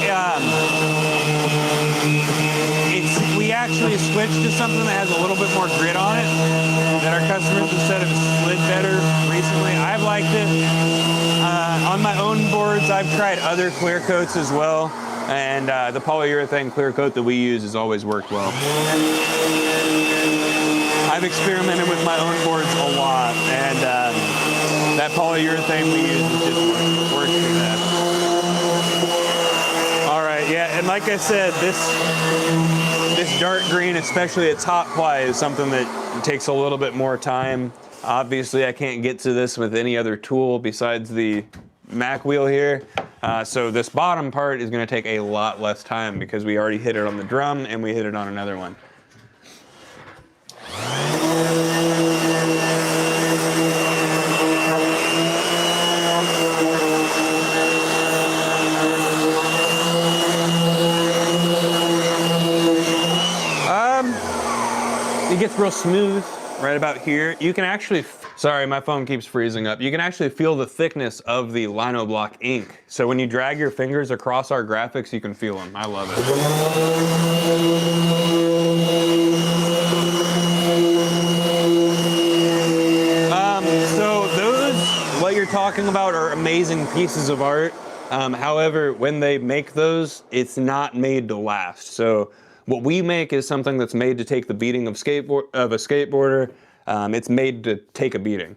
we actually switched to something that has a little bit more grit on it that our customers have said have slid better recently. I've liked it. On my own boards, I've tried other clear coats as well, and the polyurethane clear coat that we use has always worked well. I've experimented with my own boards a lot, and that polyurethane we use is just works for that. All right, yeah, and like I said, this dark green, especially at top ply, is something that takes a little bit more time. Obviously, I can't get to this with any other tool besides the Mac wheel here. So this bottom part is going to take a lot less time because we already hit it on the drum and we hit it on another one. real smooth right about here. You can actually, sorry, my phone keeps freezing up. You can actually feel the thickness of the Lino block ink. So when you drag your fingers across our graphics, you can feel them. I love it. So those, what you're talking about, are amazing pieces of art. However, when they make those, it's not made to last. So what we make is something that's made to take the beating of a skateboarder. It's made to take a beating.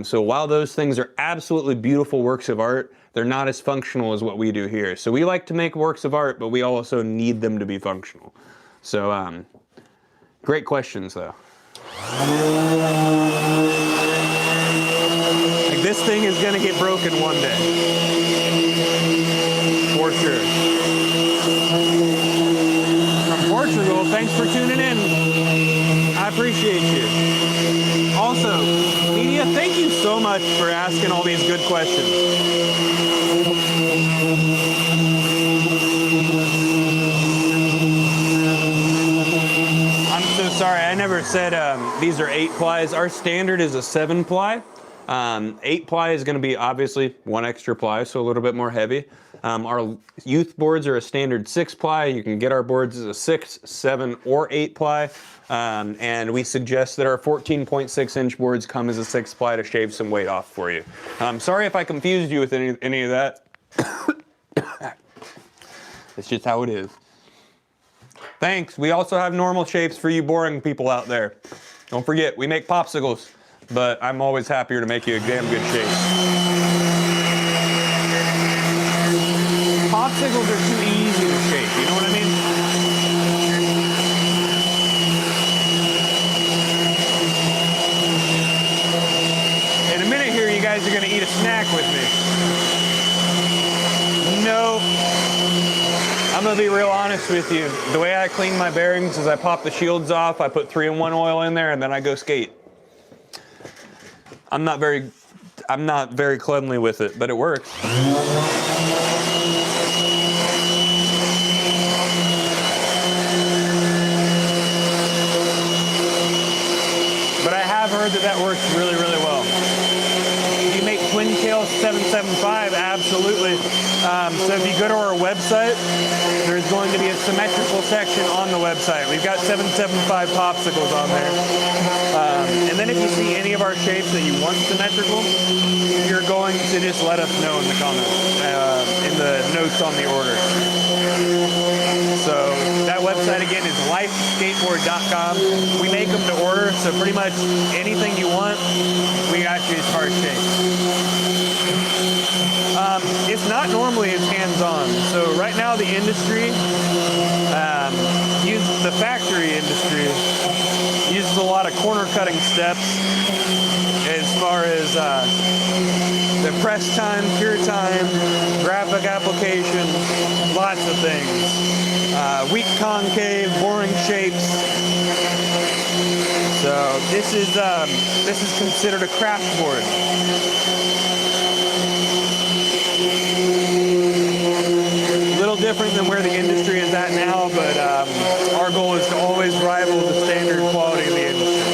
So while those things are absolutely beautiful works of art, they're not as functional as what we do here. So we like to make works of art, but we also need them to be functional. So great questions, though. Like, this thing is gonna get broken one day, for sure. From Portugal, thanks for tuning in. I appreciate you. Also, media, thank you so much for asking all these good questions. I'm so sorry, I never said these are 8 plies. Our standard is a 7 ply. 8 ply is gonna be obviously 1 extra ply, so a little bit more heavy. Our youth boards are a standard 6 ply. You can get our boards as a 6, 7, or 8 ply. And we suggest that our 14.6 inch boards come as a 6 ply to shave some weight off for you. Sorry if I confused you with any of that. It's just how it is. Thanks. We also have normal shapes for you boring people out there. Don't forget, we make popsicles, but I'm always happier to make you a damn good shape. Popsicles are too easy to shape, you know what I mean? In a minute here, you guys are gonna eat a snack with me. No, I'm gonna be real honest with you. The way I clean my bearings is I pop the shields off, I put 3-in-1 oil in there, and then I go skate. I'm not very cleanly with it, but it works. But I have heard that works really, really well. Do you make twin tail 775? Absolutely. So if you go to our website, there's going to be a symmetrical section on the website. We've got 775 popsicles on there. And then if you see any of our shapes that you want symmetrical, you're going to just let us know in the comments, in the notes on the order. So that website again is lifeskateboard.com. We make them to order, so pretty much anything you want, we got you as far as shape. It's not normally as hands-on. So right now the industry, the factory industry, uses a lot of corner cutting steps as far as the press time, cure time, graphic application, lots of things. Weak concave, boring shapes. So this is considered a craft board. A little different than where the industry is at now, but our goal is to always rival the standard quality of the industry.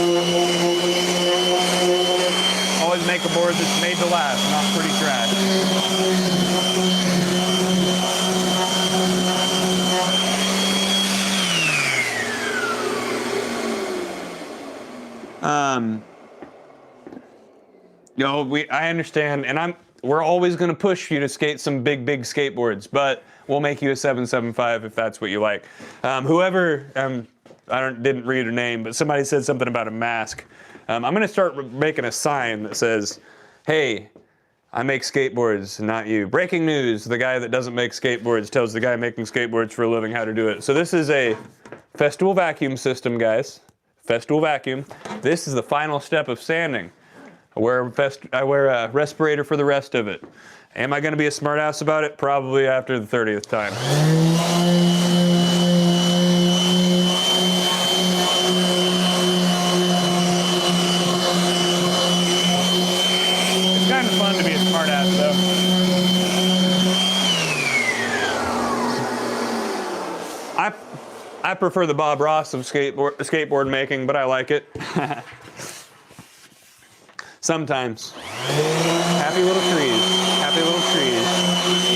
Always make a board that's made to last, not pretty trash. I understand, and we're always going to push you to skate some big skateboards, but we'll make you a 775 if that's what you like. Whoever, didn't read her name, but somebody said something about a mask. I'm going to start making a sign that says, "Hey, I make skateboards, not you." Breaking news: the guy that doesn't make skateboards tells the guy making skateboards for a living how to do it. So this is a Festool vacuum system, guys. Festool vacuum. This is the final step of sanding. I wear a respirator for the rest of it. Am I going to be a smartass about it? Probably after the 30th time. It's kind of fun to be a smartass, though. I I prefer the Bob Ross of skateboard making, but I like it. Sometimes. Happy little trees. Happy little trees.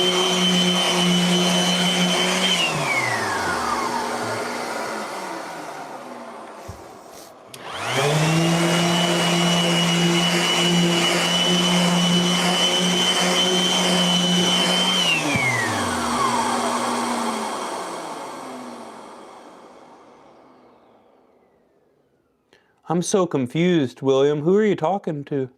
I'm so confused, William. Who are you talking to?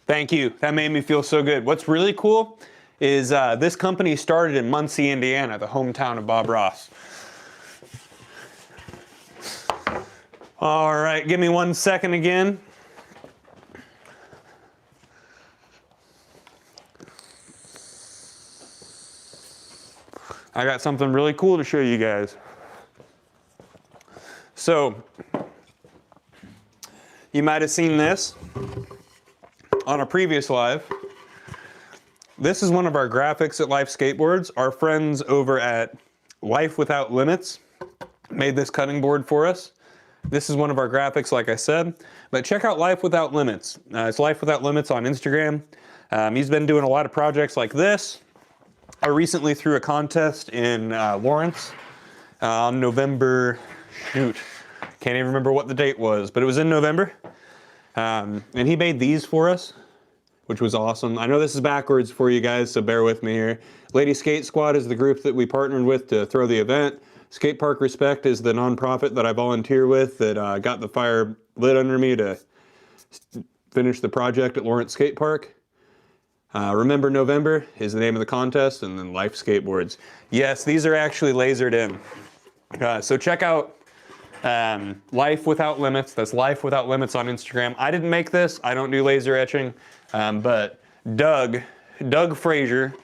Thank you. That made me feel so good. What's really cool is this company started in Muncie, Indiana, the hometown of Bob Ross. All right, give me 1 second again. I got something really cool to show you guys. So, you might have seen this on a previous live. This is one of our graphics at Life Skateboards. Our friends over at Life Without Limits made this cutting board for us. This is one of our graphics, like I said. But check out Life Without Limits. It's Life Without Limits on Instagram. He's been doing a lot of projects like this. I recently threw a contest in Lawrence on November, shoot, can't even remember what the date was, but it was in November. And he made these for us, which was awesome. I know this is backwards for you guys, so bear with me here. Lady Skate Squad is the group that we partnered with to throw the event. Skate Park Respect is the nonprofit that I volunteer with that got the fire lit under me to finish the project at Lawrence Skate Park. Remember November is the name of the contest, and then Life Skateboards. Yes, these are actually lasered in. So check out Life Without Limits. That's Life Without Limits on Instagram. I didn't make this. I don't do laser etching. But Doug Frazier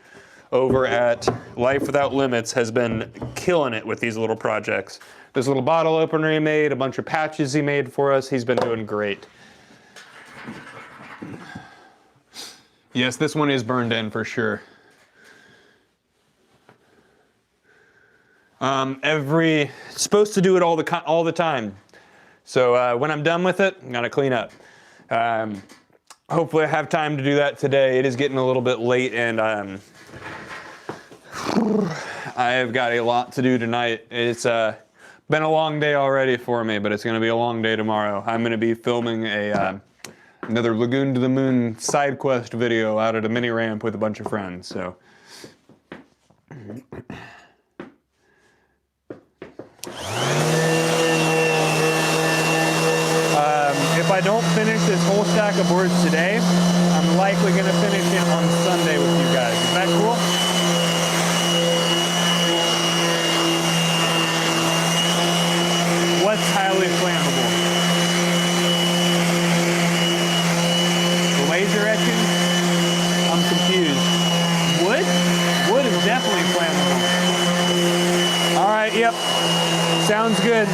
over at Life Without Limits has been killing it with these little projects. This little bottle opener he made, a bunch of patches he made for us. He's been doing great. Yes, this one is burned in for sure. Supposed to do it all the time. So when I'm done with it, I'm gonna clean up. Hopefully I have time to do that today. It is getting a little bit late, and I have got a lot to do tonight. It's been a long day already for me, but it's gonna be a long day tomorrow. I'm gonna be filming another Lagoon to the Moon side quest video out at a mini ramp with a bunch of friends. So. If I don't finish this whole stack of boards today, I'm likely going to finish it on Sunday with you guys. Is that cool? What's highly flammable? The laser etching? I'm confused. Wood? Wood is definitely flammable. All right, yep. Sounds good.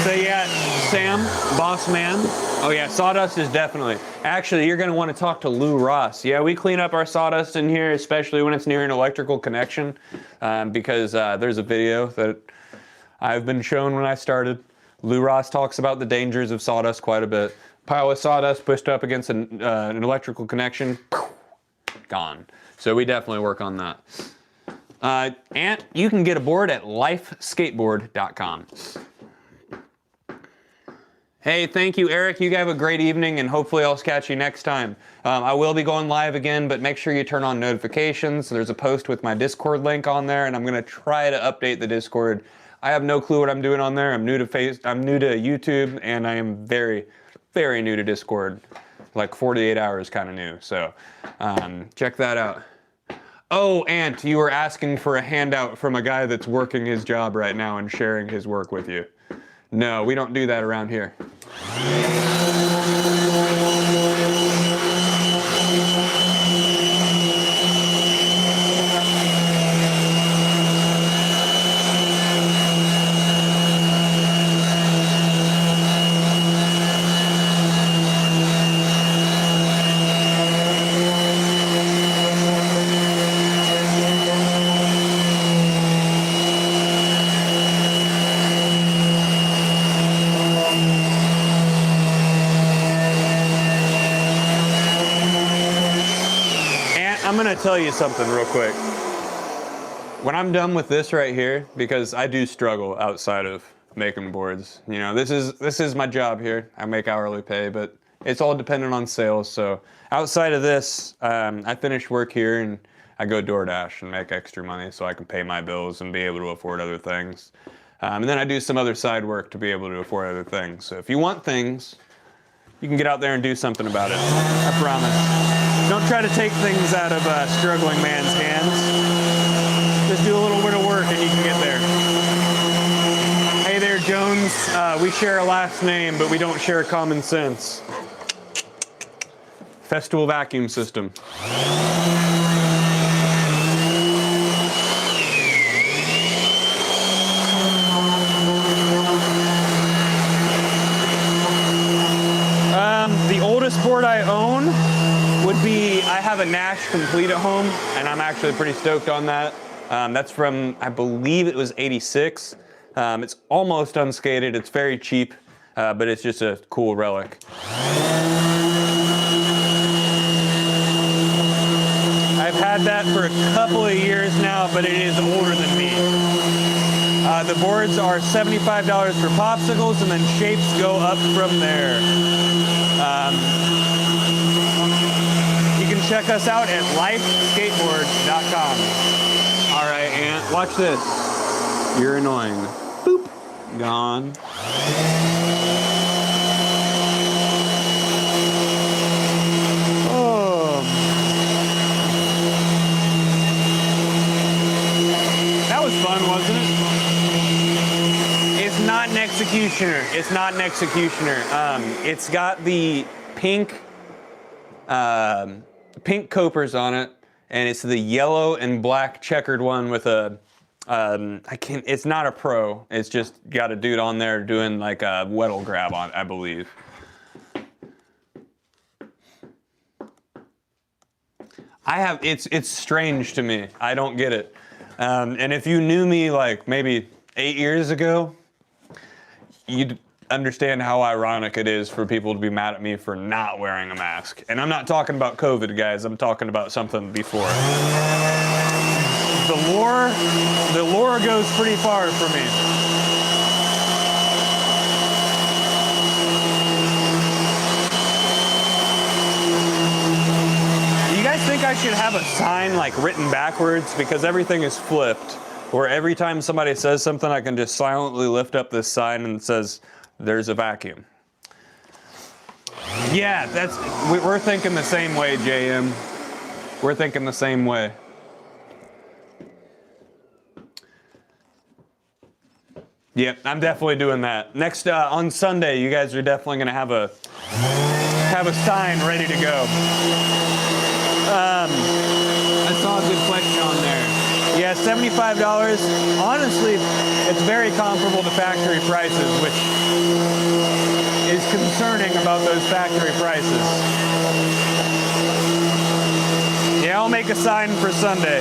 So yeah, Sam, boss man. Oh yeah, sawdust is definitely. Actually, you're gonna want to talk to Lou Ross. Yeah, we clean up our sawdust in here, especially when it's near an electrical connection, because there's a video that I've been shown when I started. Lou Ross talks about the dangers of sawdust quite a bit. Pile of sawdust pushed up against an electrical connection, gone. So we definitely work on that. Ant, you can get a board at lifeskateboard.com. Hey, thank you, Eric. You have a great evening, and hopefully I'll catch you next time. I will be going live again, but make sure you turn on notifications. There's a post with my Discord link on there, and I'm going to try to update the Discord. I have no clue what I'm doing on there. I'm new to YouTube, and I am very, very new to Discord. Like 48 hours kind of new, so check that out. Oh, Ant, you were asking for a handout from a guy that's working his job right now and sharing his work with you. No, we don't do that around here. gonna tell you something real quick. When I'm done with this right here, because I do struggle outside of making boards. You know, this is my job here. I make hourly pay, but it's all dependent on sales. So outside of this, I finish work here and I go DoorDash and make extra money so I can pay my bills and be able to afford other things. And then I do some other side work to be able to afford other things. So if you want things, you can get out there and do something about it. I promise. Don't try to take things out of a struggling man's hands. Just do a little bit of work and you can get there. Hey there, Jones. We share a last name, but we don't share common sense. Festool vacuum system. The oldest board I own would be, I have a Nash Complete at home, and I'm actually pretty stoked on that. That's from, I believe it was 86. It's almost unskated, it's very cheap, but it's just a cool relic. I've had that for a couple of years now, but it is older than me. The boards are $75 for popsicles, and then shapes go up from there. You can check us out at lifeskateboards.com. All right, Aunt, watch this. You're annoying. Boop. Gone. Oh. That was fun, wasn't it? It's not an executioner. It's not an executioner. It's got the pink copers on it, and it's the yellow and black checkered one with a it's not a pro. It's just got a dude on there doing like a Weddle grab on, I believe. It's strange to me. I don't get it. And if you knew me like maybe 8 years ago, you'd understand how ironic it is for people to be mad at me for not wearing a mask. And I'm not talking about COVID, guys. I'm talking about something before. The lore goes pretty far for me. You guys think I should have a sign like written backwards because everything is flipped, where every time somebody says something, I can just silently lift up this sign and it says, "There's a vacuum." Yeah, we're thinking the same way, JM. We're thinking the same way. Yep, I'm definitely doing that. Next, on Sunday, you guys are definitely gonna have a sign ready to go. I saw a good question on there. Yeah, $75. Honestly, it's very comparable to factory prices, which is concerning about those factory prices. Yeah, I'll make a sign for Sunday.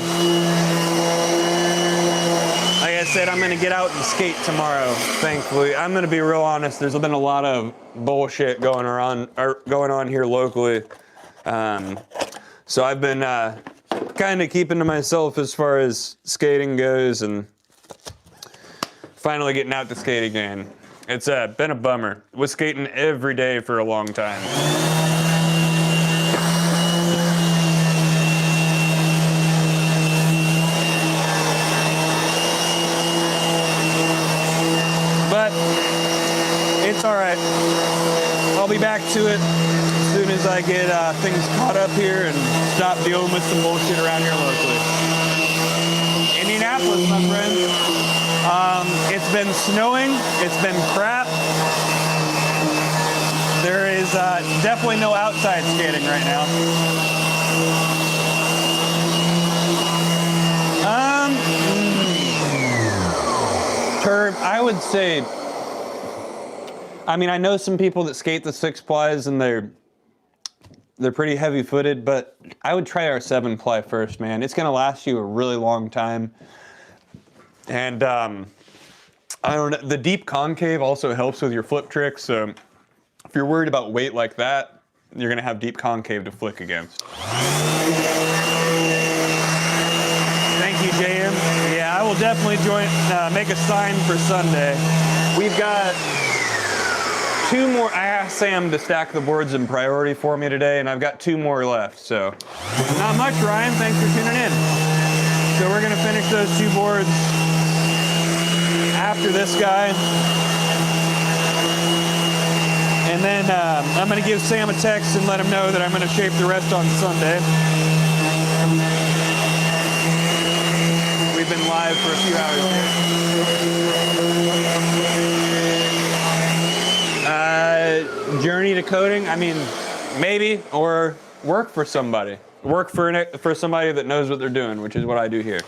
Like I said, I'm going to get out and skate tomorrow, thankfully. I'm going to be real honest. There's been a lot of bullshit going on here locally. So I've been kind of keeping to myself as far as skating goes and finally getting out to skate again. It's been a bummer. Was skating every day for a long time. But it's all right. I'll be back to it as soon as I get things caught up here and stop dealing with some bullshit around here locally. Indianapolis, my friend. It's been snowing. It's been crap. There is definitely no outside skating right now. I would say, I mean, I know some people that skate the 6-plies and they're pretty heavy-footed, but I would try our 7-ply first, man. It's gonna last you a really long time. And I don't know, the deep concave also helps with your flip tricks. So if you're worried about weight like that, you're gonna have deep concave to flick against. definitely make a sign for Sunday. We've got 2 more. I asked Sam to stack the boards in priority for me today, and I've got 2 more left. So not much, Ryan. Thanks for tuning in. So we're gonna finish those 2 boards after this guy. And then I'm gonna give Sam a text and let him know that I'm gonna shape the rest on Sunday. We've been live for a few hours here. Journey to coding, I mean, maybe, or work for somebody. Work for somebody that knows what they're doing, which is what I do here.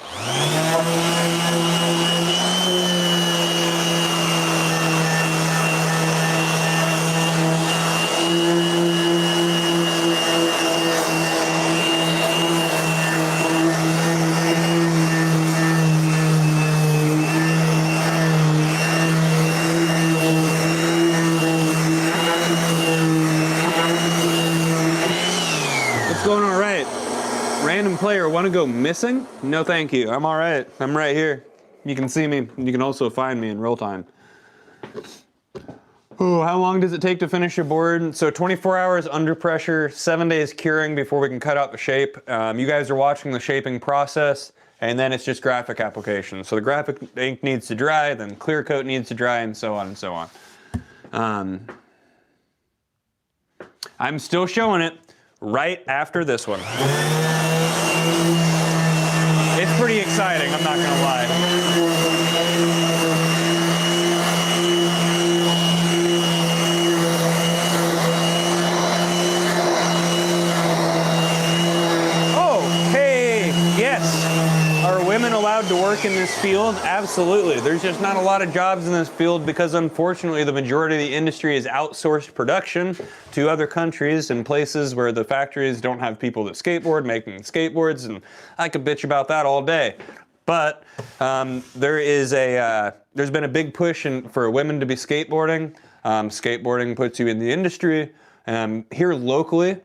Going all right. Random player want to go missing? No, thank you. I'm all right. I'm right here. You can see me. You can also find me in real time. Oh, how long does it take to finish a board? So 24 hours under pressure, 7 days curing before we can cut out the shape. You guys are watching the shaping process, and then it's just graphic application. So the graphic ink needs to dry, then clear coat needs to dry, and so on and so on. I'm still showing it right after this one. It's pretty exciting, I'm not gonna lie. Oh, hey, yes. Are women allowed to work in this field? Absolutely. There's just not a lot of jobs in this field because unfortunately the majority of the industry is outsourced production to other countries and places where the factories don't have people that skateboard making skateboards, and I could bitch about that all day. But there's been a big push for women to be skateboarding. Skateboarding puts you in the industry. Here locally,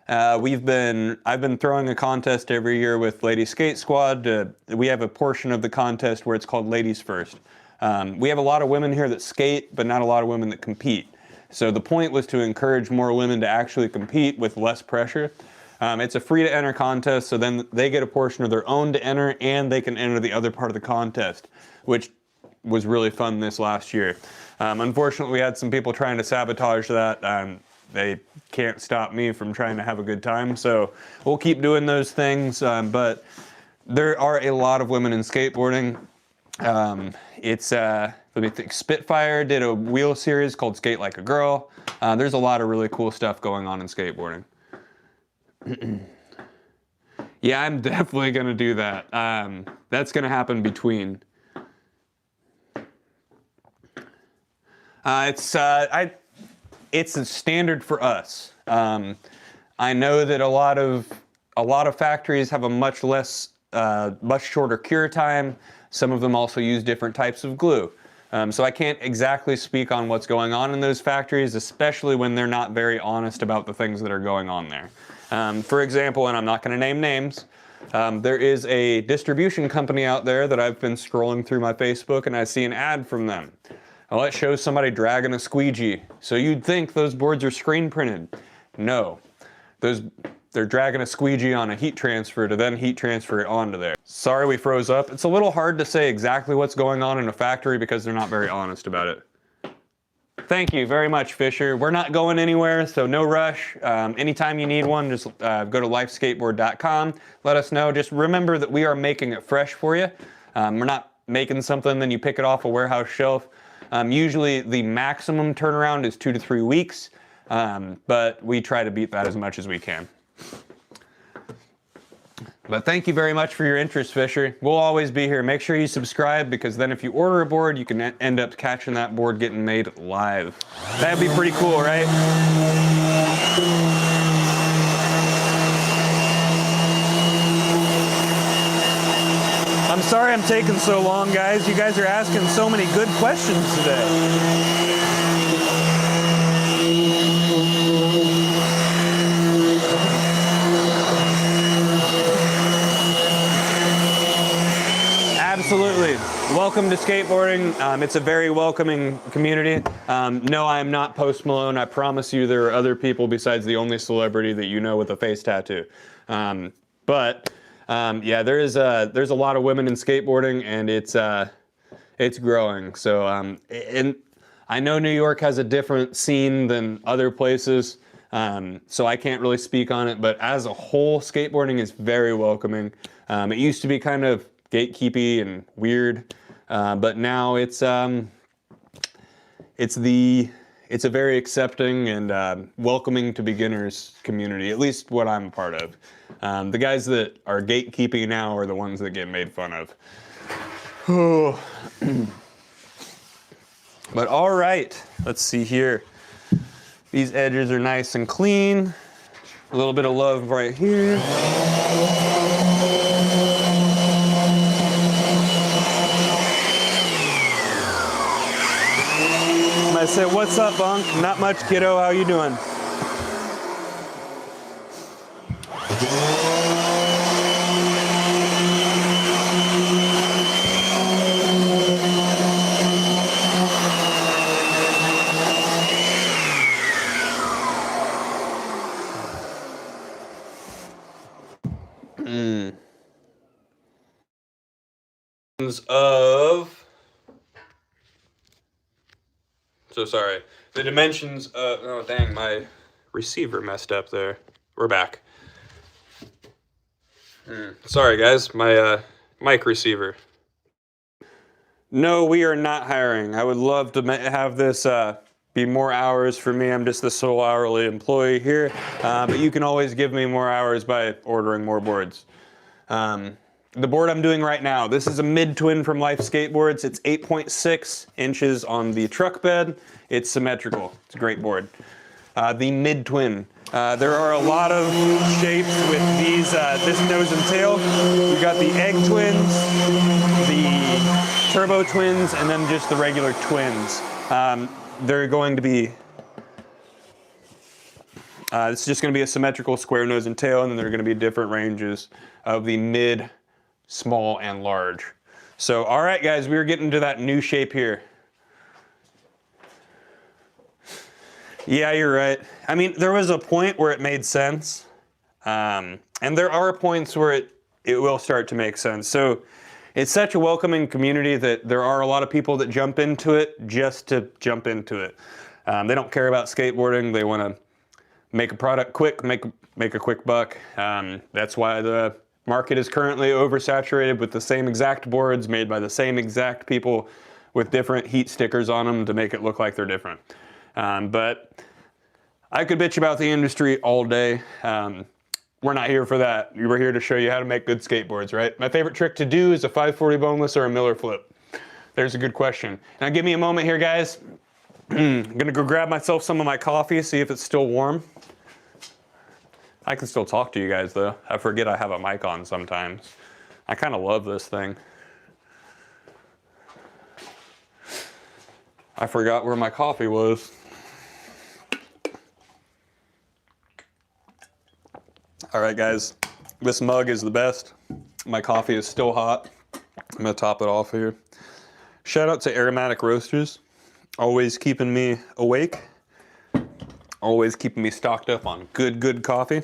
I've been throwing a contest every year with Lady Skate Squad. We have a portion of the contest where it's called Ladies First. We have a lot of women here that skate, but not a lot of women that compete. So the point was to encourage more women to actually compete with less pressure. It's a free to enter contest, so then they get a portion of their own to enter, and they can enter the other part of the contest, which was really fun this last year. Unfortunately, we had some people trying to sabotage that. They can't stop me from trying to have a good time, so we'll keep doing those things. But there are a lot of women in skateboarding. Let me think. Spitfire did a wheel series called Skate Like a Girl. There's a lot of really cool stuff going on in skateboarding. Yeah, I'm definitely gonna do that. That's gonna happen between. It's a standard for us. I know that a lot of factories have a much shorter cure time. Some of them also use different types of glue. So I can't exactly speak on what's going on in those factories, especially when they're not very honest about the things that are going on there. For example, and I'm not going to name names, there is a distribution company out there that I've been scrolling through my Facebook and I see an ad from them. Well, it shows somebody dragging a squeegee. So you'd think those boards are screen printed. No, they're dragging a squeegee on a heat transfer to then heat transfer it onto there. Sorry we froze up. It's a little hard to say exactly what's going on in a factory because they're not very honest about it. Thank you very much, Fisher. We're not going anywhere, so no rush. Anytime you need one, just go to lifeskateboard.com. Let us know. Just remember that we are making it fresh for you. We're not making something, then you pick it off a warehouse shelf. Usually the maximum turnaround is 2 to 3 weeks, but we try to beat that as much as we can. But thank you very much for your interest, Fisher. We'll always be here. Make sure you subscribe, because then if you order a board, you can end up catching that board getting made live. That'd be pretty cool, right? I'm sorry I'm taking so long, guys. You guys are asking so many good questions today. Absolutely. welcome to skateboarding. It's a very welcoming community. No, I am not Post Malone. I promise you there are other people besides the only celebrity that you know with a face tattoo. Yeah, there's a lot of women in skateboarding, and it's growing. So, and I know New York has a different scene than other places, so I can't really speak on it. But as a whole, skateboarding is very welcoming. It used to be kind of gatekeepy and weird, but now it's a very accepting and welcoming to beginners community. At least what I'm a part of. The guys that are gatekeeping now are the ones that get made fun of. But all right, let's see here. These edges are nice and clean. A little bit of love right here. I said, "What's up, Bunk?" "Not much, kiddo. How you doing?" The dimensions of, oh dang, my receiver messed up there. We're back. Sorry guys, my mic receiver. No, we are not hiring. I would love to have this be more hours for me. I'm just the sole hourly employee here, but you can always give me more hours by ordering more boards. The board I'm doing right now, this is a mid-twin from Life Skateboards. It's 8.6 inches on the truck bed. It's symmetrical. It's a great board. The mid-twin. There are a lot of shapes with these, this nose and tail. We've got the egg twins, the turbo twins, and then just the regular twins. They're going to be, it's just going to be a symmetrical square nose and tail, and then there are going to be different ranges of the mid, small, and large. So, all right, guys, we're getting to that new shape here. Yeah, you're right. I mean, there was a point where it made sense, and there are points where it will start to make sense. So, it's such a welcoming community that there are a lot of people that jump into it just to jump into it. They don't care about skateboarding. They want to make a product quick, make a quick buck. That's why the market is currently oversaturated with the same exact boards made by the same exact people with different heat stickers on them to make it look like they're different. But I could bitch about the industry all day. We're not here for that. We're here to show you how to make good skateboards, right? My favorite trick to do is a 540 boneless or a Miller flip. There's a good question. Now give me a moment here, guys. I'm gonna go grab myself some of my coffee, see if it's still warm. I can still talk to you guys though. I forget I have a mic on sometimes. I kind of love this thing. I forgot where my coffee was. All right, guys, this mug is the best. My coffee is still hot. I'm gonna top it off here. Shout out to Aromatic Roasters, always keeping me awake, always keeping me stocked up on good coffee.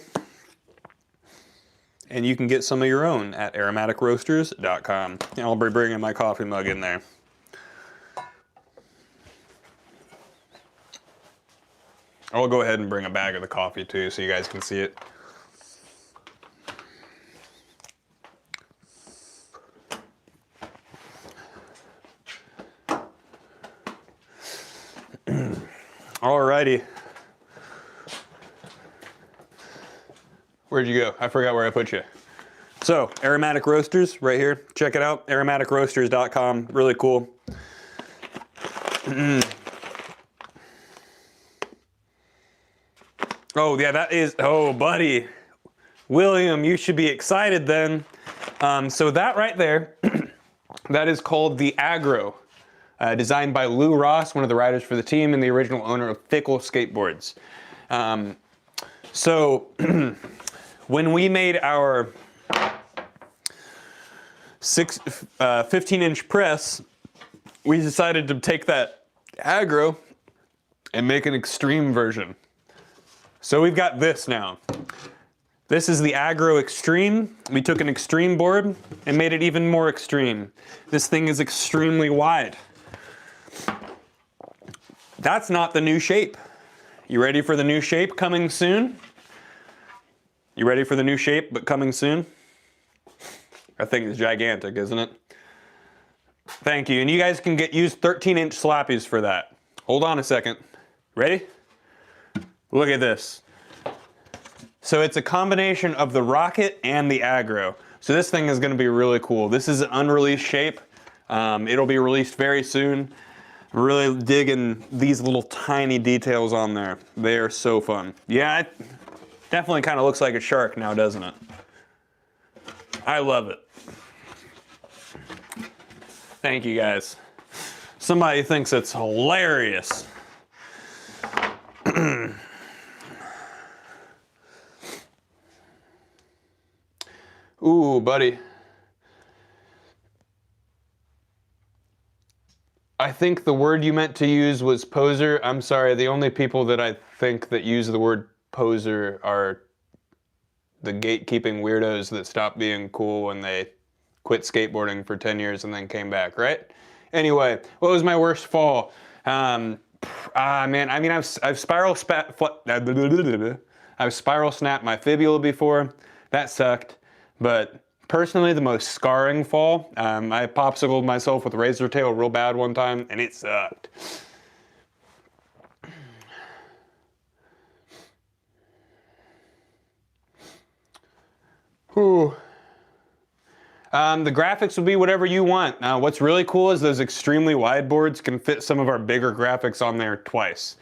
And you can get some of your own at aromaticroasters.com. And I'll be bringing my coffee mug in there. I'll go ahead and bring a bag of the coffee too so you guys can see it. Alrighty. Where'd you go? I forgot where I put you. So, Aromatic Roasters, right here. Check it out, aromaticroasters.com. Really cool. Oh, yeah, that is, oh, buddy. William, you should be excited then. So that right there, that is called the Agro. Designed by Lou Ross, one of the riders for the team and the original owner of Fickle Skateboards. So when we made our 15-inch press, we decided to take that aggro and make an extreme version. So we've got this now. This is the Aggro Extreme. We took an extreme board and made it even more extreme. This thing is extremely wide. That's not the new shape. You ready for the new shape coming soon? You ready for the new shape but coming soon? That thing is gigantic, isn't it? Thank you. And you guys can use 13-inch slappies for that. Hold on a second. Ready? Look at this. So it's a combination of the rocket and the aggro. So this thing is going to be really cool. This is an unreleased shape. It'll be released very soon. Really digging these little tiny details on there. They are so fun. Yeah, it definitely kind of looks like a shark now, doesn't it? I love it. Thank you guys. Somebody thinks it's hilarious. Ooh, buddy. I think the word you meant to use was poser. I'm sorry, the only people that I think that use the word poser are the gatekeeping weirdos that stopped being cool when they quit skateboarding for 10 years and then came back, right? Anyway, what was my worst fall? Man, I mean, I've spiral snapped my fibula before. That sucked. But personally, the most scarring fall, I popsicled myself with razor tail real bad one time, and it sucked. Whew. The graphics will be whatever you want. Now, what's really cool is those extremely wide boards can fit some of our bigger graphics on there twice.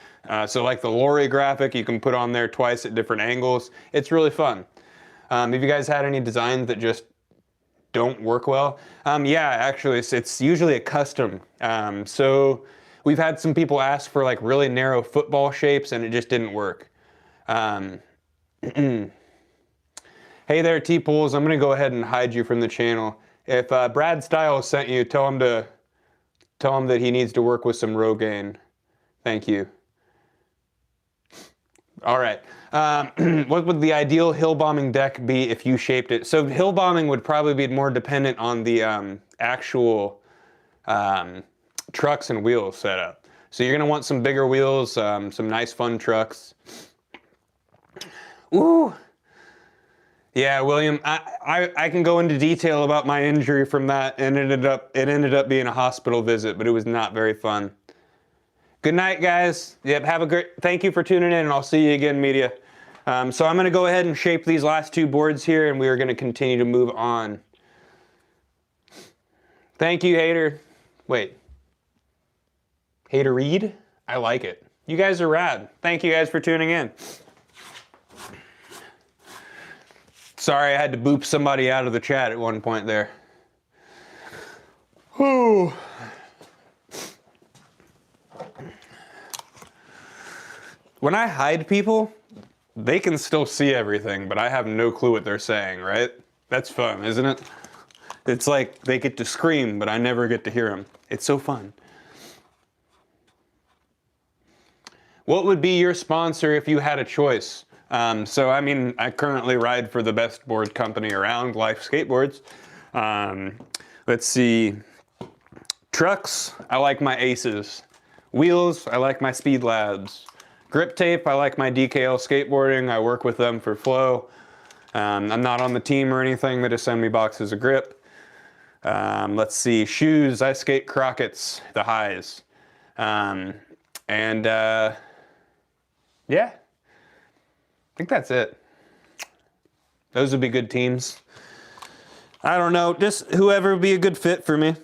So like the lorry graphic, you can put on there twice at different angles. It's really fun. Have you guys had any designs that just don't work well? Yeah, actually, it's usually a custom. So we've had some people ask for like really narrow football shapes and it just didn't work. Hey there, T-Pools. I'm going to go ahead and hide you from the channel. If Brad Stiles sent you, tell him that he needs to work with some Rogaine. Thank you. All right. What would the ideal hill bombing deck be if you shaped it? So hill bombing would probably be more dependent on the actual trucks and wheels setup. So you're going to want some bigger wheels, some nice fun trucks. Ooh. Yeah, William, I can go into detail about my injury from that, and it ended up being a hospital visit, but it was not very fun. Good night, guys. Yep, have a great, thank you for tuning in, and I'll see you again, media. So I'm gonna go ahead and shape these last two boards here, and we are gonna continue to move on. Thank you, Hater. Wait. Hater Reed? I like it. You guys are rad. Thank you guys for tuning in. Sorry, I had to boop somebody out of the chat at one point there. Whew. When I hide people, they can still see everything, but I have no clue what they're saying, right? That's fun, isn't it? It's like they get to scream, but I never get to hear them. It's so fun. What would be your sponsor if you had a choice? So, I mean, I currently ride for the best board company around, Life Skateboards. Let's see. Trucks, I like my Aces. Wheels, I like my Speed Labs. Grip tape, I like my DKL Skateboarding. I work with them for flow. I'm not on the team or anything. They just send me boxes of grip. Let's see. Shoes, I skate Crockett's, the highs. Yeah. I think that's it. Those would be good teams. I don't know, just whoever would be a good fit for me.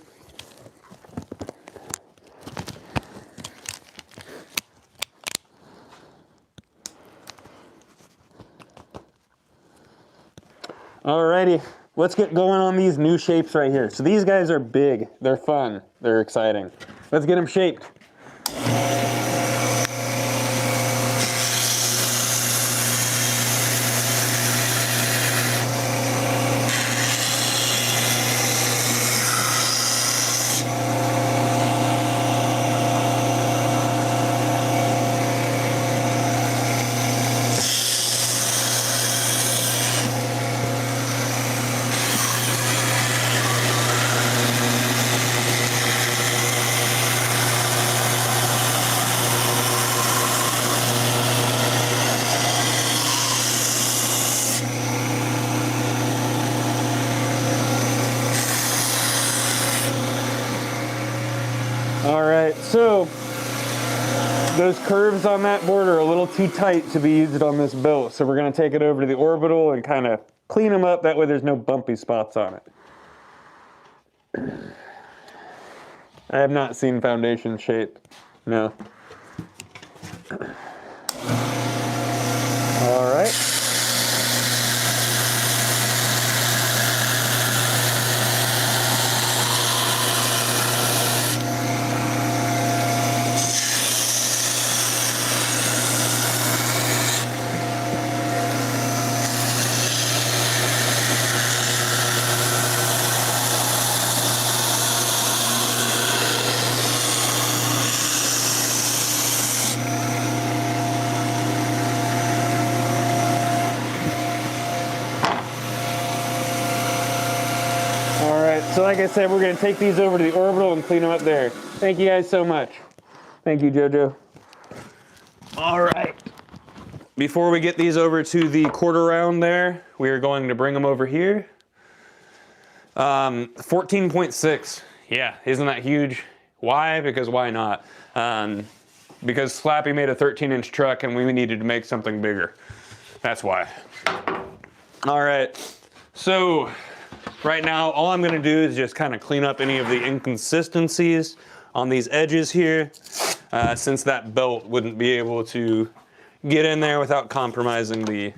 Alrighty, let's get going on these new shapes right here. So these guys are big, they're fun, they're exciting. Let's get them shaped. those curves on that board are a little too tight to be used on this build. So we're gonna take it over to the orbital and kind of clean them up. That way there's no bumpy spots on it. I have not seen foundation shape, no. All right. So like I said, we're gonna take these over to the orbital and clean them up there. Thank you guys so much. Thank you, JoJo. All right. Before we get these over to the quarter round there, we are going to bring them over here. 14.6. Yeah, isn't that huge? Why? Because why not? Because Slappy made a 13-inch truck and we needed to make something bigger. That's why. All right. So right now, all I'm gonna do is just kind of clean up any of the inconsistencies on these edges here, since that belt wouldn't be able to get in there without compromising the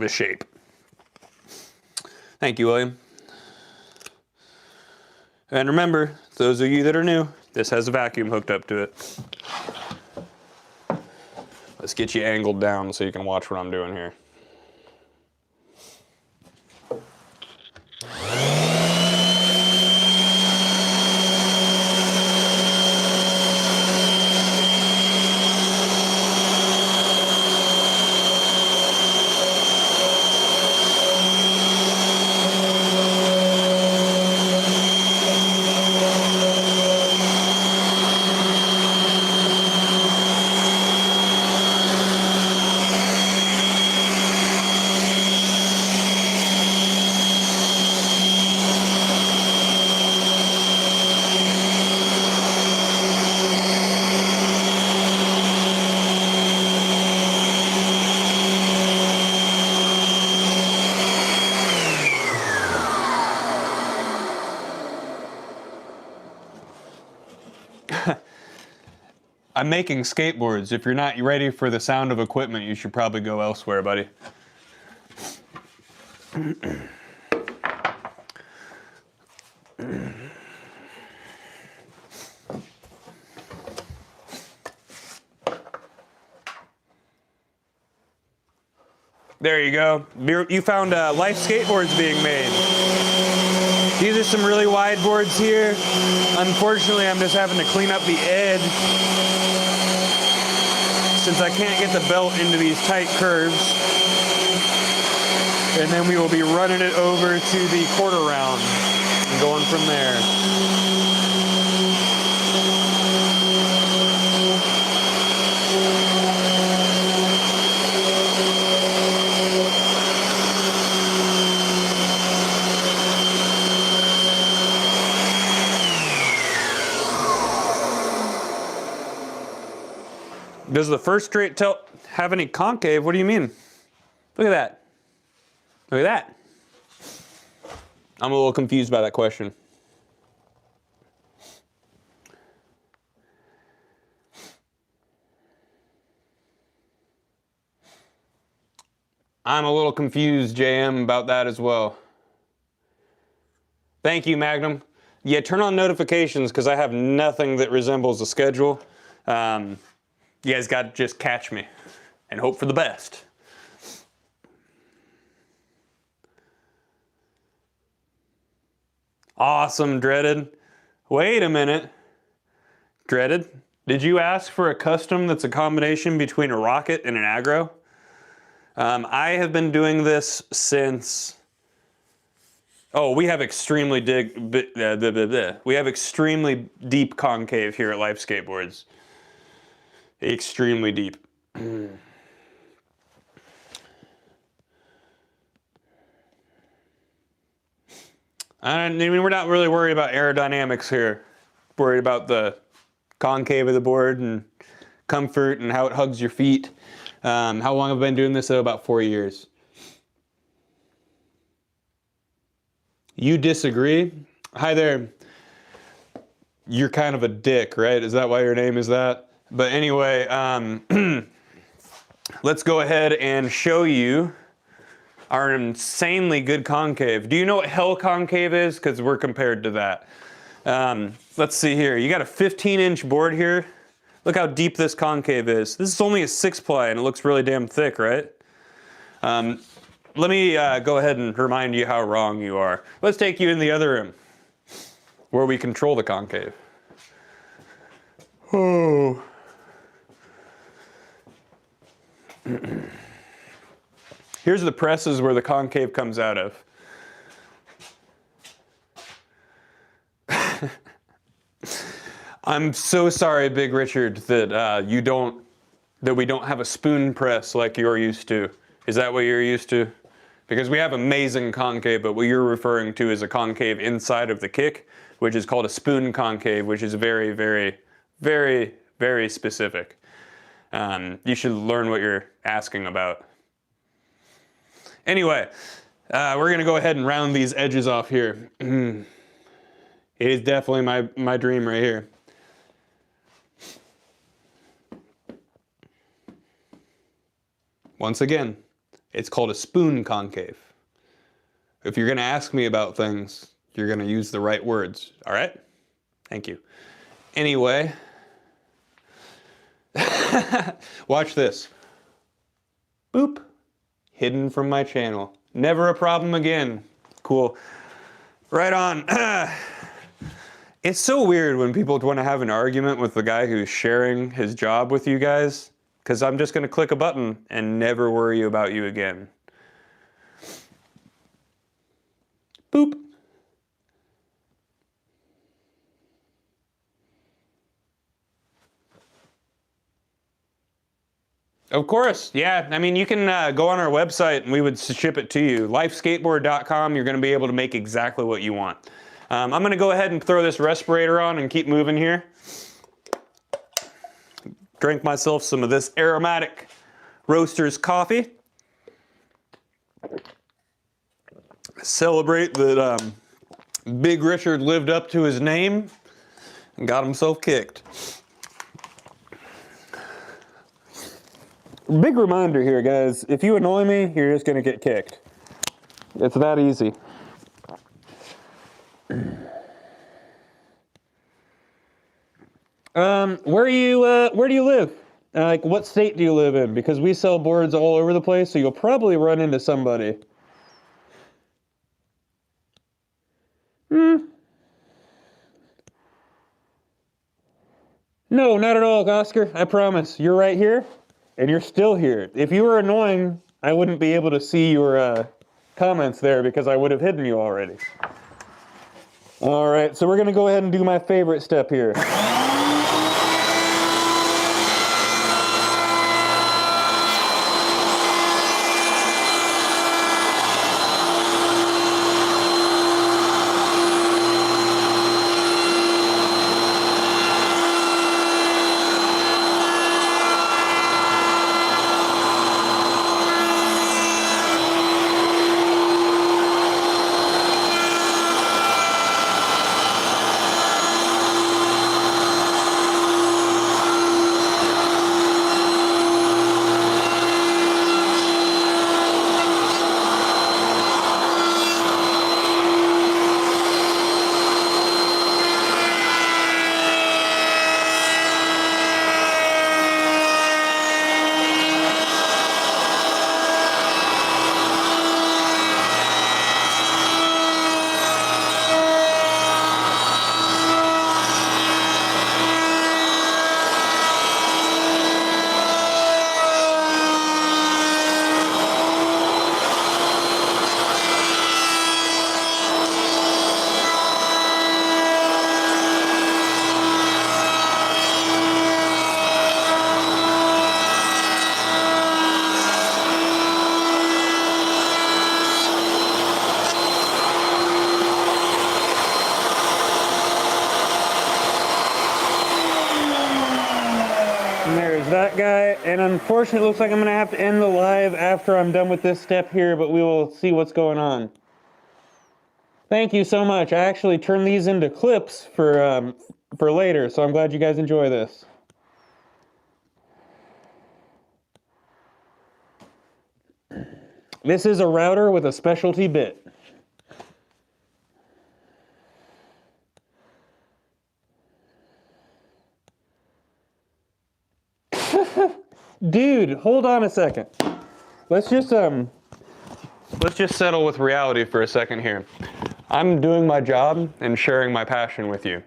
shape. Thank you, William. And remember, those of you that are new, this has a vacuum hooked up to it. Let's get you angled down so you can watch what I'm doing here. I'm making skateboards. If you're not ready for the sound of equipment, you should probably go elsewhere, buddy. There you go. You found Life Skateboards being made. These are some really wide boards here. Unfortunately, I'm just having to clean up the edge since I can't get the belt into these tight curves. And then we will be running it over to the quarter round and going from there. Does the first straight tilt have any concave? What do you mean? Look at that. Look at that. I'm a little confused by that question. I'm a little confused, JM, about that as well. Thank you, Magnum. Yeah, turn on notifications because I have nothing that resembles a schedule. You guys got to just catch me and hope for the best. Awesome, Dreaded. Wait a minute. Dreaded, did you ask for a custom that's a combination between a rocket and an aggro? I have been doing this since... Oh, we have extremely we have extremely deep concave here at Life Skateboards. Extremely deep. I mean, we're not really worried about aerodynamics here. Worried about the concave of the board and comfort and how it hugs your feet. How long have I been doing this? Oh, about 4 years. You disagree? Hi there. You're kind of a dick, right? Is that why your name is that? But anyway, let's go ahead and show you our insanely good concave. Do you know what hell concave is? Because we're compared to that. Let's see here. You got a 15-inch board here. Look how deep this concave is. This is only a 6-ply and it looks really damn thick, right? Let me go ahead and remind you how wrong you are. Let's take you in the other room where we control the concave. Oh. Here's the presses where the concave comes out of. I'm so sorry, Big Richard, that we don't have a spoon press like you're used to. Is that what you're used to? Because we have amazing concave, but what you're referring to is a concave inside of the kick, which is called a spoon concave, which is very, very, very, very specific. You should learn what you're asking about. Anyway, we're gonna go ahead and round these edges off here. It is definitely my dream right here. Once again, it's called a spoon concave. If you're gonna ask me about things, you're gonna use the right words, all right? Thank you. Anyway, watch this. Boop, hidden from my channel. Never a problem again. Cool, right on. It's so weird when people want to have an argument with the guy who's sharing his job with you guys, because I'm just gonna click a button and never worry about you again. Boop. Of course, yeah. I mean, you can go on our website and we would ship it to you. Lifeskateboard.com, you're gonna be able to make exactly what you want. I'm gonna go ahead and throw this respirator on and keep moving here. Drink myself some of this aromatic roasters coffee. Celebrate that Big Richard lived up to his name and got himself kicked. Big reminder here, guys, if you annoy me, you're just gonna get kicked. It's that easy. Where do you live? Like, what state do you live in? Because we sell boards all over the place, so you'll probably run into somebody. No, not at all, Oscar. I promise. You're right here, and you're still here. If you were annoying, I wouldn't be able to see your comments there because I would have hidden you already. All right, so we're gonna go ahead and do my favorite step here. that guy, and unfortunately it looks like I'm gonna have to end the live after I'm done with this step here, but we will see what's going on. Thank you so much. I actually turned these into clips for later, so I'm glad you guys enjoy this. This is a router with a specialty bit. Dude, hold on a second. Let's just settle with reality for a second here. I'm doing my job and sharing my passion with you.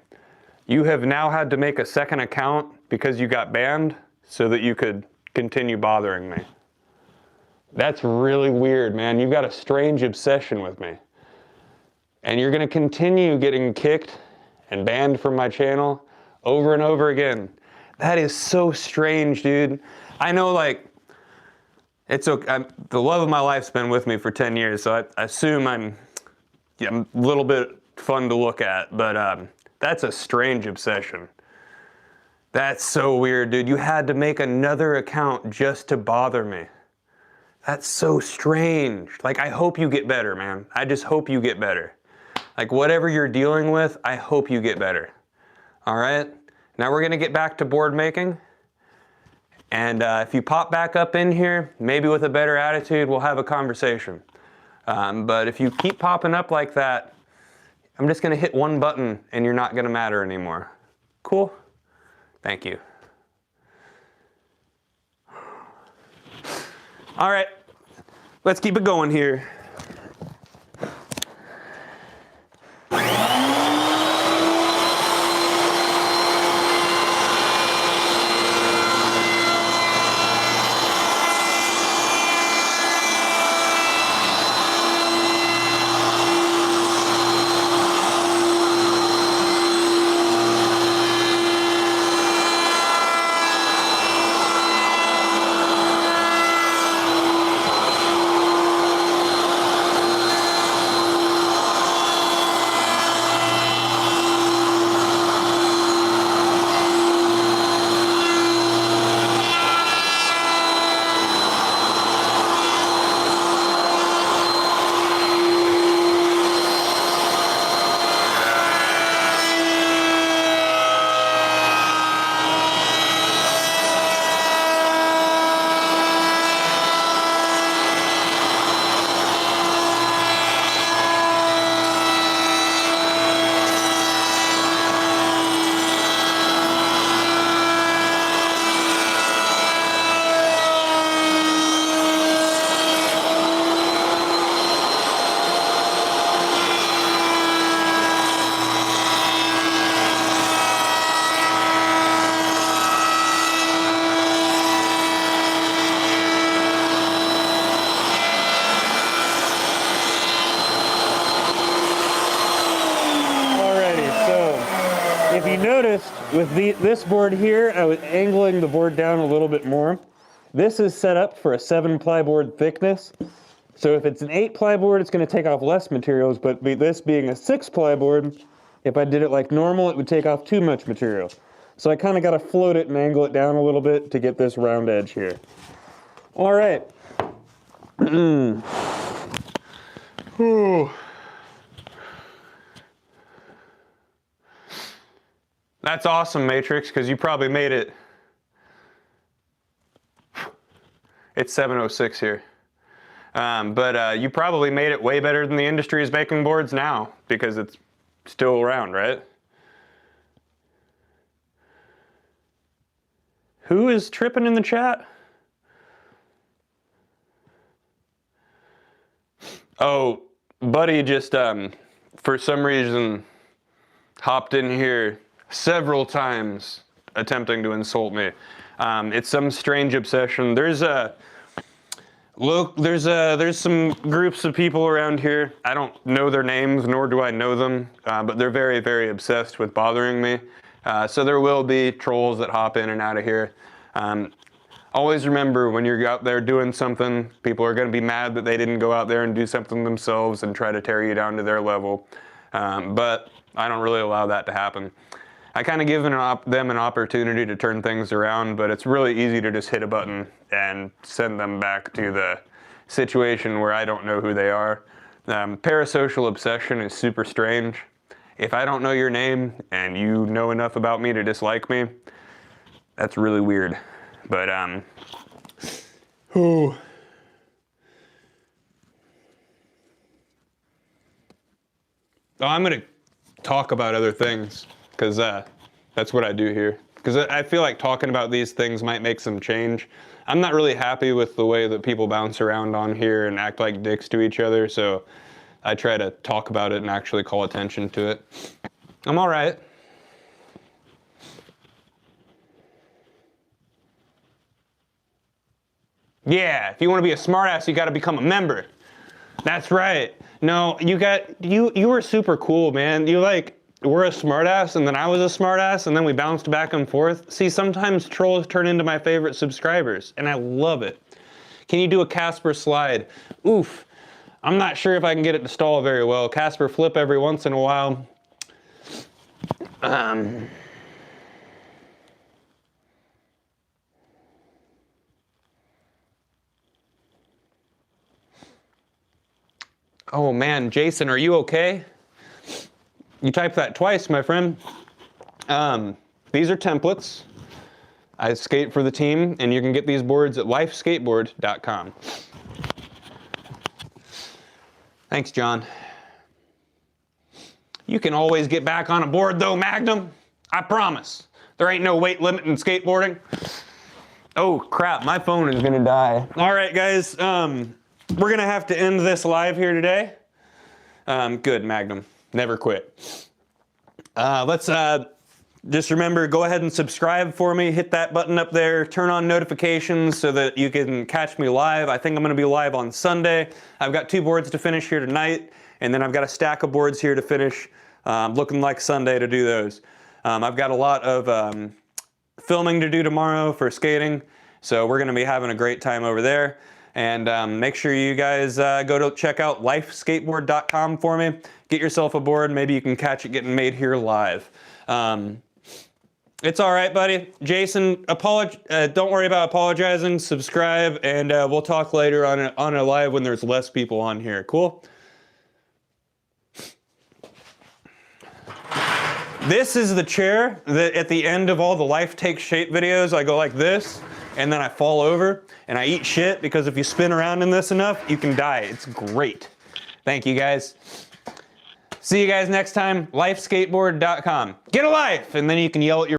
You have now had to make a second account because you got banned so that you could continue bothering me. That's really weird, man. You've got a strange obsession with me. And you're gonna continue getting kicked and banned from my channel over and over again. That is so strange, dude. I know, like, it's okay. The love of my life's been with me for 10 years, so I assume I'm a little bit fun to look at, but that's a strange obsession. That's so weird, dude. You had to make another account just to bother me. That's so strange. Like, I hope you get better, man. I just hope you get better. Like, whatever you're dealing with, I hope you get better. All right? Now we're gonna get back to board making. And if you pop back up in here, maybe with a better attitude, we'll have a conversation. But if you keep popping up like that, I'm just gonna hit one button and you're not gonna matter anymore. Cool? Thank you. All right, let's keep it going here. If you noticed, with this board here, I was angling the board down a little bit more. This is set up for a 7-ply board thickness. So if it's an 8-ply board, it's going to take off less materials, but this being a 6-ply board, if I did it like normal, it would take off too much material. So I kind of got to float it and angle it down a little bit to get this round edge here. All right. That's awesome, Matrix, because you probably made it. It's 7:06 here. But you probably made it way better than the industry is making boards now, because it's still around, right? Who is tripping in the chat? Oh, Buddy just, for some reason, hopped in here several times attempting to insult me. It's some strange obsession. There's some groups of people around here. I don't know their names, nor do I know them, but they're very, very obsessed with bothering me. So there will be trolls that hop in and out of here. Always remember, when you're out there doing something, people are going to be mad that they didn't go out there and do something themselves and try to tear you down to their level. But I don't really allow that to happen. I kind of give them an opportunity to turn things around, but it's really easy to just hit a button and send them back to the situation where I don't know who they are. Parasocial obsession is super strange. If I don't know your name and you know enough about me to dislike me, that's really weird. But, oh. Oh, I'm gonna talk about other things, because that's what I do here. Because I feel like talking about these things might make some change. I'm not really happy with the way that people bounce around on here and act like dicks to each other, so I try to talk about it and actually call attention to it. I'm all right. Yeah, if you want to be a smartass, you got to become a member. That's right. No, you were super cool, man. You were a smartass, and then I was a smartass, and then we bounced back and forth. See, sometimes trolls turn into my favorite subscribers, and I love it. Can you do a Casper slide? Oof. I'm not sure if I can get it to stall very well. Casper flip every once in a while. Oh man, Jason, are you okay? You typed that twice, my friend. These are templates. I skate for the team, and you can get these boards at lifeskateboard.com. Thanks, John. You can always get back on a board though, Magnum. I promise. There ain't no weight limit in skateboarding. Oh crap, my phone is gonna die. All right, guys, we're gonna have to end this live here today. Good, Magnum, never quit. Let's just remember, go ahead and subscribe for me. Hit that button up there. Turn on notifications so that you can catch me live. I think I'm gonna be live on Sunday. I've got 2 boards to finish here tonight, and then I've got a stack of boards here to finish. Looking like Sunday to do those. I've got a lot of filming to do tomorrow for skating, so we're gonna be having a great time over there. And make sure you guys go to check out lifeskateboard.com for me. Get yourself a board. Maybe you can catch it getting made here live. It's all right, buddy. Jason, don't worry about apologizing. Subscribe, and we'll talk later on a live when there's less people on here. Cool? This is the chair that at the end of all the Life Takes Shape videos, I go like this, and then I fall over, and I eat shit, because if you spin around in this enough, you can die. It's great. Thank you, guys. See you guys next time. Lifeskateboard.com. Get a life! And then you can yell at your